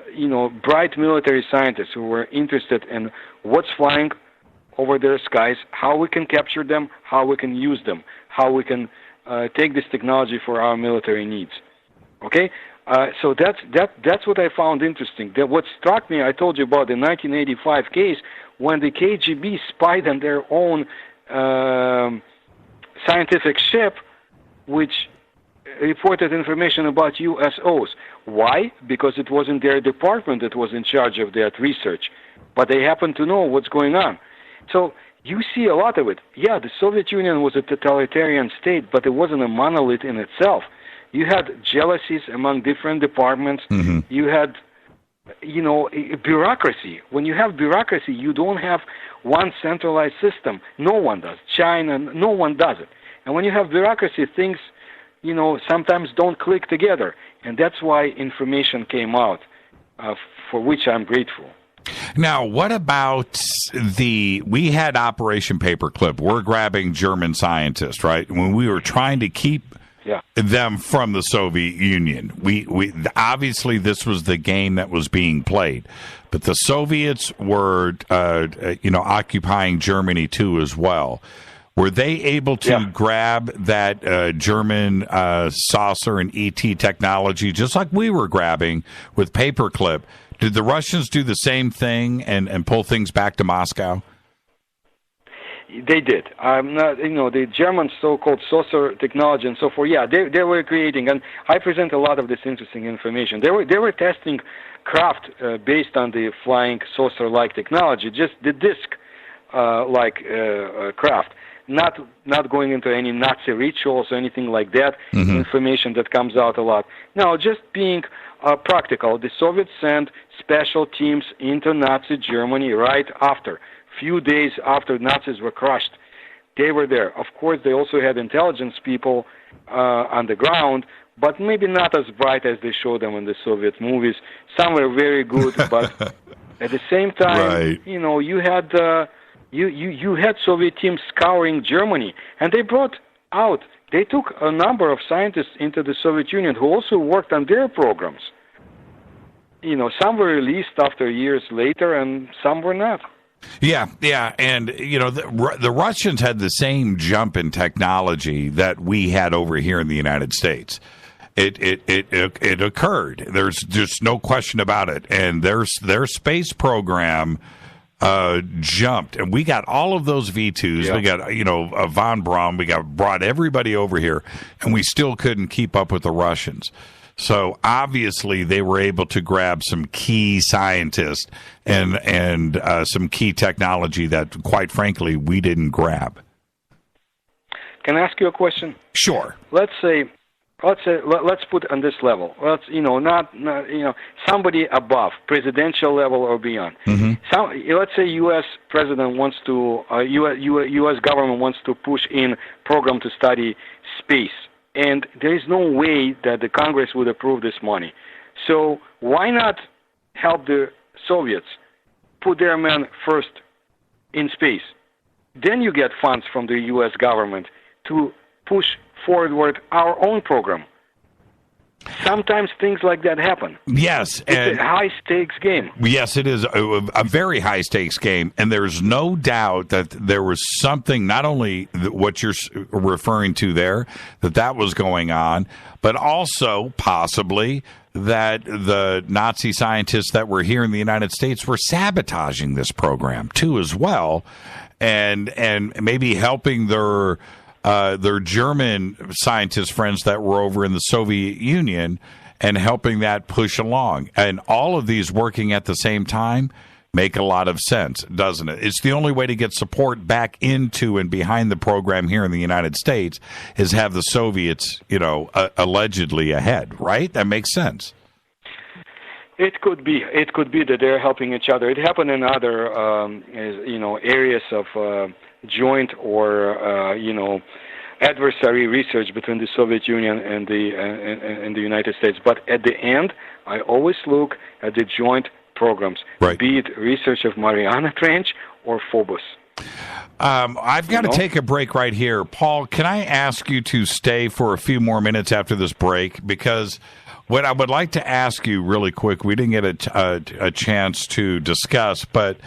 Speaker 13: bright military scientists who were interested in what's flying over their skies, how we can capture them, how we can use them, how we can take this technology for our military needs. Okay. So that's what I found interesting. What struck me, I told you about the 1985 case when the KGB spied on their own scientific ship, which reported information about USOs. Why? Because it wasn't their department that was in charge of that research, but they happened to know what's going on. So you see a lot of it. Yeah, the Soviet Union was a totalitarian state, but it wasn't a monolith in itself. You had jealousies among different departments. Mm-hmm. You had, bureaucracy. When you have bureaucracy, you don't have one centralized system. No one does. China, no one does it. And when you have bureaucracy, things, sometimes don't click together. And that's why information came out, for which I'm grateful.
Speaker 6: Now, what about we had Operation Paperclip. We're grabbing German scientists, right? When we were trying to keep them from the Soviet Union. We obviously this was the game that was being played, but the Soviets were occupying Germany too as well. Were they able to grab that German saucer and ET technology just like we were grabbing with Paperclip? Did the Russians do the same thing and pull things back to Moscow?
Speaker 13: They did. I'm not, the German so-called saucer technology and so forth. Yeah, they were creating, and I present a lot of this interesting information. They were testing craft based on the flying saucer-like technology, just the disc-like craft. Not going into any Nazi rituals or anything like that.
Speaker 6: Mm-hmm.
Speaker 13: Information that comes out a lot. No, just being practical. The Soviets sent special teams into Nazi Germany right after. Few days after Nazis were crushed, they were there. Of course, they also had intelligence people on the ground, but maybe not as bright as they showed them in the Soviet movies. Some were very good, but at the same time,
Speaker 6: right.
Speaker 13: You had you had Soviet teams scouring Germany, and they brought out. They took a number of scientists into the Soviet Union who also worked on their programs. Some were released after years later, and some were not.
Speaker 6: Yeah, and the Russians had the same jump in technology that we had over here in the United States. It occurred. There's just no question about it. And their space program jumped, and we got all of those V2s. Yeah. We got von Braun. We brought everybody over here, and we still couldn't keep up with the Russians. So obviously they were able to grab some key scientists and some key technology that, quite frankly, we didn't grab.
Speaker 13: Can I ask you a question?
Speaker 6: Sure.
Speaker 13: Let's put on this level. Let's not somebody above presidential level or beyond.
Speaker 6: Mm-hmm.
Speaker 13: Let's say U.S. president wants to U.S. government wants to push in program to study space. And there is no way that the Congress would approve this money. So why not help the Soviets put their men first in space? Then you get funds from the U.S. government to push forward our own program. Sometimes things like that happen.
Speaker 6: Yes.
Speaker 13: It's a high-stakes game.
Speaker 6: Yes, it is a very high-stakes game, and there's no doubt that there was something, not only what you're referring to there, that was going on, but also possibly that the Nazi scientists that were here in the United States were sabotaging this program, too, as well, and maybe helping their German scientist friends that were over in the Soviet Union and helping that push along. And all of these working at the same time make a lot of sense, doesn't it? It's the only way to get support back into and behind the program here in the United States is have the Soviets, allegedly ahead, right? That makes sense.
Speaker 13: It could be that they're helping each other. It happened in other, areas of joint or adversary research between the Soviet Union and the United States. But at the end, I always look at the joint programs,
Speaker 6: right.
Speaker 13: Be it research of Mariana Trench or Phobos.
Speaker 6: I've got to take a break right here. Paul, can I ask you to stay for a few more minutes after this break? Because what I would like to ask you really quick, we didn't get a chance to discuss, but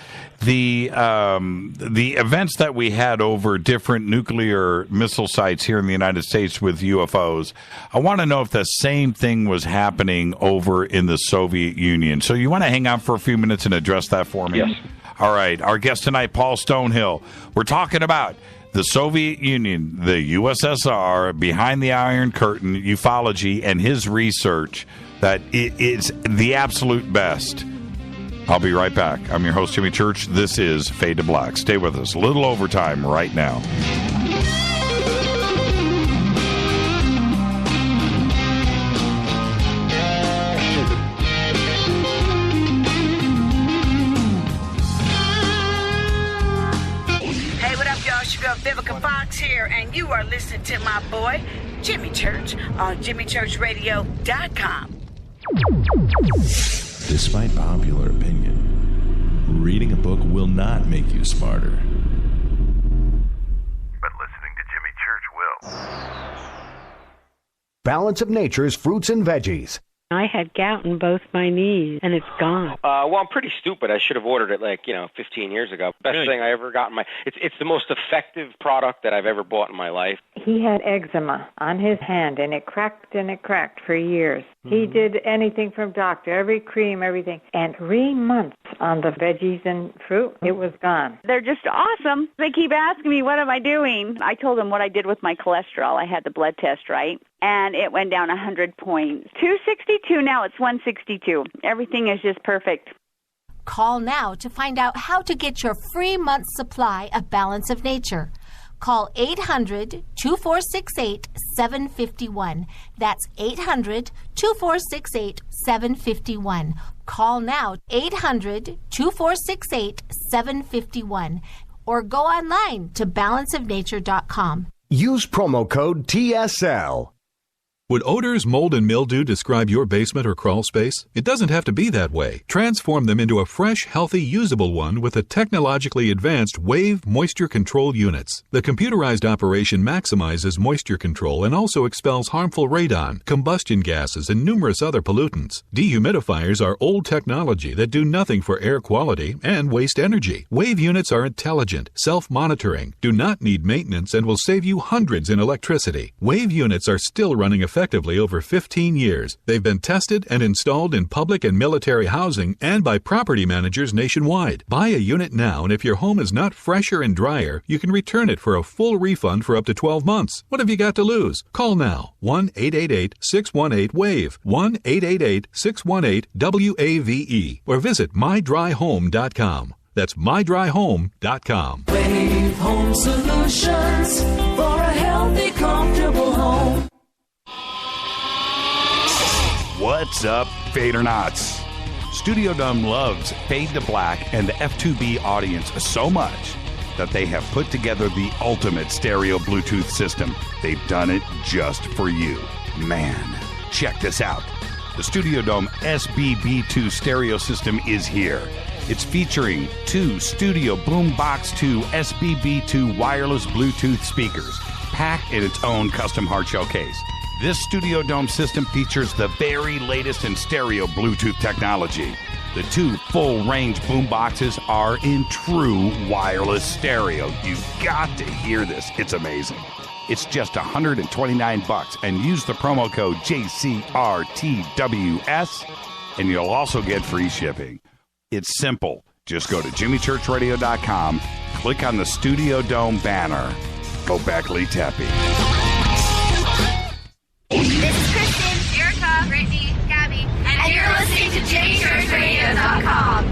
Speaker 6: the events that we had over different nuclear missile sites here in the United States with UFOs, I want to know if the same thing was happening over in the Soviet Union. So you want to hang out for a few minutes and address that for me?
Speaker 13: Yes.
Speaker 6: All right. Our guest tonight, Paul Stonehill. We're talking about the Soviet Union, the USSR, behind the Iron Curtain, ufology, and his research that it is the absolute best. I'll be right back. I'm your host, Jimmy Church. This is Fade to Black. Stay with us. A little overtime right now.
Speaker 3: Vivica Fox here, and you are listening to my boy, Jimmy Church, on JimmyChurchRadio.com.
Speaker 12: Despite popular opinion, reading a book will not make you smarter.
Speaker 15: But listening to Jimmy Church will.
Speaker 19: Balance of Nature's fruits and veggies.
Speaker 17: I had gout in both my knees, and it's gone.
Speaker 18: Well, I'm pretty stupid. I should have ordered it 15 years ago. Best thing I ever got in my... It's the most effective product that I've ever bought in my life.
Speaker 17: He had eczema on his hand, and it cracked for years. Mm-hmm. He did anything from doctor, every cream, everything. And 3 months
Speaker 2: on the veggies and fruit. It was gone.
Speaker 4: They're just awesome. They keep asking me, what am I doing? I told them what I did with my cholesterol. I had the blood test, right? And it went down 100 points. 262, now it's 162. Everything is just perfect.
Speaker 20: Call now to find out how to get your free month's supply of Balance of Nature. Call 800-2468-751. That's 800-2468-751. Call now, 800-2468-751. Or go online to balanceofnature.com.
Speaker 19: Use promo code TSL.
Speaker 21: Would odors, mold, and mildew describe your basement or crawl space? It doesn't have to be that way. Transform them into a fresh, healthy, usable one with the technologically advanced Wave Moisture Control Units. The computerized operation maximizes moisture control and also expels harmful radon, combustion gases, and numerous other pollutants. Dehumidifiers are old technology that do nothing for air quality and waste energy. Wave units are intelligent, self-monitoring, do not need maintenance, and will save you hundreds in electricity. Wave units are still running effectively over 15 years. They've been tested and installed in public and military housing and by property managers nationwide. Buy a unit now, and if your home is not fresher and drier, you can return it for a full refund for up to 12 months. What have you got to lose? Call now. 1-888-618-WAVE. 1-888-618-WAVE. Or visit mydryhome.com. That's mydryhome.com.
Speaker 1: Wave Home Solutions for a healthy, comfortable home.
Speaker 6: What's up, Fadernauts? Studio Dome loves Fade to Black and the F2B audience so much that they have put together the ultimate stereo Bluetooth system. They've done it just for you. Man, check this out. The Studio Dome SBB2 stereo system is here. It's featuring 2 Studio Boombox 2 SBB2 wireless Bluetooth speakers, packed in its own custom hardshell case. This Studio Dome system features the very latest in stereo Bluetooth technology. The 2 full-range boomboxes are in true wireless stereo. You've got to hear this. It's amazing. It's just $129, and use the promo code JCRTWS, and you'll also get free shipping. It's simple. Just go to jimmychurchradio.com, click on the Studio Dome banner. Go back, Lee Tappy.
Speaker 22: This is Kristen, Erica, Brittany, Gabby, and you're listening to JChurchRadio.com.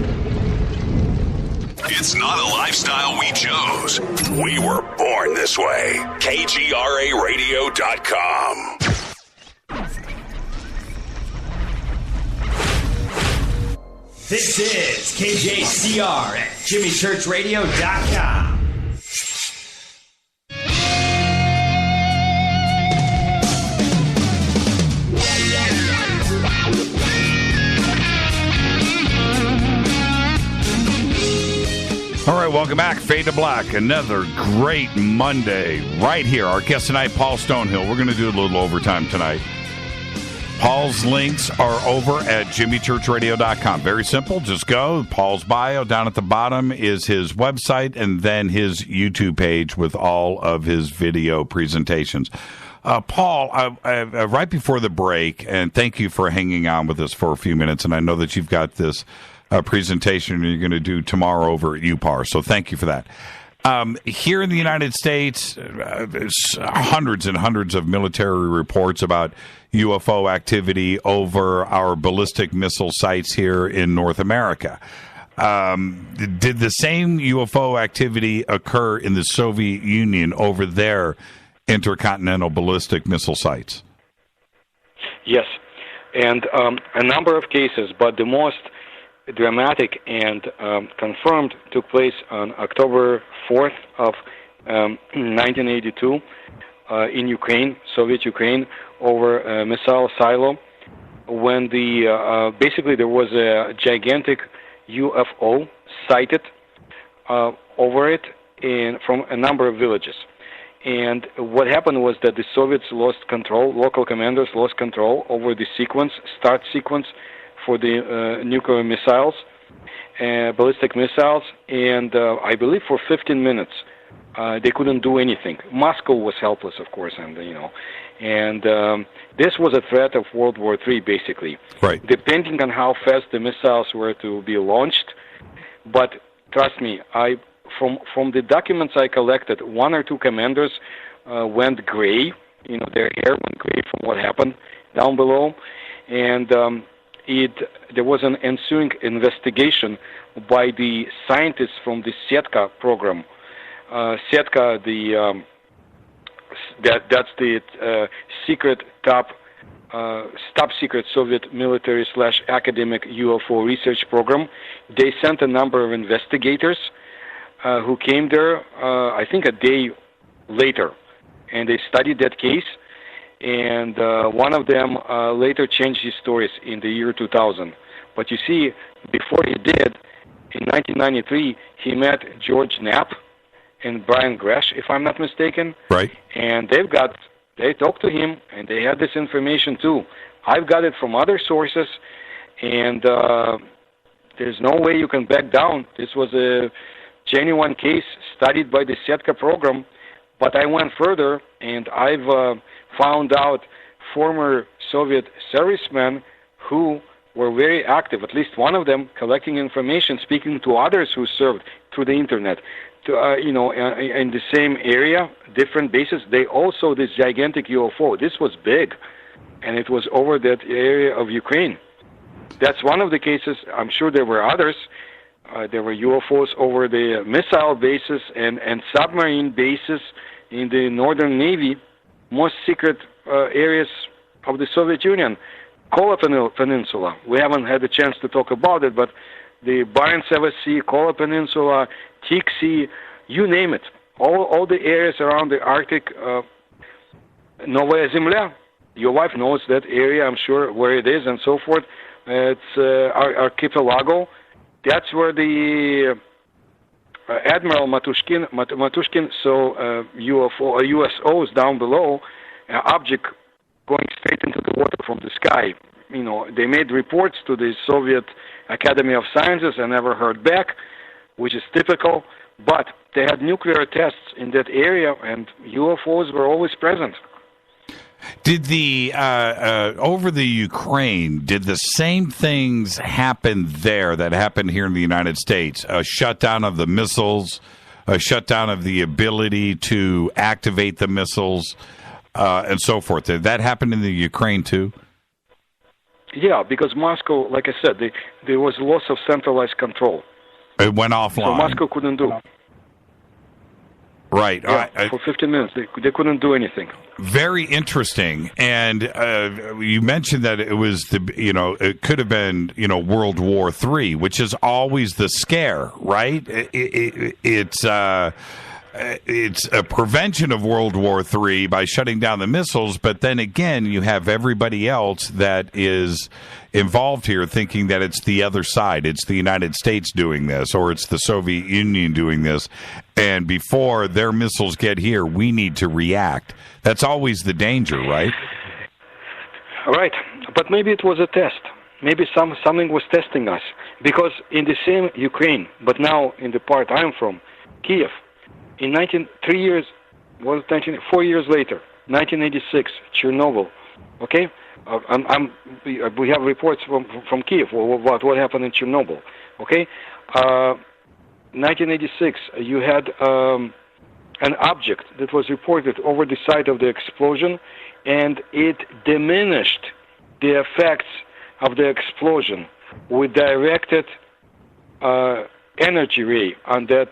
Speaker 23: It's not a lifestyle we chose. We were born this way. KGRARadio.com.
Speaker 26: This is KJCR at JimmyChurchRadio.com.
Speaker 6: All right, welcome back. Fade to Black. Another great Monday right here. Our guest tonight, Paul Stonehill. We're going to do a little overtime tonight. Paul's links are over at jimmychurchradio.com. Very simple. Just go. Paul's bio down at the bottom is his website and then his YouTube page with all of his video presentations. Paul, right before the break, and thank you for hanging on with us for a few minutes, and I know that you've got this presentation you're going to do tomorrow over at UPAR, so thank you for that. Here in the United States, there's hundreds and hundreds of military reports about UFO activity over our ballistic missile sites here in North America. Did the same UFO activity occur in the Soviet Union over their intercontinental ballistic missile sites?
Speaker 13: Yes, and a number of cases, but the most dramatic and confirmed took place on October 4th of 1982 in Ukraine, Soviet Ukraine, over a missile silo, when basically there was a gigantic UFO sighted over it from a number of villages. And what happened was that the Soviets lost control, local commanders lost control over the start sequence for the nuclear missiles, ballistic missiles, and I believe for 15 minutes they couldn't do anything. Moscow was helpless, of course, and this was a threat of World War III, basically.
Speaker 6: Right.
Speaker 13: Depending on how fast the missiles were to be launched, But trust me, from the documents I collected, one or two commanders went gray. Their hair went gray from what happened down below, and there was an ensuing investigation by the scientists from the Setka program. Setka, that's the secret top secret Soviet military / academic UFO research program. They sent a number of investigators who came there, I think a day later, and they studied that case. And one of them later changed his stories in the year 2000. But you see, before he did, in 1993, he met George Knapp and Brian Gresh, if I'm not mistaken.
Speaker 6: Right.
Speaker 13: And they talked to him, and they had this information too. I've got it from other sources, and there's no way you can back down. This was a genuine case studied by the Setka program, but I went further, and I've found out former Soviet servicemen who were very active, at least one of them, collecting information, speaking to others who served through the internet, in the same area, different bases. They also, this gigantic UFO, this was big, and it was over that area of Ukraine. That's one of the cases. I'm sure there were others. There were UFOs over the missile bases and submarine bases in the Northern Navy, most secret areas of the Soviet Union. Kola Peninsula, we haven't had a chance to talk about it, but the Barents Sea, Kola Peninsula, Tik Sea, you name it. All the areas around the Arctic, Novaya Zemlya, your wife knows that area, I'm sure, where it is and so forth. It's archipelago. That's where the Admiral Matushkin saw USOs down below, object going straight into the water from the sky. They made reports to the Soviet Academy of Sciences and never heard back, which is typical. But they had nuclear tests in that area, and UFOs were always present.
Speaker 6: Did over the Ukraine, did the same things happen there that happened here in the United States? A shutdown of the missiles, a shutdown of the ability to activate the missiles, and so forth. Did that happen in the Ukraine too?
Speaker 13: Yeah, because Moscow, like I said, there was loss of centralized control.
Speaker 6: It went offline.
Speaker 13: So Moscow couldn't do.
Speaker 6: Right.
Speaker 13: Yeah, for 15 minutes, they couldn't do anything.
Speaker 6: Very interesting. And you mentioned that it was it could have been, World War III, which is always the scare, right? It's a prevention of World War III by shutting down the missiles, but then again, you have everybody else that is involved here thinking that it's the other side. It's the United States doing this, or it's the Soviet Union doing this, and before their missiles get here, we need to react. That's always the danger, right?
Speaker 13: Right, but maybe it was a test. Maybe something was testing us, because in the same Ukraine, but now in the part I'm from, Kiev, in 4 years later, 1986, Chernobyl. Okay, we have reports from Kiev about what happened in Chernobyl. Okay, 1986, you had an object that was reported over the site of the explosion, and it diminished the effects of the explosion with directed energy ray on the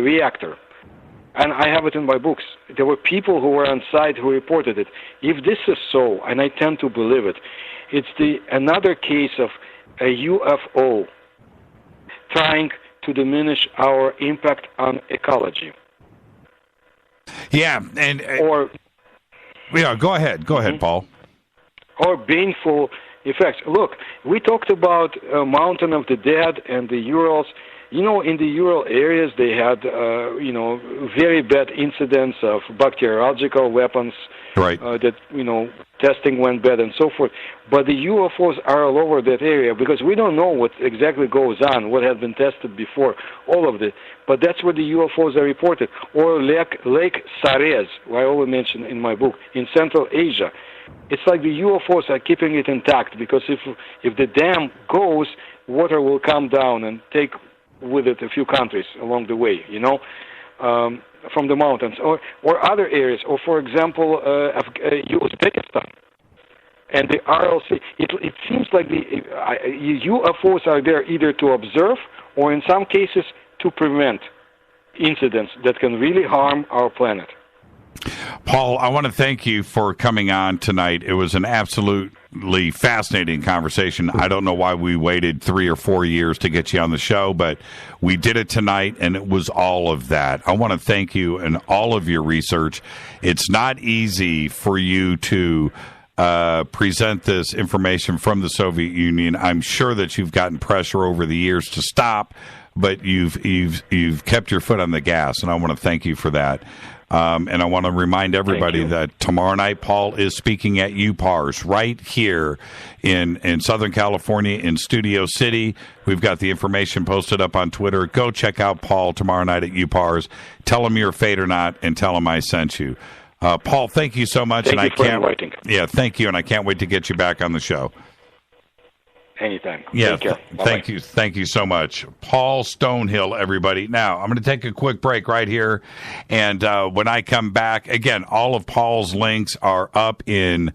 Speaker 13: reactor. And I have it in my books. There were people who were on site who reported it. If this is so, and I tend to believe it, it's another case of a UFO trying to diminish our impact on ecology.
Speaker 6: Yeah, and go ahead, Paul.
Speaker 13: Or baneful effects. Look, we talked about Mountain of the Dead and the Urals. In the Ural areas, they had, very bad incidents of bacteriological weapons.
Speaker 6: Right.
Speaker 13: That, testing went bad and so forth. But the UFOs are all over that area because we don't know what exactly goes on, what had been tested before, all of it. But that's where the UFOs are reported. Or Lake Sarez, I always mention in my book, in Central Asia. It's like the UFOs are keeping it intact because if the dam goes, water will come down and take with it a few countries along the way, from the mountains, or other areas, or for example, Uzbekistan and the RLC. It seems like the UFOs are there either to observe or in some cases to prevent incidents that can really harm our planet.
Speaker 6: Paul, I want to thank you for coming on tonight. It was an absolutely fascinating conversation. I don't know why we waited 3 or 4 years to get you on the show, but we did it tonight, and it was all of that. I want to thank you and all of your research. It's not easy for you to present this information from the Soviet Union. I'm sure that you've gotten pressure over the years to stop, but you've kept your foot on the gas, and I want to thank you for that. And I want to remind everybody that tomorrow night Paul is speaking at UPARS right here in Southern California in Studio City. We've got the information posted up on Twitter. Go check out Paul tomorrow night at UPARS. Tell him you're Fate or Not, and tell him I sent you. Paul, thank you so much.
Speaker 13: Thank you for inviting.
Speaker 6: Yeah, thank you, and I can't wait to get you back on the show.
Speaker 13: Anytime.
Speaker 6: Yeah,
Speaker 13: Take care.
Speaker 6: Thank you. Thank you so much. Paul Stonehill, everybody. Now, I'm going to take a quick break right here, and when I come back, again, all of Paul's links are up in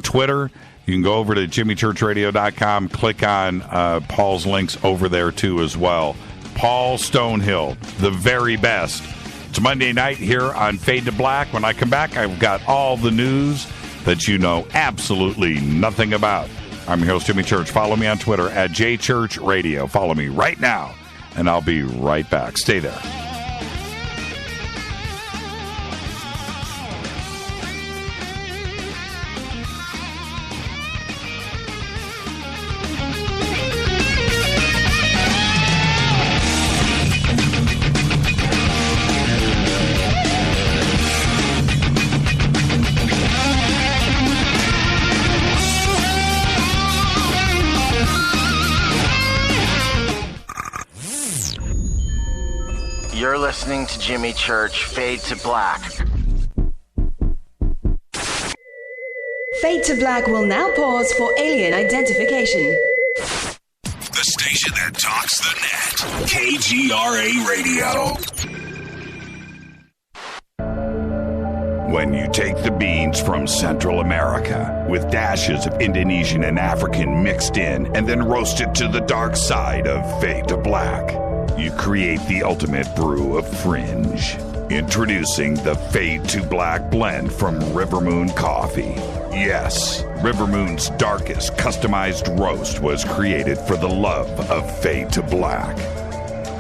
Speaker 6: Twitter. You can go over to jimmychurchradio.com, click on Paul's links over there, too, as well. Paul Stonehill, the very best. It's Monday night here on Fade to Black. When I come back, I've got all the news that you know absolutely nothing about. I'm your host, Jimmy Church. Follow me on Twitter at JChurchRadio. Follow me right now, and I'll be right back. Stay there.
Speaker 5: You're listening to Jimmy Church, Fade to Black.
Speaker 1: Fade to Black will now pause for alien identification.
Speaker 23: The station that talks the net. KGRA Radio. When you take the beans from Central America with dashes of Indonesian and African mixed in and then roasted to the dark side of Fade to Black, you create the ultimate brew of fringe. Introducing the Fade to Black blend from Rivermoon Coffee. Yes, Rivermoon's darkest customized roast was created for the love of Fade to Black.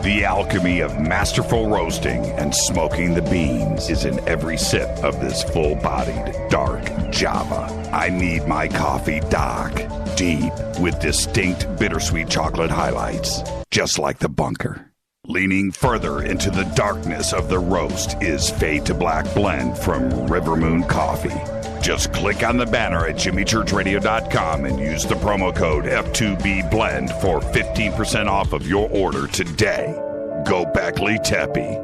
Speaker 23: The alchemy of masterful roasting and smoking the beans is in every sip of this full-bodied, dark Java. I need my coffee dark, deep, with distinct bittersweet chocolate highlights, just like the bunker. Leaning further into the darkness of the roast is Fade to Black blend from Rivermoon Coffee. Just click on the banner at jimmychurchradio.com and use the promo code F2BBLEND for 15% off of your order today. Go Beckley Teppy.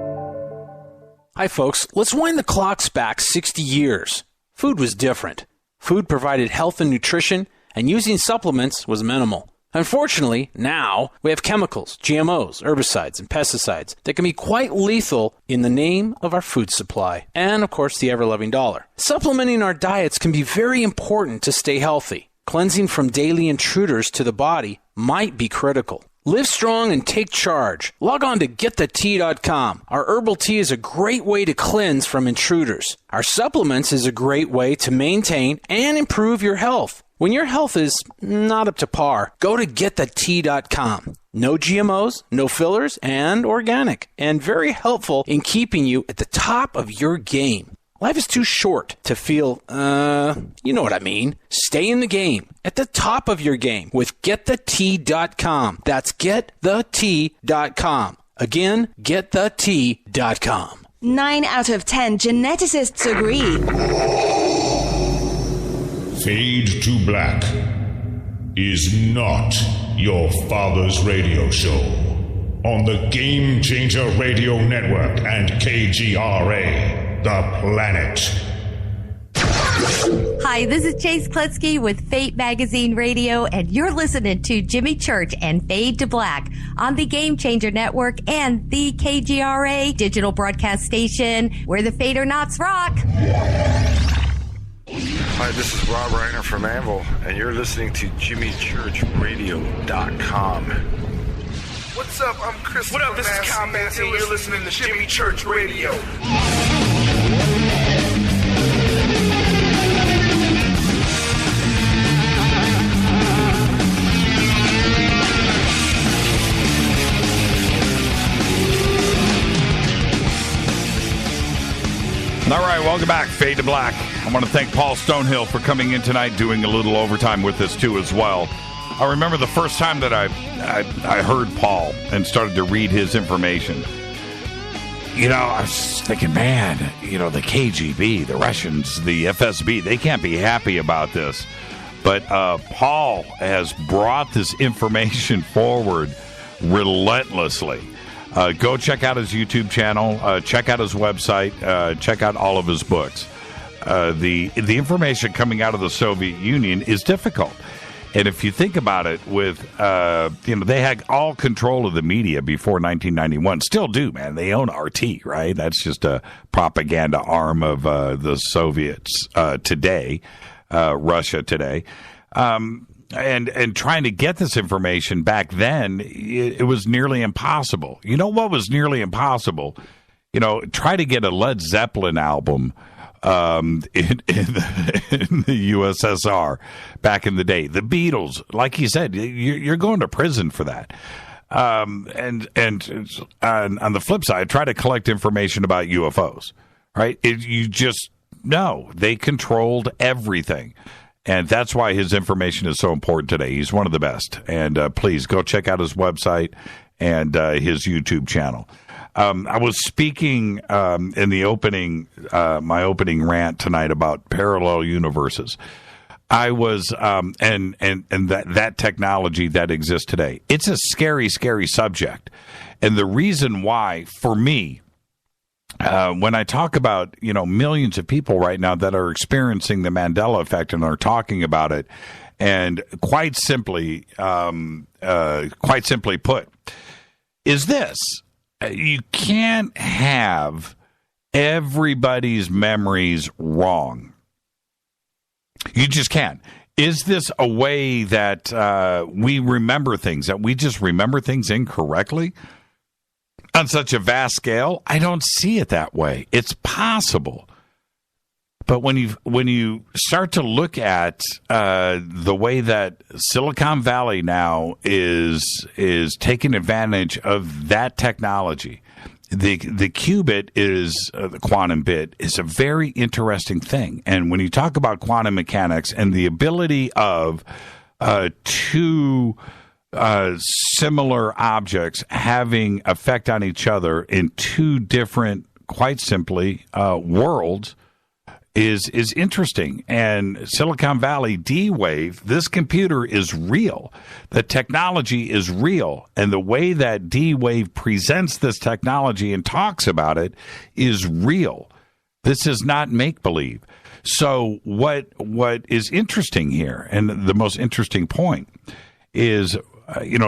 Speaker 7: Hi, folks. Let's wind the clocks back 60 years. Food was different. Food provided health and nutrition, and using supplements was minimal. Unfortunately, now we have chemicals, GMOs, herbicides, and pesticides that can be quite lethal in the name of our food supply. And, of course, the ever-loving dollar. Supplementing our diets can be very important to stay healthy. Cleansing from daily intruders to the body might be critical. Live strong and take charge. Log on to getthetea.com. Our herbal tea is a great way to cleanse from intruders. Our supplements is a great way to maintain and improve your health. When your health is not up to par, go to getthetea.com. No GMOs, no fillers, and organic. And very helpful in keeping you at the top of your game. Life is too short to feel, you know what I mean. Stay in the game, at the top of your game with getthetea.com. That's getthetea.com. Again, getthetea.com.
Speaker 1: 9 out of 10 geneticists agree.
Speaker 8: Fade to Black is not your father's radio show on the Game Changer Radio Network and KGRA, the planet.
Speaker 9: Hi, this is Chase Kletsky with Fate Magazine Radio, and you're listening to Jimmy Church and Fade to Black on the Game Changer Network and the KGRA digital broadcast station where the Fade or Nots rock.
Speaker 10: Hi, this is Rob Reiner from Anvil, and you're listening to JimmyChurchRadio.com.
Speaker 11: What's up? I'm Chris. What up? This is Kyle Manson, and you're listening to Jimmy Church Radio.
Speaker 6: All right, welcome back, Fade to Black. I want to thank Paul Stonehill for coming in tonight, doing a little overtime with us, too, as well. I remember the first time that I heard Paul and started to read his information. You know, I was thinking, man, you know, the KGB, the Russians, the FSB, they can't be happy about this. But Paul has brought this information forward relentlessly. Go check out his YouTube channel, check out his website, check out all of his books. The information coming out of the Soviet Union is difficult. And if you think about it, with, they had all control of the media before 1991. Still do, man. They own RT, right? That's just a propaganda arm of the Soviets today, Russia today. And trying to get this information back then, it was nearly impossible. You know what was nearly impossible? You know, try to get a Led Zeppelin album in the USSR back in the day. The Beatles, like you said, you're going to prison for that. And on the flip side, try to collect information about UFOs, right? You just know they controlled everything. And that's why his information is so important today. He's one of the best. And please go check out his website and his YouTube channel. I was speaking in the opening, my opening rant tonight about parallel universes. I was, and that technology that exists today. It's a scary, scary subject. And the reason why, for me, when I talk about, you know, millions of people right now that are experiencing the Mandela effect and are talking about it, and quite simply put, is this: you can't have everybody's memories wrong. You just can't. Is this a way that we remember things, that we just remember things incorrectly? On such a vast scale, I don't see it that way. It's possible. But when you start to look at the way that Silicon Valley now is taking advantage of that technology, the qubit is the quantum bit is a very interesting thing. And when you talk about quantum mechanics and the ability of two similar objects having effect on each other in two different, quite simply, worlds is interesting. And Silicon Valley D-Wave, this computer is real. The technology is real. And the way that D-Wave presents this technology and talks about it is real. This is not make-believe. So what is interesting here, and the most interesting point, is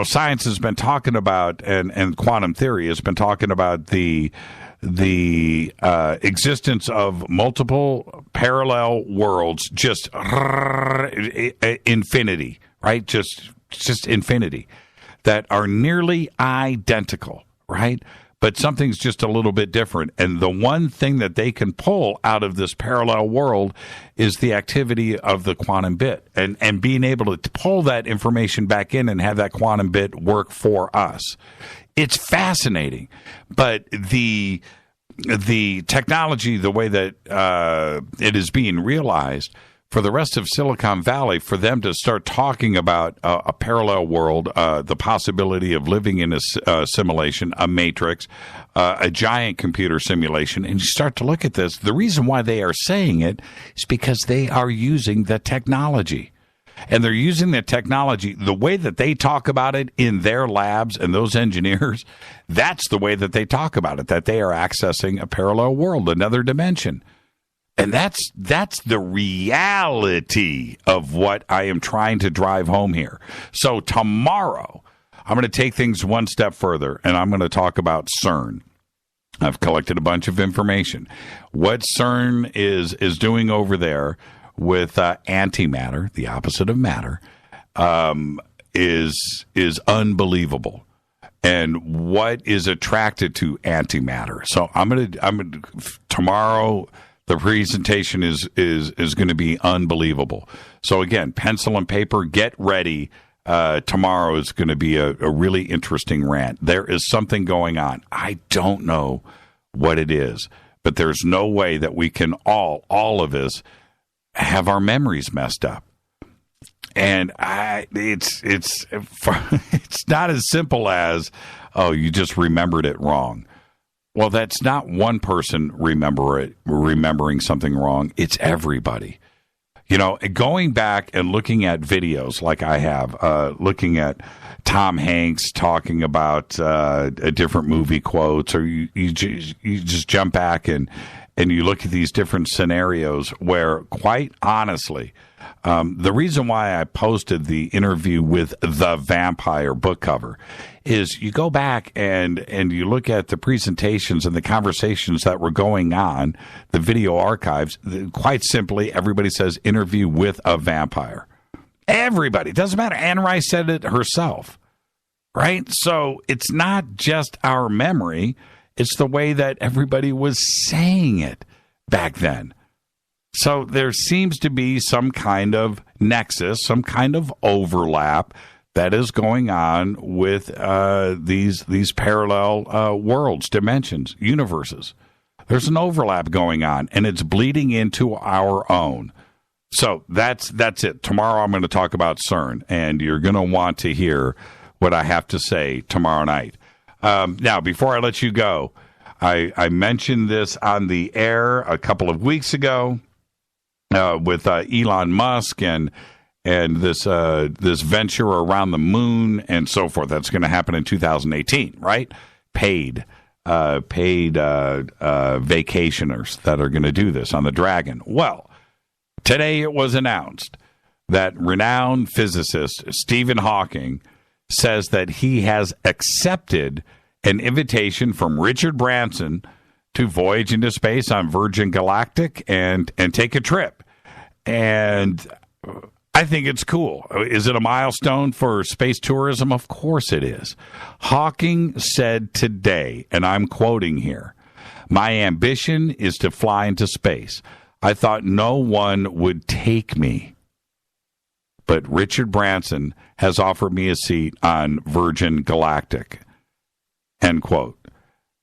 Speaker 6: science has been talking about, and quantum theory has been talking about the existence of multiple parallel worlds, just infinity, right? Just infinity, that are nearly identical, right? But something's just a little bit different. And the one thing that they can pull out of this parallel world is the activity of the quantum bit, and being able to pull that information back in and have that quantum bit work for us. It's fascinating. But the technology, the way that it is being realized, for the rest of Silicon Valley, for them to start talking about a parallel world, the possibility of living in a simulation, a matrix, a giant computer simulation, and you start to look at this, the reason why they are saying it is because they are using the technology. And they're using the technology, the way that they talk about it in their labs, and those engineers, that's the way that they talk about it, that they are accessing a parallel world, another dimension. And that's the reality of what I am trying to drive home here. So tomorrow, I'm going to take things one step further, and I'm going to talk about CERN. I've collected a bunch of information. What CERN is doing over there with antimatter, the opposite of matter, is unbelievable. And what is attracted to antimatter. So I'm gonna tomorrow. The presentation is going to be unbelievable. So again, pencil and paper, get ready. Tomorrow is going to be a really interesting rant. There is something going on. I don't know what it is, but there's no way that we can all of us have our memories messed up. And it's not as simple as, oh, you just remembered it wrong. Well, that's not one person remembering something wrong. It's everybody. You know, going back and looking at videos like I have, looking at Tom Hanks talking about different movie quotes, or you just jump back and you look at these different scenarios where, quite honestly, the reason why I posted the interview with the vampire book cover is you go back and you look at the presentations and the conversations that were going on, the video archives. Quite simply, everybody says interview with a vampire. Everybody. It doesn't matter. Anne Rice said it herself, right? So it's not just our memory. It's the way that everybody was saying it back then. So there seems to be some kind of nexus, some kind of overlap that is going on with these parallel worlds, dimensions, universes. There's an overlap going on, and it's bleeding into our own. So that's it. Tomorrow I'm going to talk about CERN, and you're going to want to hear what I have to say tomorrow night. Now, before I let you go, I mentioned this on the air a couple of weeks ago with Elon Musk and this venture around the moon and so forth. That's going to happen in 2018, right? Paid vacationers that are going to do this on the Dragon. Well, today it was announced that renowned physicist Stephen Hawking says that he has accepted an invitation from Richard Branson to voyage into space on Virgin Galactic and take a trip. And I think it's cool. Is it a milestone for space tourism? Of course it is. Hawking said today, and I'm quoting here, "My ambition is to fly into space. I thought no one would take me. But Richard Branson has offered me a seat on Virgin Galactic." End quote.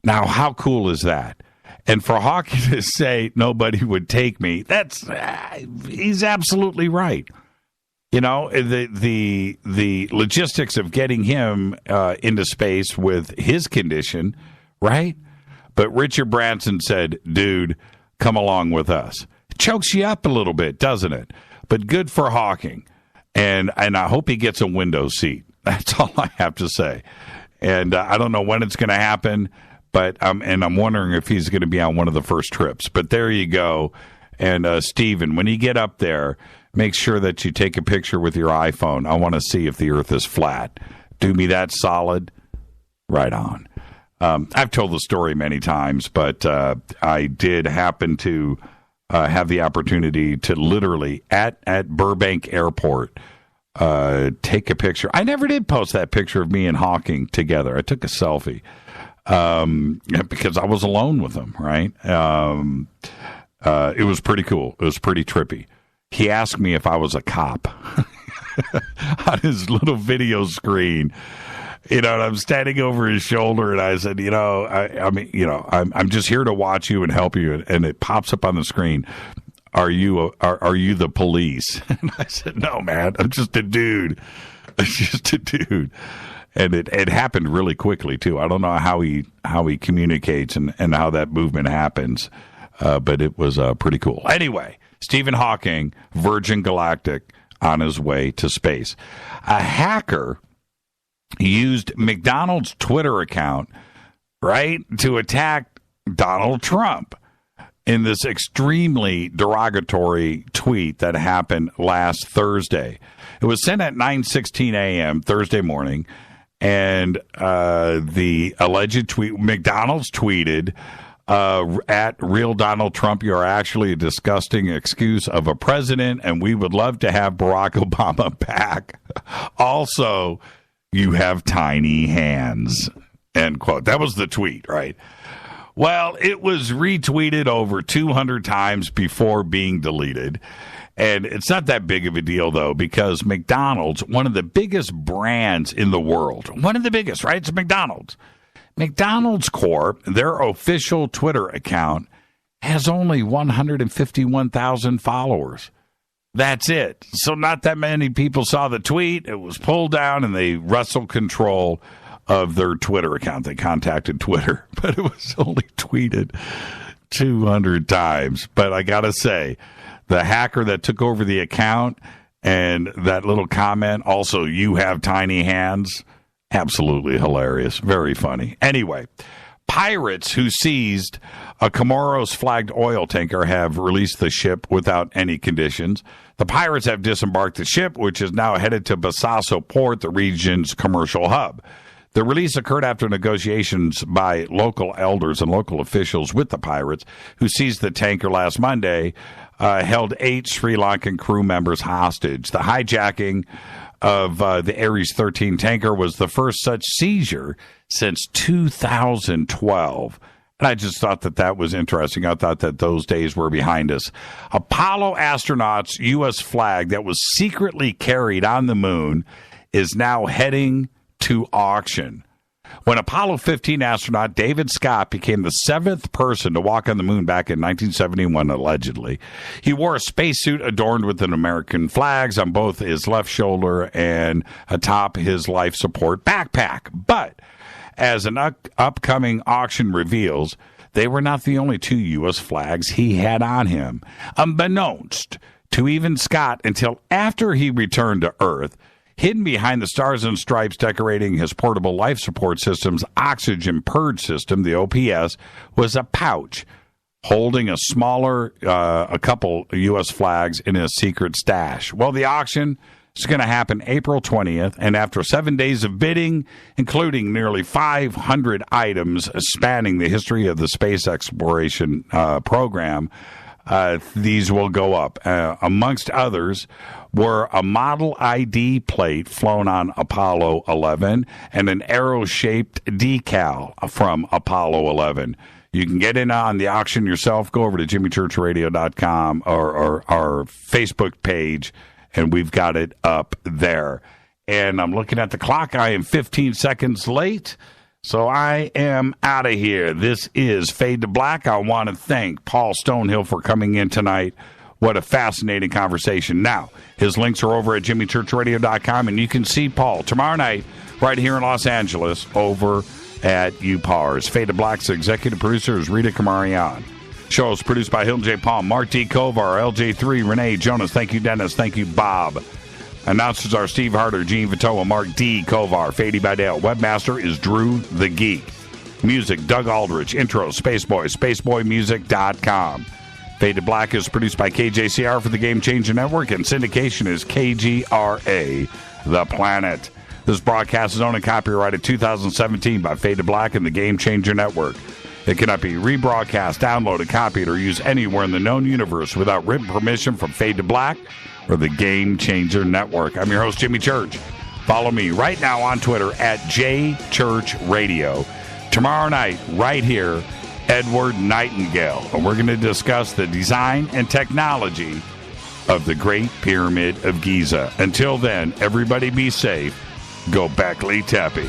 Speaker 6: Now, how cool is that? And for Hawking to say nobody would take me, he's absolutely right. You know, the logistics of getting him into space with his condition, right? But Richard Branson said, dude, come along with us. It chokes you up a little bit, doesn't it? But good for Hawking. And I hope he gets a window seat. That's all I have to say. And I don't know when it's going to happen, but I'm wondering if he's going to be on one of the first trips. But there you go. And Stephen, when you get up there, make sure that you take a picture with your iPhone. I want to see if the Earth is flat. Do me that solid. Right on. I've told the story many times, but I did happen to have the opportunity to literally at Burbank Airport take a picture. I never did post that picture of me and Hawking together. I took a selfie because I was alone with him, right? It was pretty cool. It was pretty trippy. He asked me if I was a cop on his little video screen. You know, and I'm standing over his shoulder, and I said, I'm just here to watch you and help you. And it pops up on the screen. Are you the police? And I said, no, man, I'm just a dude. I'm just a dude. And it happened really quickly too. I don't know how he communicates and how that movement happens, but it was pretty cool. Anyway, Stephen Hawking, Virgin Galactic, on his way to space. A hacker used McDonald's Twitter account, right, to attack Donald Trump. in this extremely derogatory tweet that happened last Thursday. It was sent at 9:16 a.m. Thursday morning, and the alleged tweet, McDonald's tweeted, at Real Donald Trump, you are actually a disgusting excuse of a president, and we would love to have Barack Obama back. Also, you have tiny hands, end quote. That was the tweet, right? Well, it was retweeted over 200 times before being deleted. And it's not that big of a deal, though, because McDonald's, one of the biggest brands in the world, one of the biggest, right? It's McDonald's. McDonald's Corp., their official Twitter account, has only 151,000 followers. That's it. So not that many people saw the tweet. It was pulled down, and they wrestled control of their Twitter account. They contacted Twitter, but it was only tweeted 200 times. But I got to say, the hacker that took over the account and that little comment, also, you have tiny hands, absolutely hilarious. Very funny. Anyway, pirates who seized a Comoros-flagged oil tanker have released the ship without any conditions. The pirates have disembarked the ship, which is now headed to Bosaso Port, the region's commercial hub. The release occurred after negotiations by local elders and local officials with the pirates, who seized the tanker last Monday, held 8 Sri Lankan crew members hostage. The hijacking of the Ares 13 tanker was the first such seizure since 2012. And I just thought that was interesting. I thought that those days were behind us. Apollo astronauts' U.S. flag that was secretly carried on the moon is now heading to auction. When Apollo 15 astronaut David Scott became the 7th person to walk on the moon back in 1971, allegedly, he wore a spacesuit adorned with an American flags on both his left shoulder and atop his life support backpack. But as an upcoming auction reveals, they were not the only 2 U.S. flags he had on him. Unbeknownst to even Scott until after he returned to Earth, hidden behind the stars and stripes decorating his portable life support system's oxygen purge system, the OPS, was a pouch holding a couple U.S. flags in his secret stash. Well, the auction is going to happen April 20th, and after 7 days of bidding, including nearly 500 items spanning the history of the space exploration program, these will go up. Amongst others were a Model ID plate flown on Apollo 11 and an arrow-shaped decal from Apollo 11. You can get in on the auction yourself. Go over to jimmychurchradio.com or our Facebook page, and we've got it up there. And I'm looking at the clock. I am 15 seconds late. So I am out of here. This is Fade to Black. I want to thank Paul Stonehill for coming in tonight. What a fascinating conversation. Now, his links are over at jimmychurchradio.com, and you can see Paul tomorrow night right here in Los Angeles over at UPARS. Fade to Black's executive producer is Rita Kamarian. Show is produced by Hilton J. Palm, Mark D. Kovar, LJ3, Renee Jonas. Thank you, Dennis. Thank you, Bob. Announcers are Steve Harder, Gene Vitoa, Mark D. Kovar, Fady Bidell. Webmaster is Drew the Geek. Music, Doug Aldrich. Intro, Spaceboy, spaceboymusic.com. Fade to Black is produced by KJCR for the Game Changer Network, and syndication is KGRA, The Planet. This broadcast is owned and copyrighted 2017 by Fade to Black and the Game Changer Network. It cannot be rebroadcast, downloaded, copied, or used anywhere in the known universe without written permission from Fade to Black or the Game Changer Network. I'm your host, Jimmy Church. Follow me right now on Twitter at JChurchRadio. Tomorrow night, right here, Edward Nightingale. And we're going to discuss the design and technology of the Great Pyramid of Giza. Until then, everybody be safe. Go Beckley Tepe.